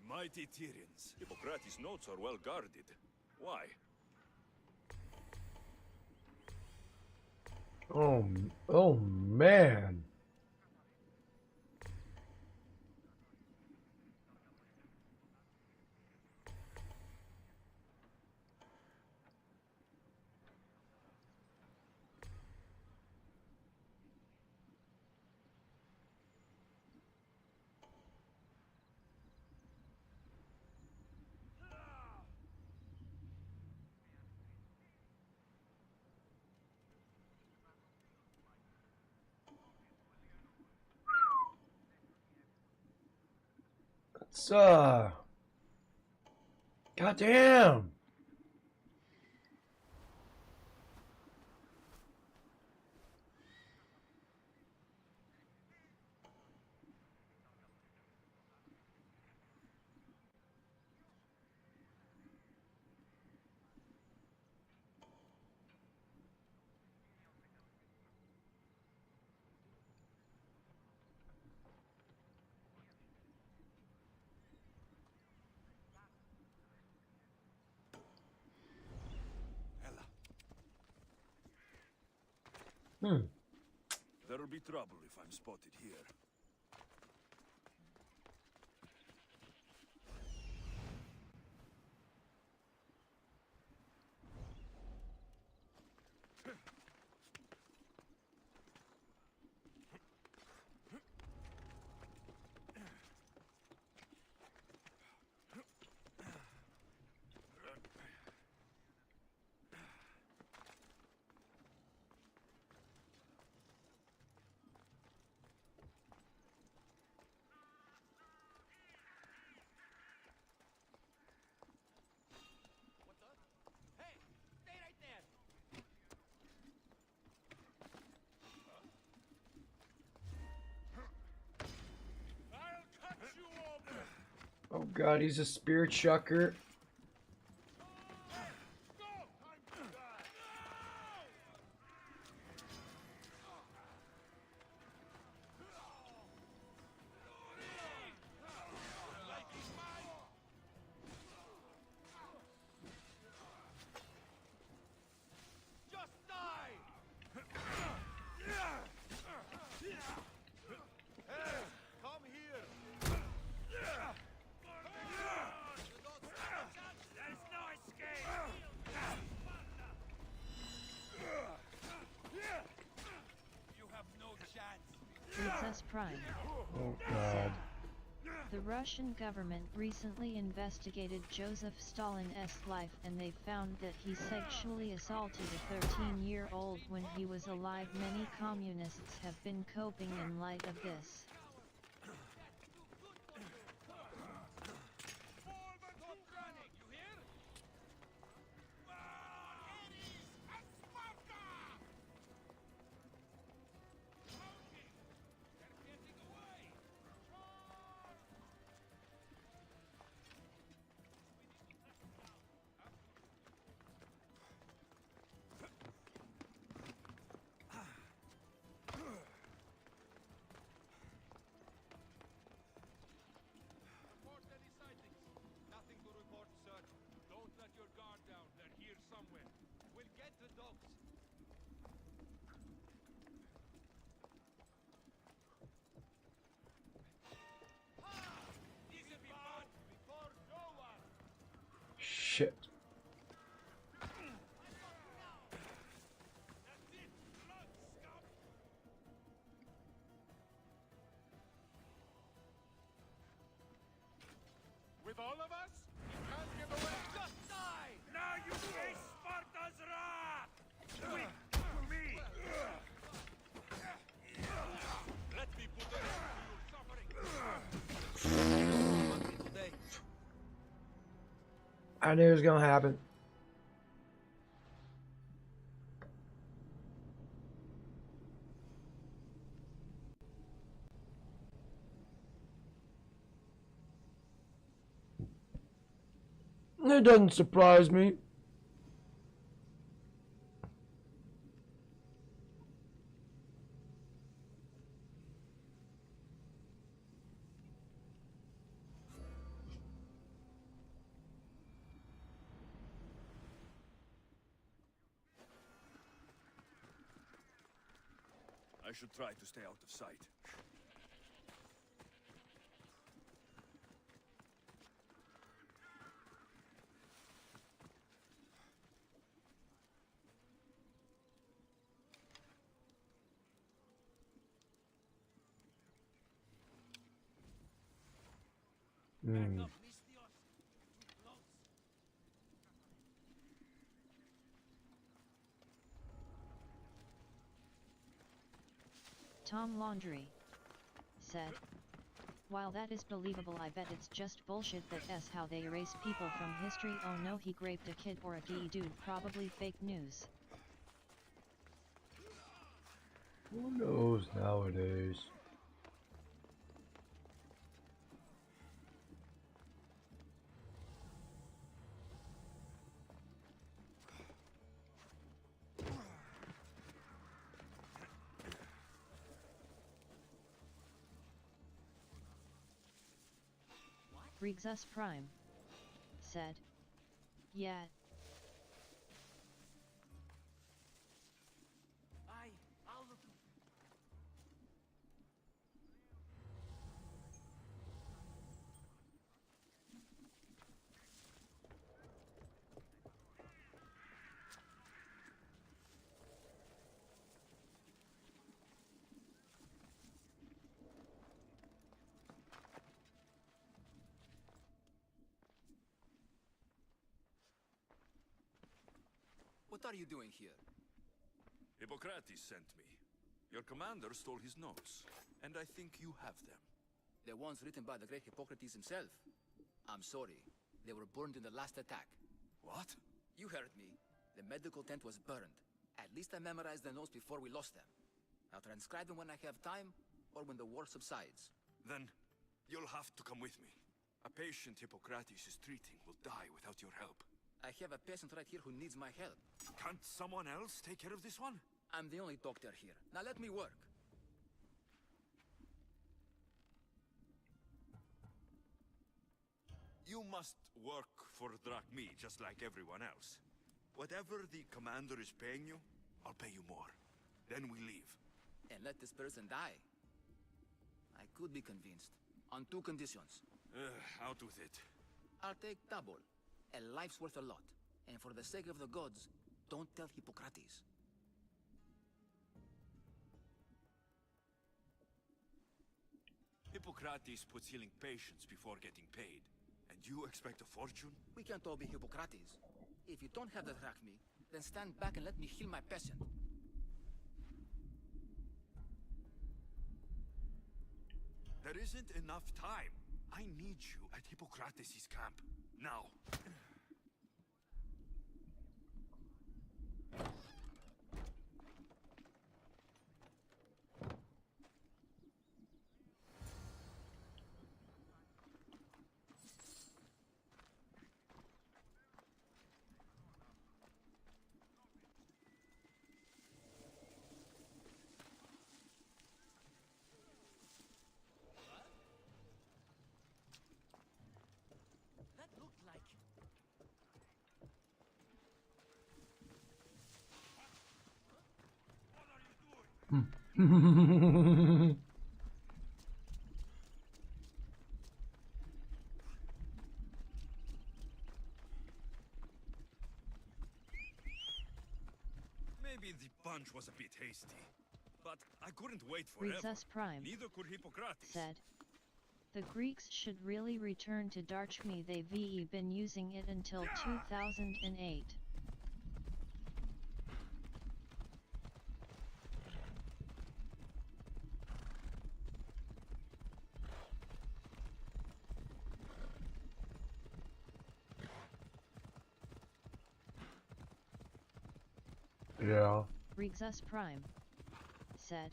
Mighty Tyrians. Hippocrates' notes are well guarded. Why? Oh man. It's goddamn. There'll be trouble if I'm spotted here. God, he's a spirit shucker. Princess Prime. Oh God. The Russian government recently investigated Joseph Stalin's life and they found that he sexually assaulted a 13-year-old when he was alive. Many communists have been coping in light of this. Shit. With all of us? You can't get away. Just die! Now you face Sparta's wrath! Wait for me! Let me put an end to your suffering. I knew it was gonna happen. It doesn't surprise me. I should try to stay out of sight. Tom Laundry said, "While that is believable, I bet it's just bullshit. That's how they erase people from history. Oh no, he raped a kid or a gay dude, probably fake news." Who knows nowadays? Rexus Prime said, "Yeah." I'll look. What are you doing here? Hippocrates sent me. Your commander stole his notes, and I think you have them. The ones written by the great Hippocrates himself. I'm sorry. They were burned in the last attack. What? You heard me. The medical tent was burned. At least I memorized the notes before we lost them. I'll transcribe them when I have time, or when the war subsides. Then, you'll have to come with me. A patient Hippocrates is treating will die without your help. I have a patient right here who needs my help. Can't someone else take care of this one? I'm the only doctor here. Now let me work. You must work for drachmi, just like everyone else. Whatever the commander is paying you, I'll pay you more. Then we leave. And let this person die. I could be convinced. On two conditions. Out with it. I'll take double. A life's worth a lot. And for the sake of the gods, don't tell Hippocrates. Hippocrates puts healing patients before getting paid. And you expect a fortune? We can't all be Hippocrates. If you don't have the drachmi, then stand back and let me heal my patient. There isn't enough time. I need you at Hippocrates' camp. Now. That looked like... Maybe the punch was a bit hasty. But I couldn't wait forever. Rhesus Prime Neither could Hippocrates. said, the Greeks should really return to drachmi. They've been using it until 2008. Yeah. Rhesus Prime said,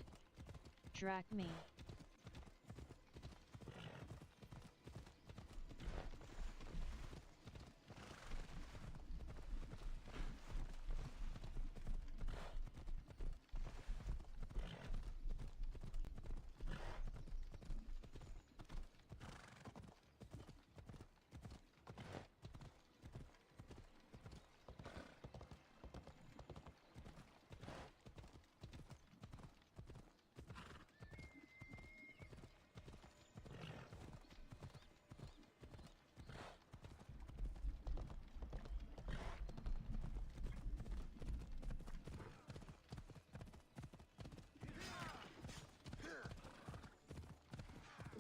drachmi.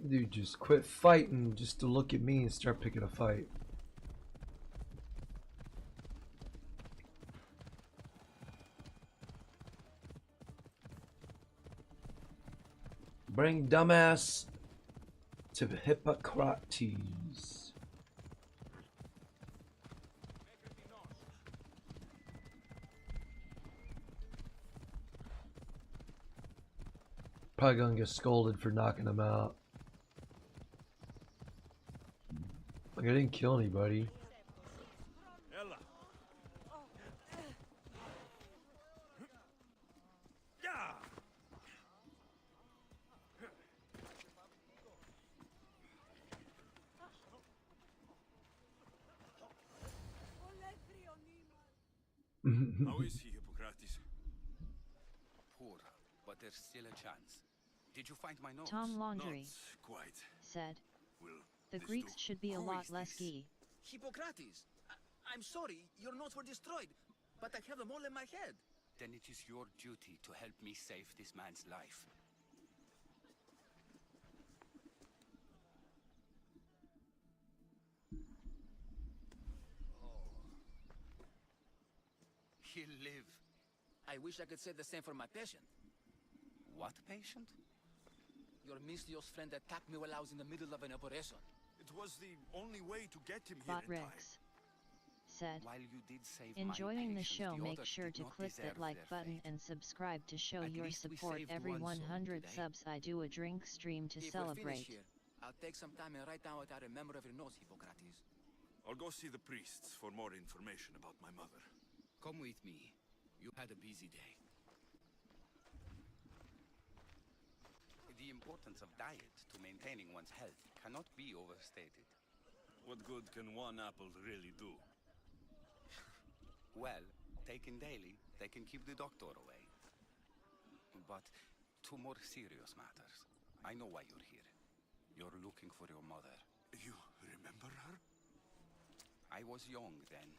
Dude, just quit fighting just to look at me and start picking a fight. Bring dumbass to Hippocrates. Probably gonna get scolded for knocking him out. Like, I didn't kill anybody. Ella. Yeah. How is he, Hippocrates? Poor, but there's still a chance. Did you find my notes? Tom Laundry Not quite. said, Will the this Greeks do? should be a Who lot is less this? gay. Hippocrates! I'm sorry, your notes were destroyed, but I have them all in my head. Then it is your duty to help me save this man's life. He'll live. I wish I could say the same for my patient. What patient? Your Mystios friend attacked me while I was in the middle of an operation. It was the only way to get him here in time. Botrex said, While you did save enjoying my the patient, show, the make others sure did to not click deserve that like their button fate. and subscribe to show At your least we support. saved Every one soul 100 today. subs I do a drink stream to If we're celebrate. finished here, I'll take some time and write down what I remember of your notes, Hippocrates. I'll go see the priests for more information about my mother. Come with me. You had a busy day. The importance of diet to maintaining one's health cannot be overstated. What good can one apple really do? Well, taken daily, they can keep the doctor away. But to more serious matters, I know why you're here. You're looking for your mother. You remember her? I was young then.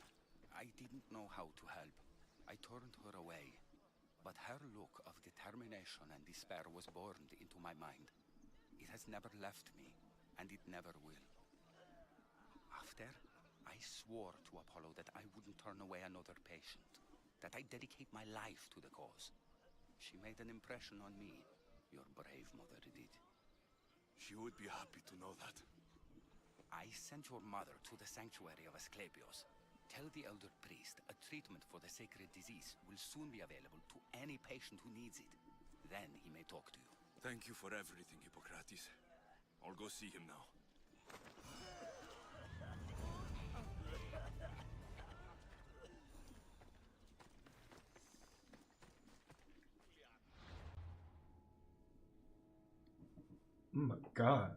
I didn't know how to help. I turned her away. But her look of determination and despair was burned into my mind. It has never left me, and it never will. After, I swore to Apollo that I wouldn't turn away another patient, that I'd dedicate my life to the cause. She made an impression on me. Your brave mother did. She would be happy to know that. I sent your mother to the sanctuary of Asclepios. Tell the elder priest a treatment for the sacred disease will soon be available to any patient who needs it. Then he may talk to you. Thank you for everything, Hippocrates. I'll go see him now. Oh my god.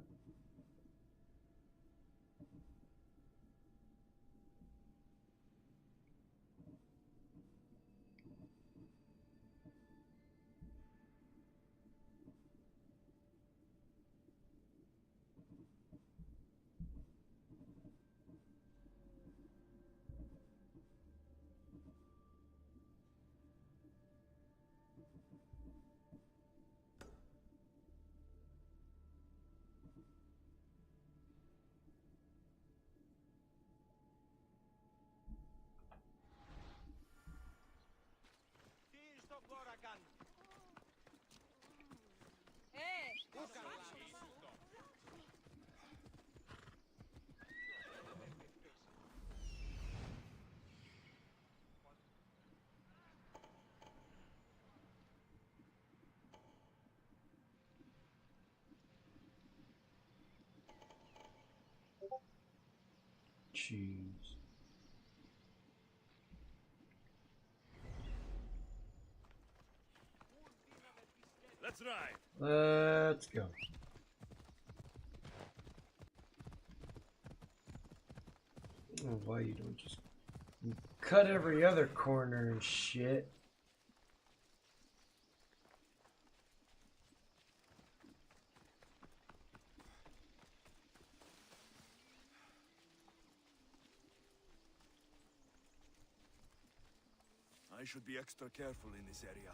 Jeez. Let's ride. Let's go. Oh, why you don't just cut every other corner and shit? I should be extra careful in this area.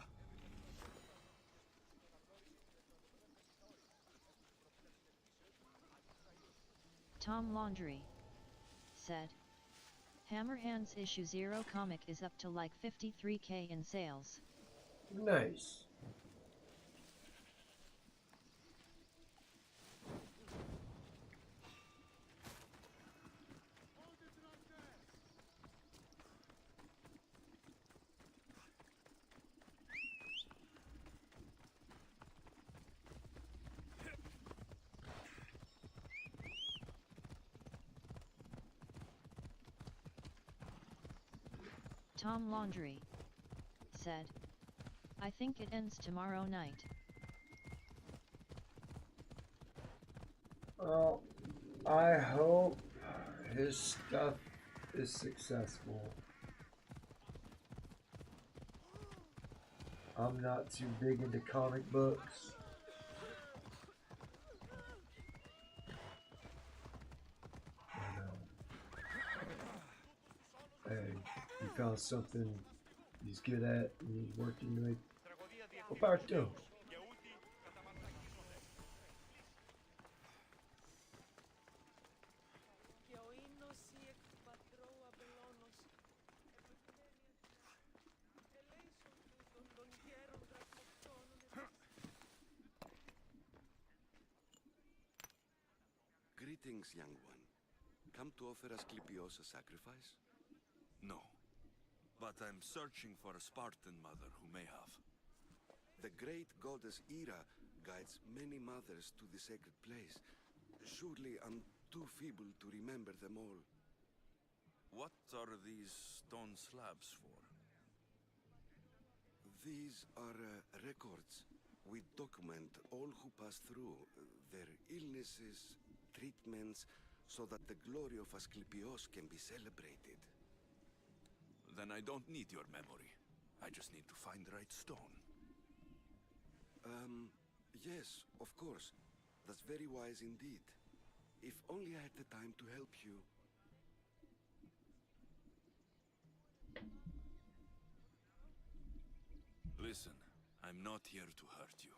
Tom Laundry said, Hammerhand's issue 0 comic is up to like 53K in sales. Nice. Tom Laundry said, I think it ends tomorrow night. Well, I hope his stuff is successful. I'm not too big into comic books. Hey, he found something he's good at and he's working with. What power to him? Greetings, young one. Come to offer Asclepios a sacrifice? No. But I'm searching for a Spartan mother who may have. The great goddess Ira guides many mothers to the sacred place. Surely I'm too feeble to remember them all. What are these stone slabs for? These are records. We document all who pass through, their illnesses, treatments, so that the glory of Asclepios can be celebrated. Then I don't need your memory. I just need to find the right stone. Yes, of course. That's very wise indeed. If only I had the time to help you. Listen, I'm not here to hurt you.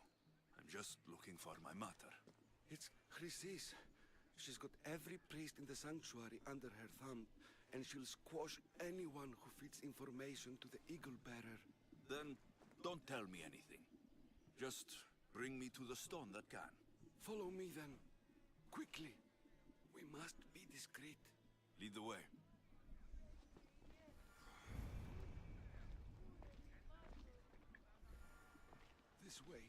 I'm just looking for my mother. It's Chrysis. She's got every priest in the sanctuary under her thumb, and she'll squash anyone who feeds information to the Eagle Bearer. Then don't tell me anything. Just bring me to the stone that can. Follow me then. Quickly. We must be discreet. Lead the way. This way.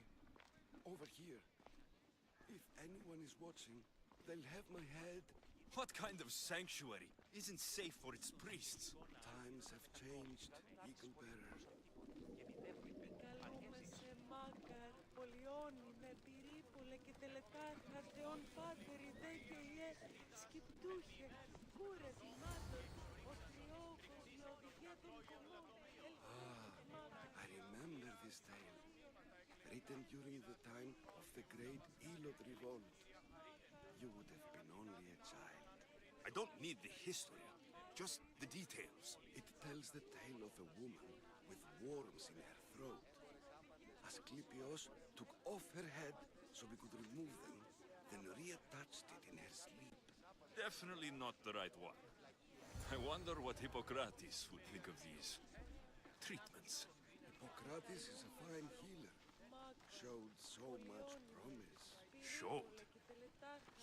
Over here. If anyone is watching, they'll have my head. What kind of sanctuary isn't safe for its priests? Times have changed, Eagle Bearer. I remember this tale. Written during the time of the great Elot revolt. You would have been only a child. I don't need the history, just the details. It tells the tale of a woman with worms in her throat. Asclepios took off her head so we could remove them, then reattached it in her sleep. Definitely not the right one. I wonder what Hippocrates would think of these treatments. Hippocrates is a fine healer. Showed so much promise. Showed?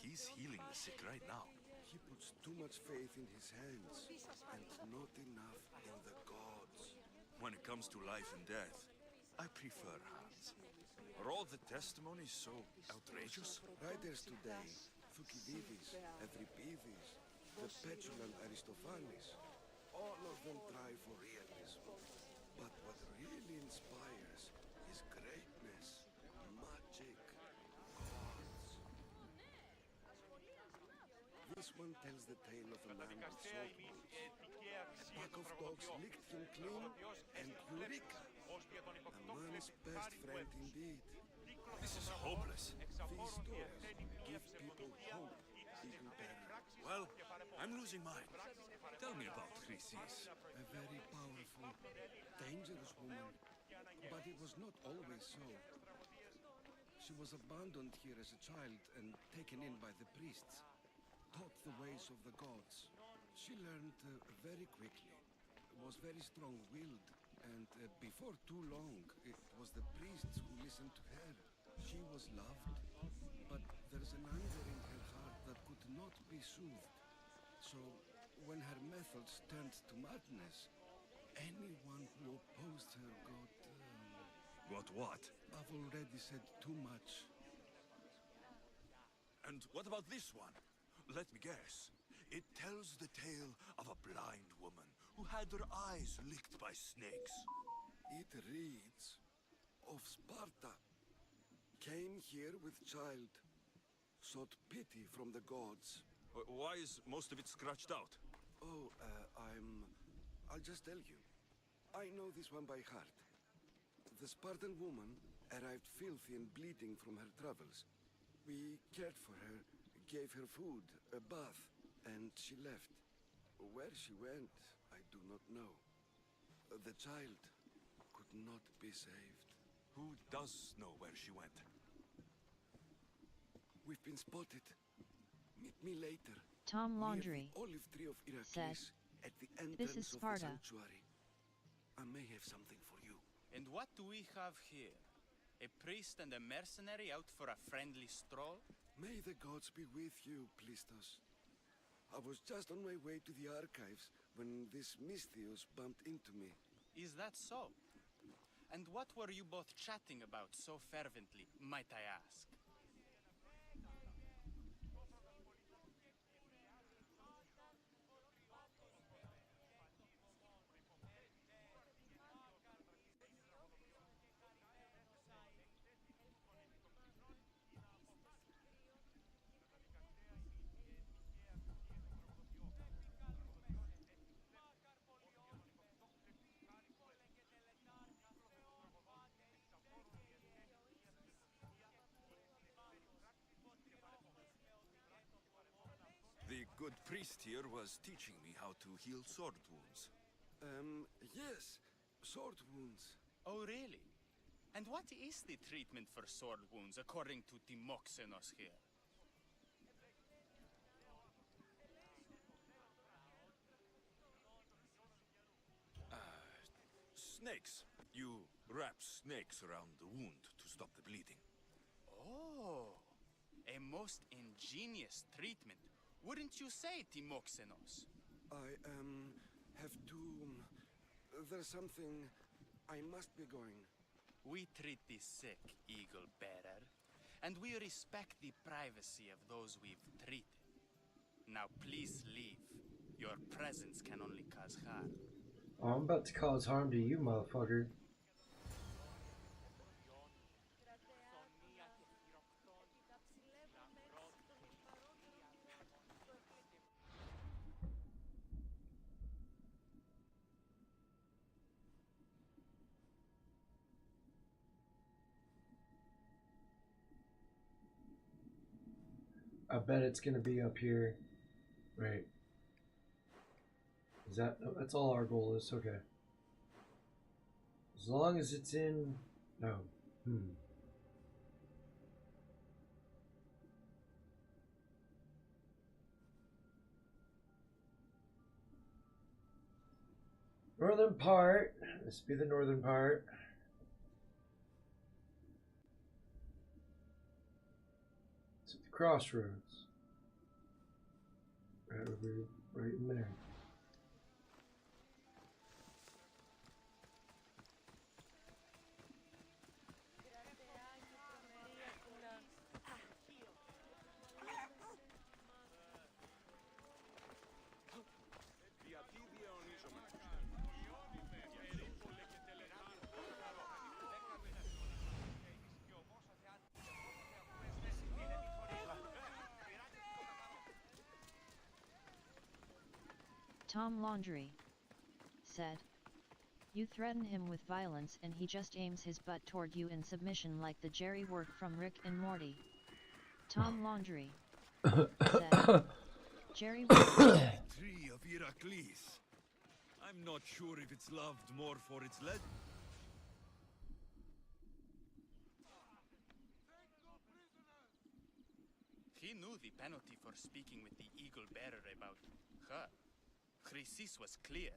He's healing the sick right now. He puts too much faith in his hands, and not enough in the gods. When it comes to life and death, I prefer hands. Are all the testimonies so outrageous? Writers today, Thucydides, Euripides, the petulant Aristophanes, all of them try for realism. But what really inspires is greatness, magic, gods. This one tells the tale of a man with sword wounds. A pack of dogs licked him clean, and Eureka! A man's best friend indeed. This is hopeless. These stories give people hope, Eagle Bearer. Well, I'm losing mine. Tell me about Chrysis. A very powerful, dangerous woman. But it was not always so. She was abandoned here as a child and taken in by the priests. Taught the ways of the gods. She learned very quickly. Was very strong-willed. And before too long, it was the priests who listened to her. She was loved, but there's an anger in her heart that could not be soothed. So, when her methods turned to madness, anyone who opposed her got... Got what? I've already said too much. And what about this one? Let me guess. It tells the tale of a blind woman who had her eyes licked by snakes. It reads of Sparta. Came here with child. Sought pity from the gods. Why is most of it scratched out? Oh, I'll just tell you. I know this one by heart. The Spartan woman arrived filthy and bleeding from her travels. We cared for her, gave her food, a bath, and she left. Where she went, I do not know. The child could not be saved. Who does know where she went? We've been spotted. Meet me later. Tom Laundry near the olive tree of said, Iraklis at the entrance "This is of Sparta." the sanctuary. I may have something for you. And what do we have here? A priest and a mercenary out for a friendly stroll? May the gods be with you, Plistos. I was just on my way to the archives when this Misthios bumped into me. Is that so? And what were you both chatting about so fervently, might I ask? good priest here was teaching me how to heal sword wounds. Yes. Sword wounds. Oh, really? And what is the treatment for sword wounds according to Timoxenos here? Snakes. You wrap snakes around the wound to stop the bleeding. Oh, a most ingenious treatment. Wouldn't you say, Timoxenos? I, have to... There's something... I must be going. We treat the sick, Eagle Bearer, and we respect the privacy of those we've treated. Now please leave. Your presence can only cause harm. Oh, I'm about to cause harm to you, motherfucker. I bet it's gonna be up here. Right. Is that... No, that's all our goal is. Okay. As long as it's in... No. Northern part. This be the northern part. It's at the crossroads. Right over, right in there. Tom Laundry said, "You threaten him with violence and he just aims his butt toward you in submission like the Jerry work from Rick and Morty." Tom Laundry said, "Jerry work." Tree of Heracles. I'm not sure if it's loved more for its lead. He knew the penalty for speaking with the Eagle Bearer about her. Chrysis was clear.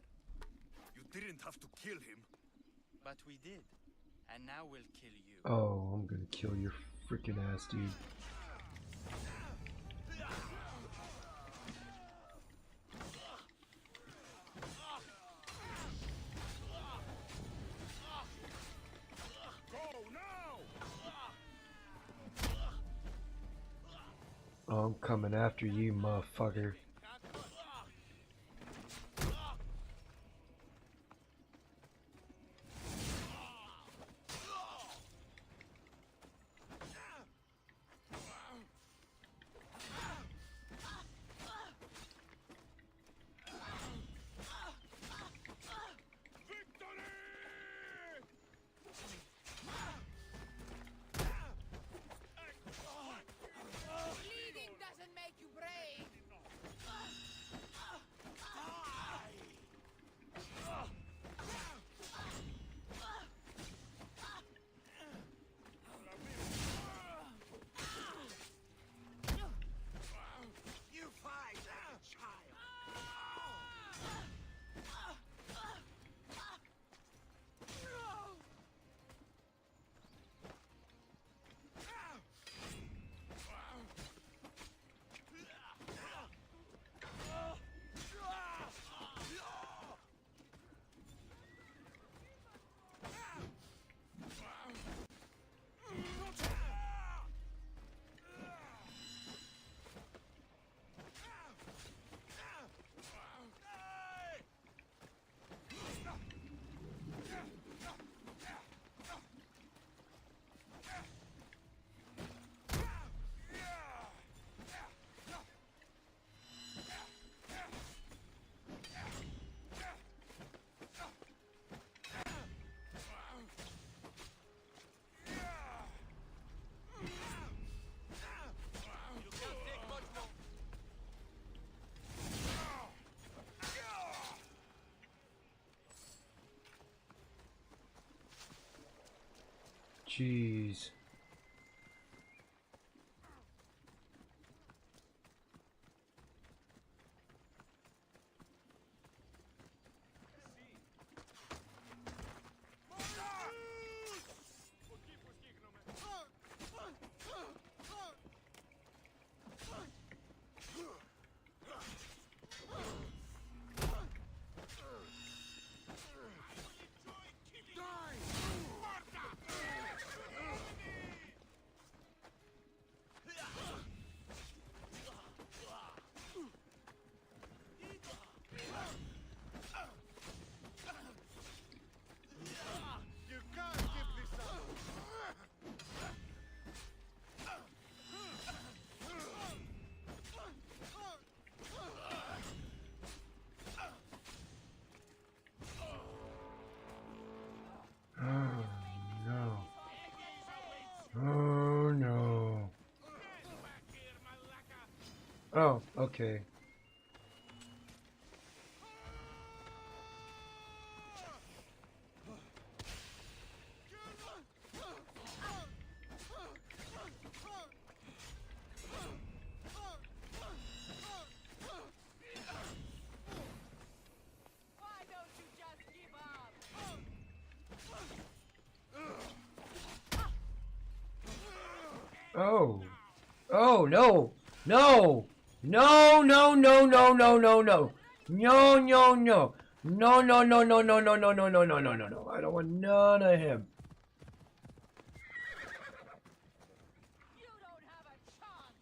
You didn't have to kill him. But we did. And now we'll kill you. Oh, I'm gonna kill your freaking ass, dude. Oh, I'm coming after you, motherfucker. Jeez. You can't give this up! Oh no. Oh no. Oh, okay. Why don't you just give up? Oh. Oh no. No. No, no, no, no, no, no, no. No, no, no. No, no, no, no, no, no, no, no, no, no, no, no, no. I don't want none of him. You don't have a chance.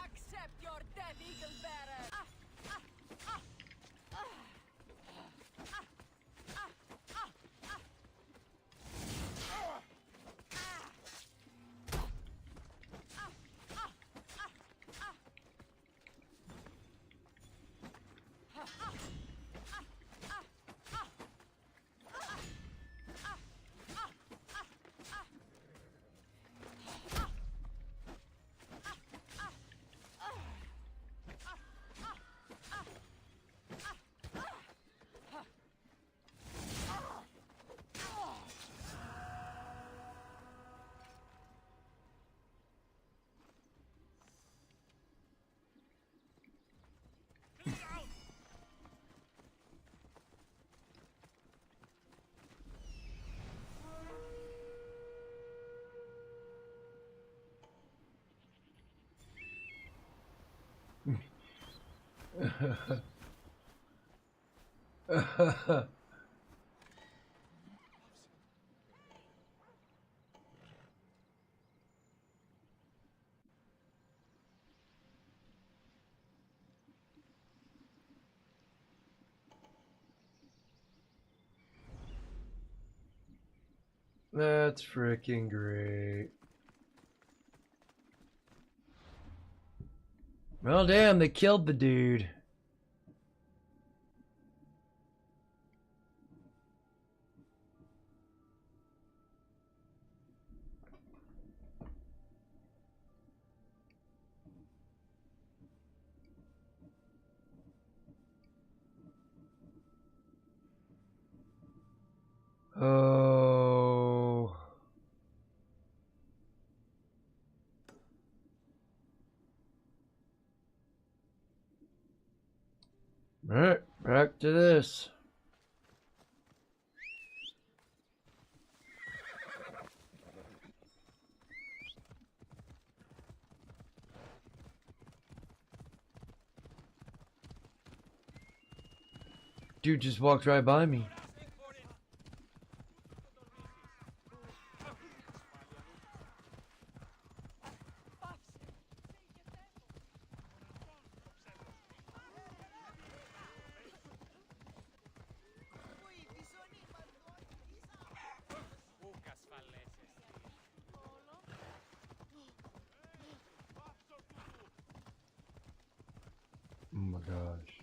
Accept your death, Eagle Bearer. That's freaking great. Well, damn, they killed the dude. Oh. Alright, back to this. Dude just walked right by me. Oh my gosh.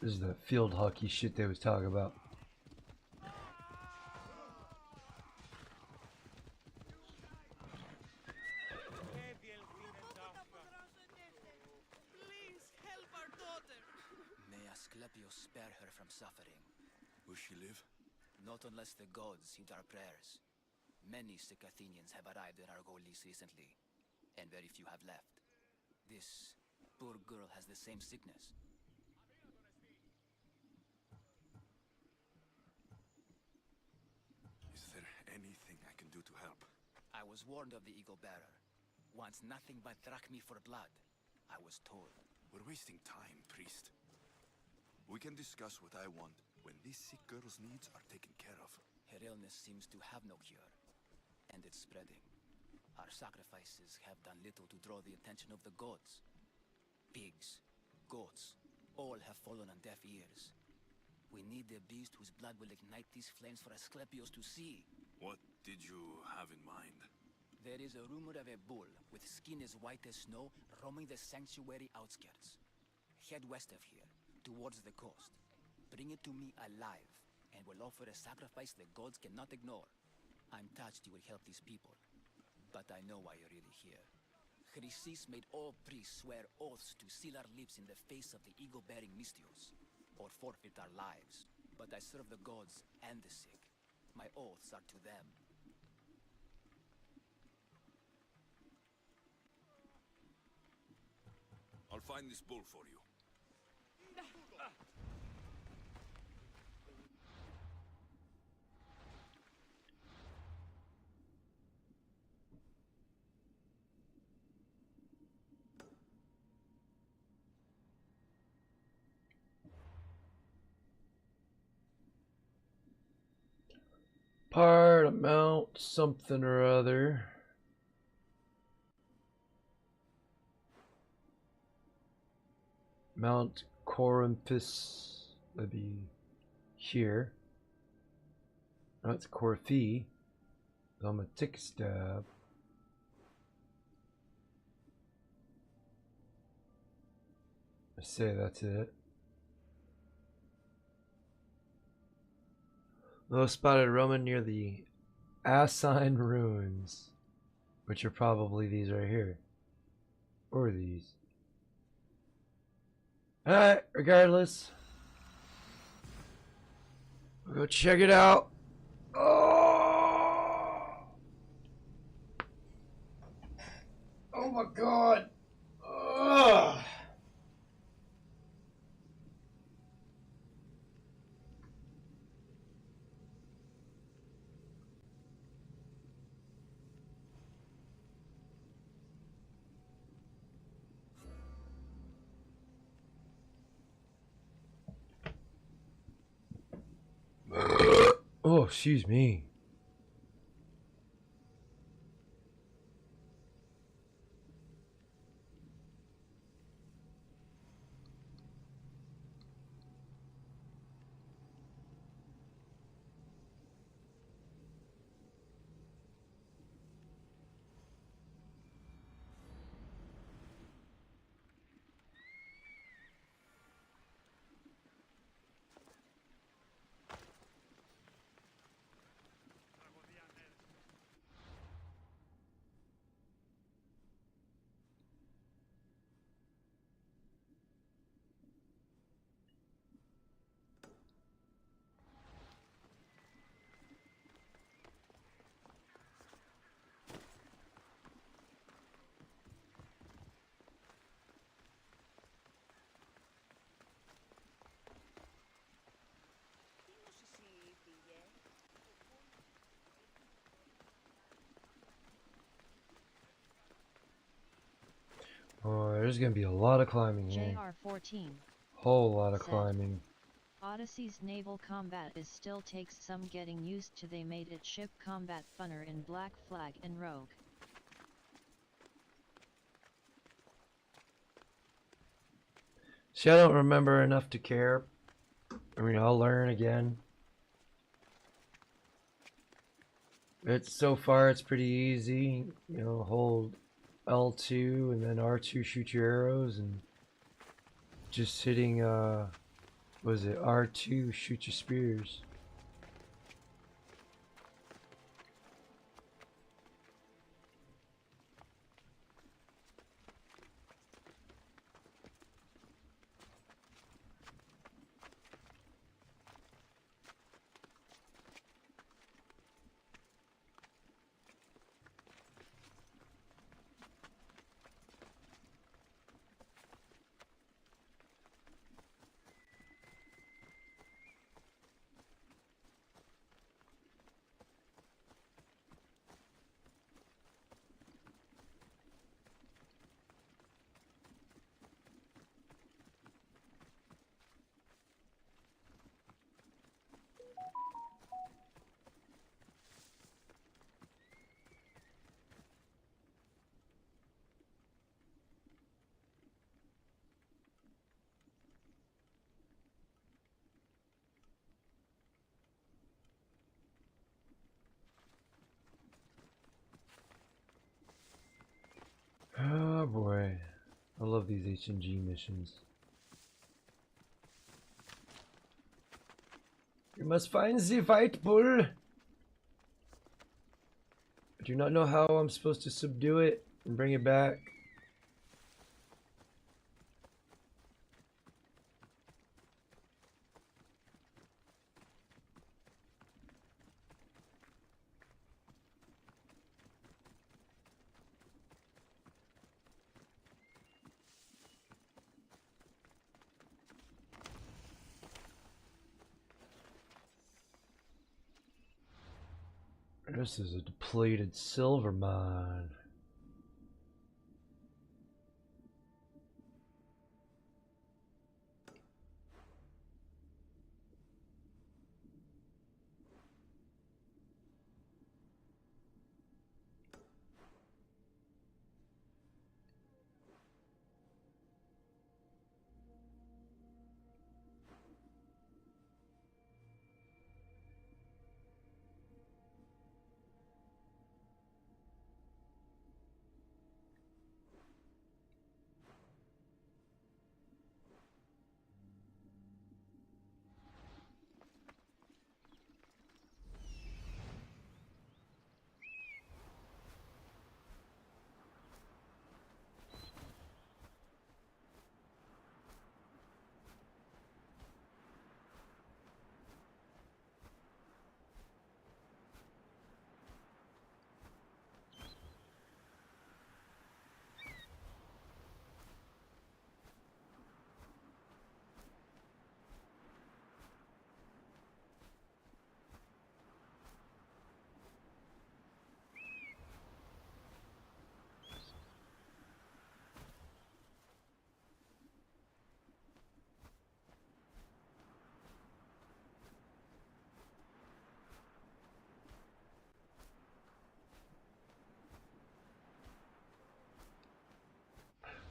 This is the field hockey shit they was talking about. Asclepius spare her from suffering. Will she live? Not unless the gods heed our prayers. Many sick Athenians have arrived in Argolis recently, and very few have left. This poor girl has the same sickness. Is there anything I can do to help? I was warned of the Eagle Bearer. Wants nothing but drachmi for blood. I was told. We're wasting time, priest. We can discuss what I want when this sick girl's needs are taken care of. Her illness seems to have no cure, and it's spreading. Our sacrifices have done little to draw the attention of the gods. Pigs, goats, all have fallen on deaf ears. We need the beast whose blood will ignite these flames for Asclepius to see. What did you have in mind? There is a rumor of a bull with skin as white as snow roaming the sanctuary outskirts. Head west of here, towards the coast. Bring it to me alive, and we'll offer a sacrifice the gods cannot ignore. I'm touched you will help these people, but I know why you're really here. Chrysis made all priests swear oaths to seal our lips in the face of the eagle-bearing Mystios, or forfeit our lives. But I serve the gods and the sick. My oaths are to them. I'll find this bull for you. Paramount something or other. Mount Corinthus. That'd be here. That's Corphi. I'm a tick stab. I say that's it. Low spotted Roman near the Asine ruins, which are probably these right here, or these. Alright, regardless, we'll go check it out. Oh my god. Ugh. Oh, excuse me. Oh, there's gonna be a lot of climbing here. JR14 Whole lot of said, climbing. Odyssey's naval combat is still takes some getting used to. They made it ship combat funner in Black Flag and Rogue. See, I don't remember enough to care. I mean, I'll learn again. It's so far it's pretty easy. You know, hold L2 and then R2 shoot your arrows, and just hitting was it R2 shoot your spears. love these HNG missions. You must find the white bull. I do not know how I'm supposed to subdue it and bring it back. This is a depleted silver mine.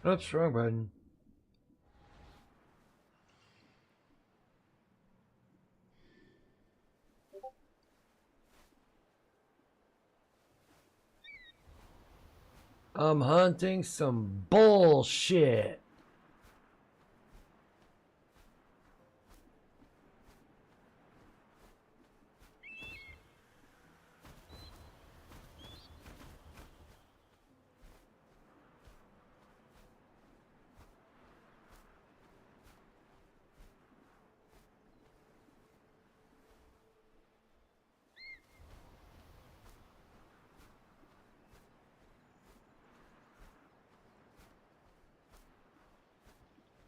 Oops, wrong button. I'm hunting some bullshit.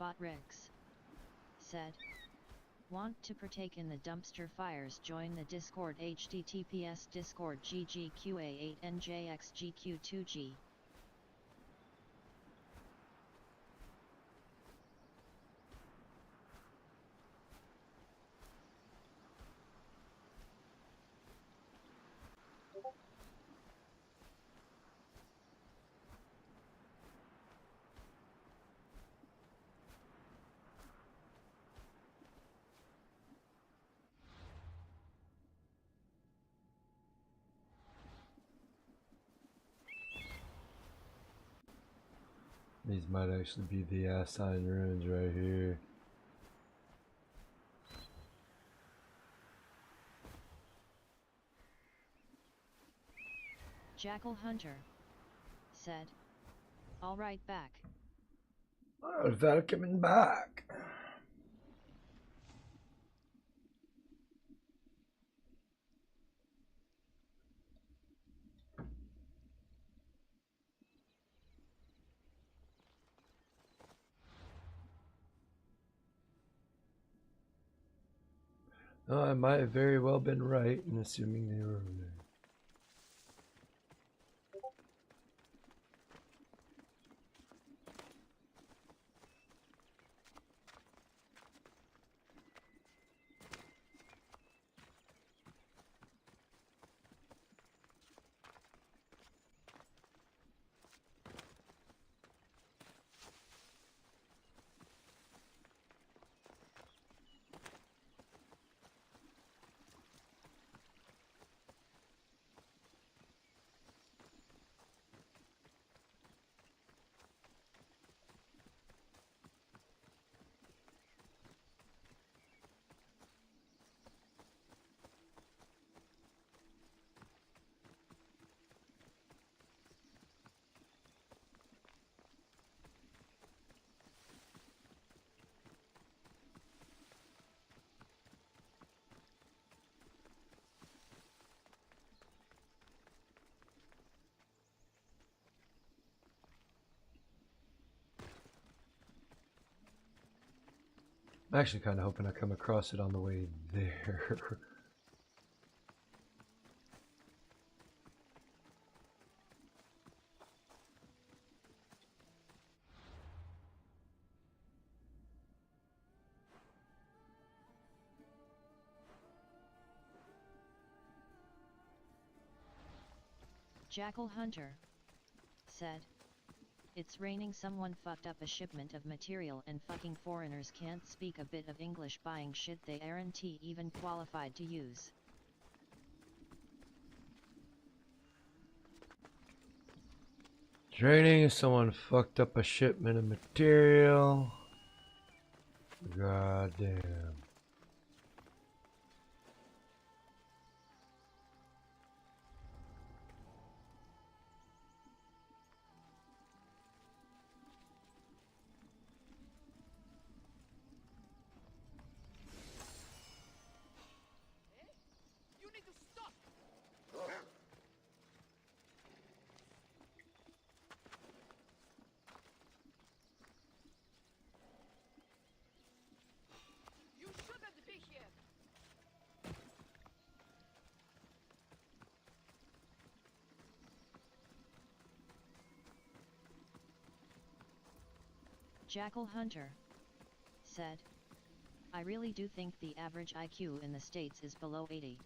Botrix said, want to partake in the dumpster fires? Join the Discord. https discord ggqa8njxgq2g. These might actually be the Assign ruins right here. Jackal Hunter said, all right, back. Oh, welcome back. Oh, I might have very well been right in assuming they were over there. I'm actually kind of hoping I come across it on the way there. Jackal Hunter said, "It's raining. Someone fucked up a shipment of material and fucking foreigners can't speak a bit of English buying shit they aren't even qualified to use." Draining, someone fucked up a shipment of material. God damn. You need to stop! You shouldn't be here! Jackal Hunter said, "I really do think the average IQ in the States is below 80.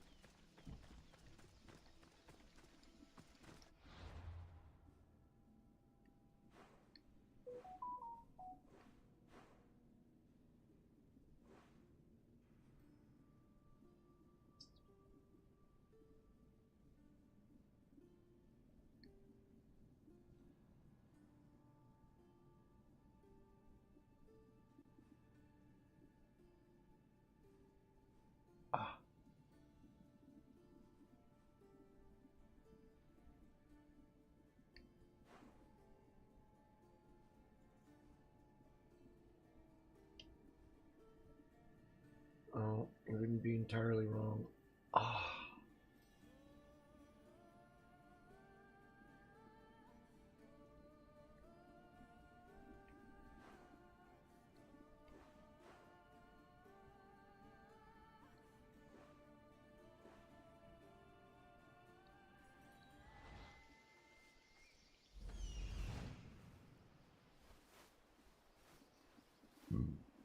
Oh, it wouldn't be entirely wrong. Ah.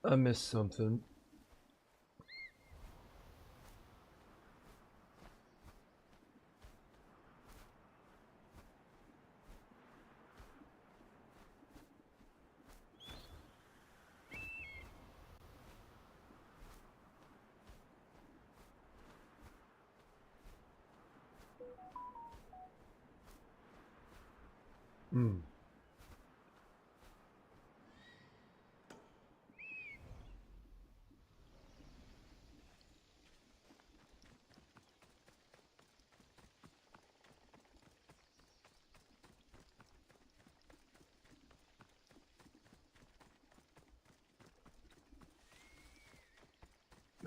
I missed something. Hmm.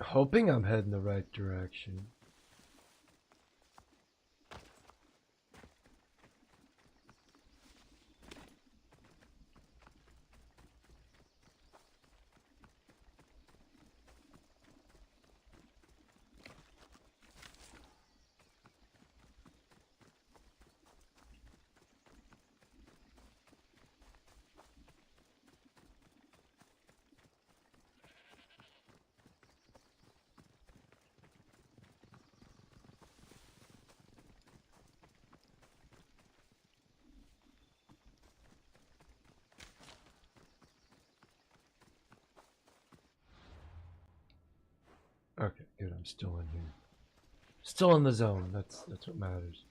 Hoping I'm heading the right direction. Okay, good. I'm still in here. Still in the zone. That's what matters.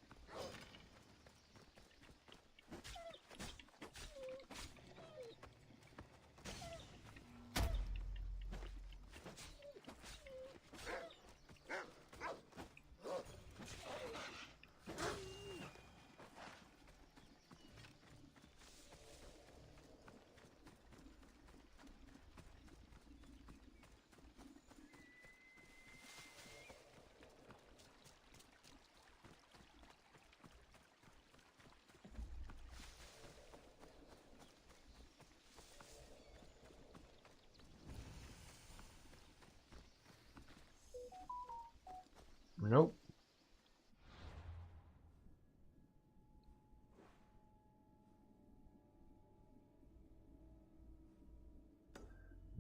Nope.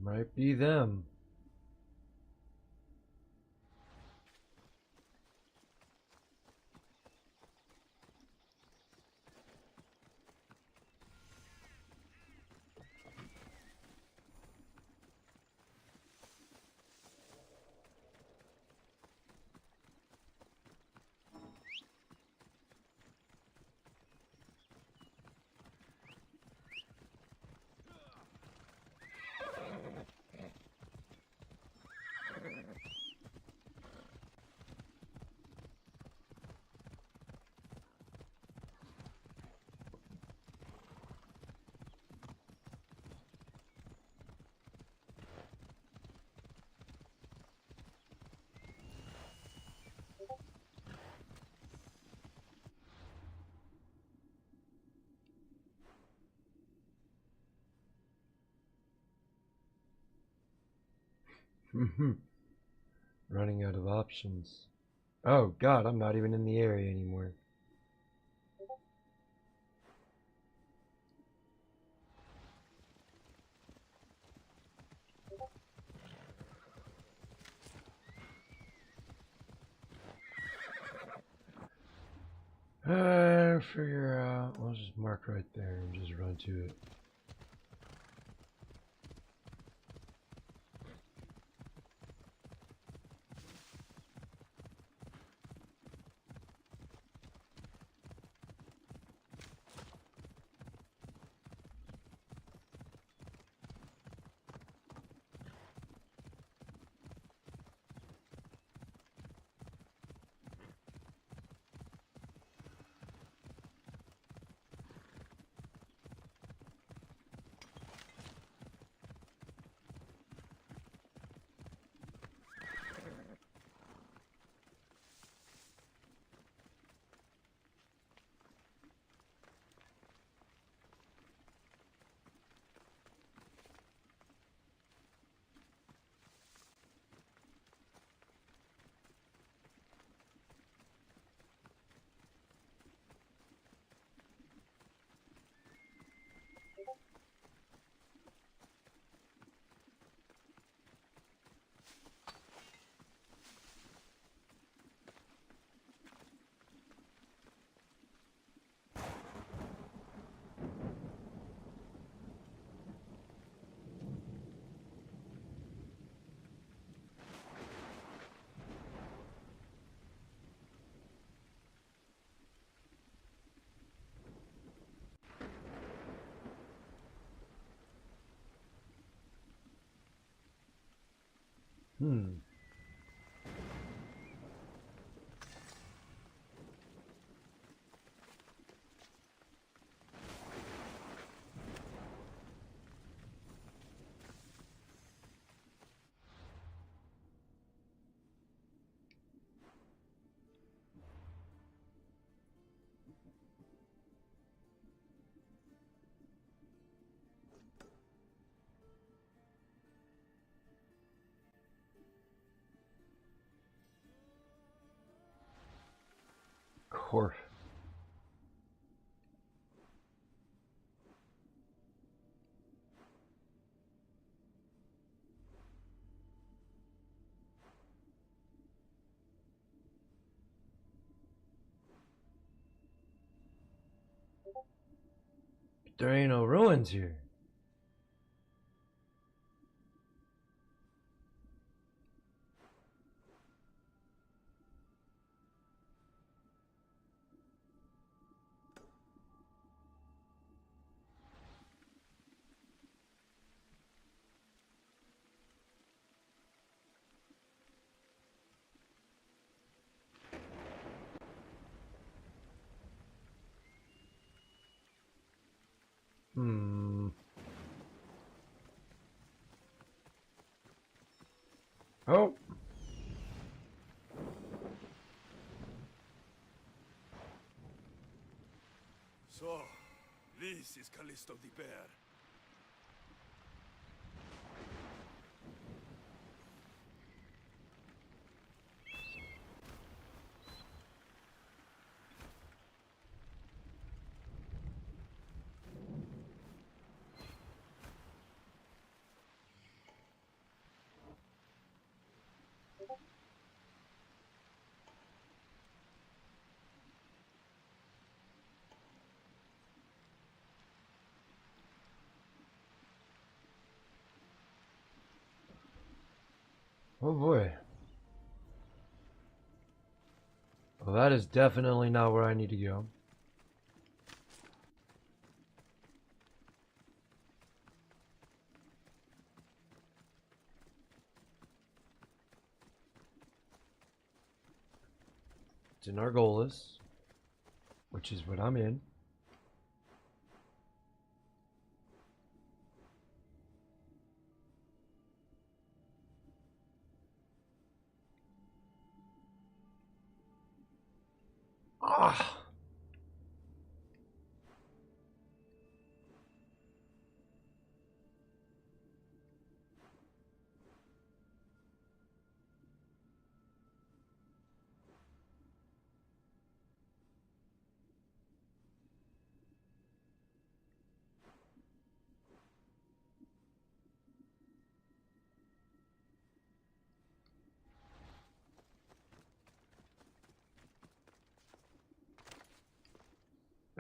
Might be them. Running out of options. Oh god, I'm not even in the area anymore. Figure out. I'll just mark right there and just run to it. Corf. There ain't no ruins here. Oh. So, this is Callisto the Bear. Oh boy. Well, that is definitely not where I need to go. It's in Argolis, which is what I'm in. Ah!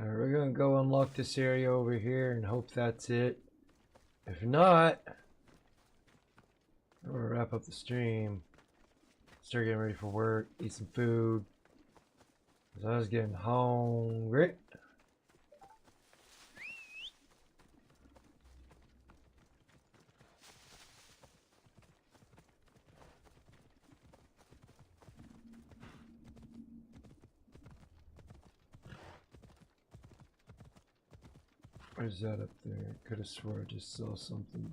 Alright, we're gonna go unlock this area over here and hope that's it. If not, I'm gonna wrap up the stream, start getting ready for work, eat some food, because I was getting hungry. Where's that up there? Could have swore I just saw something.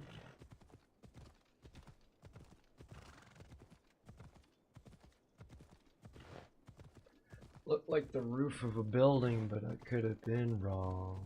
Looked like the roof of a building, but I could have been wrong.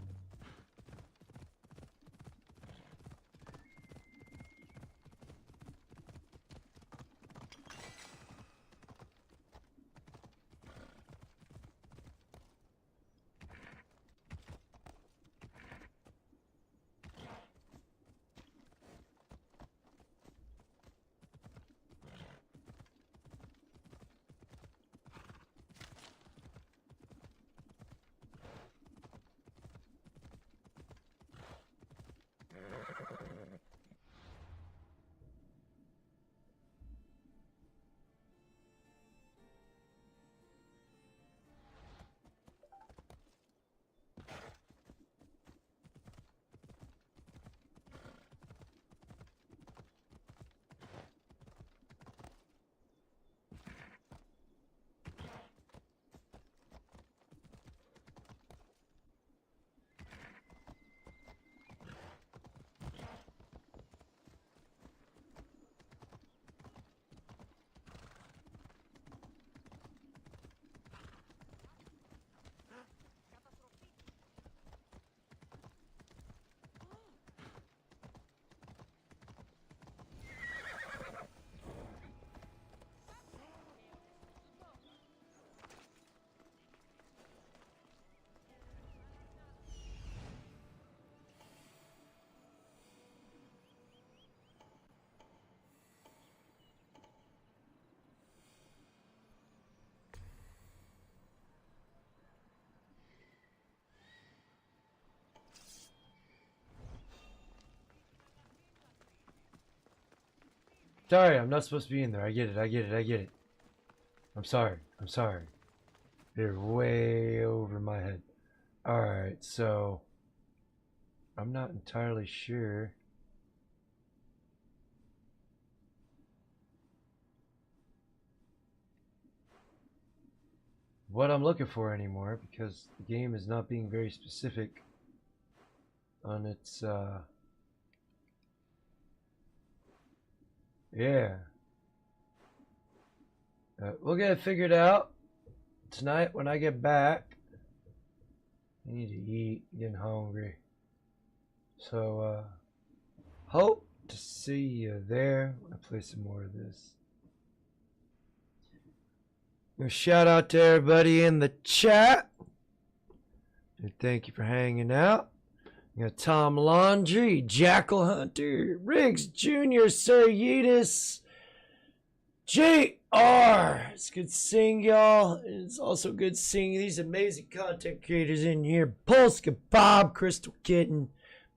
Sorry, I'm not supposed to be in there. I get it, I get it, I get it. I'm sorry, I'm sorry. They're way over my head. Alright, so I'm not entirely sure. What I'm looking for anymore, because the game is not being very specific on its yeah. We'll get it figured out tonight when I get back. I need to eat, I'm getting hungry. So hope to see you there when I play some more of this. A shout out to everybody in the chat. And thank you for hanging out. We got Tom Laundry, Jackal Hunter, Riggs Jr., Sir Yeetus, JR. It's good seeing y'all. It's also good seeing these amazing content creators in here. Polska Bob, Crystal Kitten,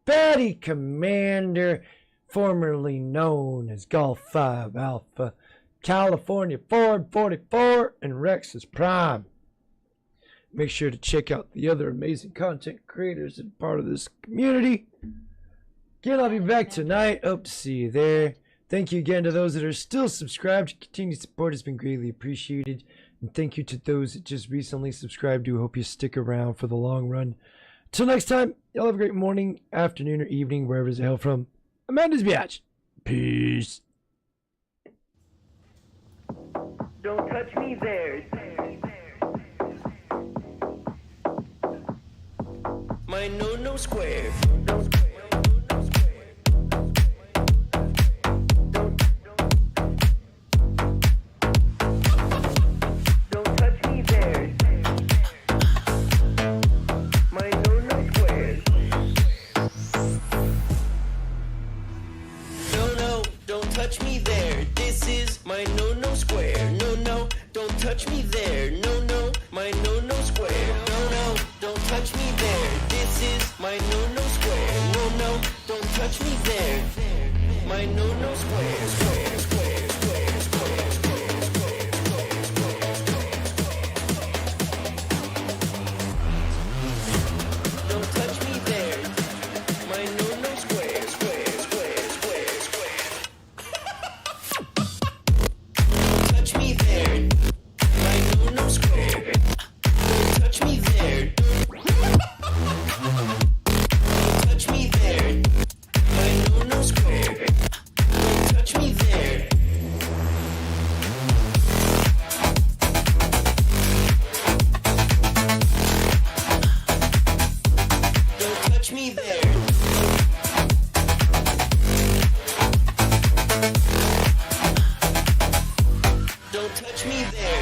Betty Commander, formerly known as Golf 5 Alpha, California Ford 44, and Rex is Prime. Make sure to check out the other amazing content creators and part of this community. Again, I'll be back tonight. Hope to see you there. Thank you again to those that are still subscribed. Continued support has been greatly appreciated. And thank you to those that just recently subscribed. I hope you stick around for the long run. Till next time, y'all have a great morning, afternoon, or evening, wherever the hell from. Amanda's Biatch. Peace. Don't touch me there. My no square. Don't touch me there. My no square. No, don't touch me there. This is my no square. No, don't touch me there. No, my no square. No, don't touch me there. This is my no square. No, don't touch me there. My no square. Square, square, square, square, square, square, square, square, square. Don't touch me there. My no square, square, square, square, square. Don't touch me there. My no square. Don't touch me there. Don't touch me there. My no square. Don't touch me there. Don't touch me there. Don't touch me there.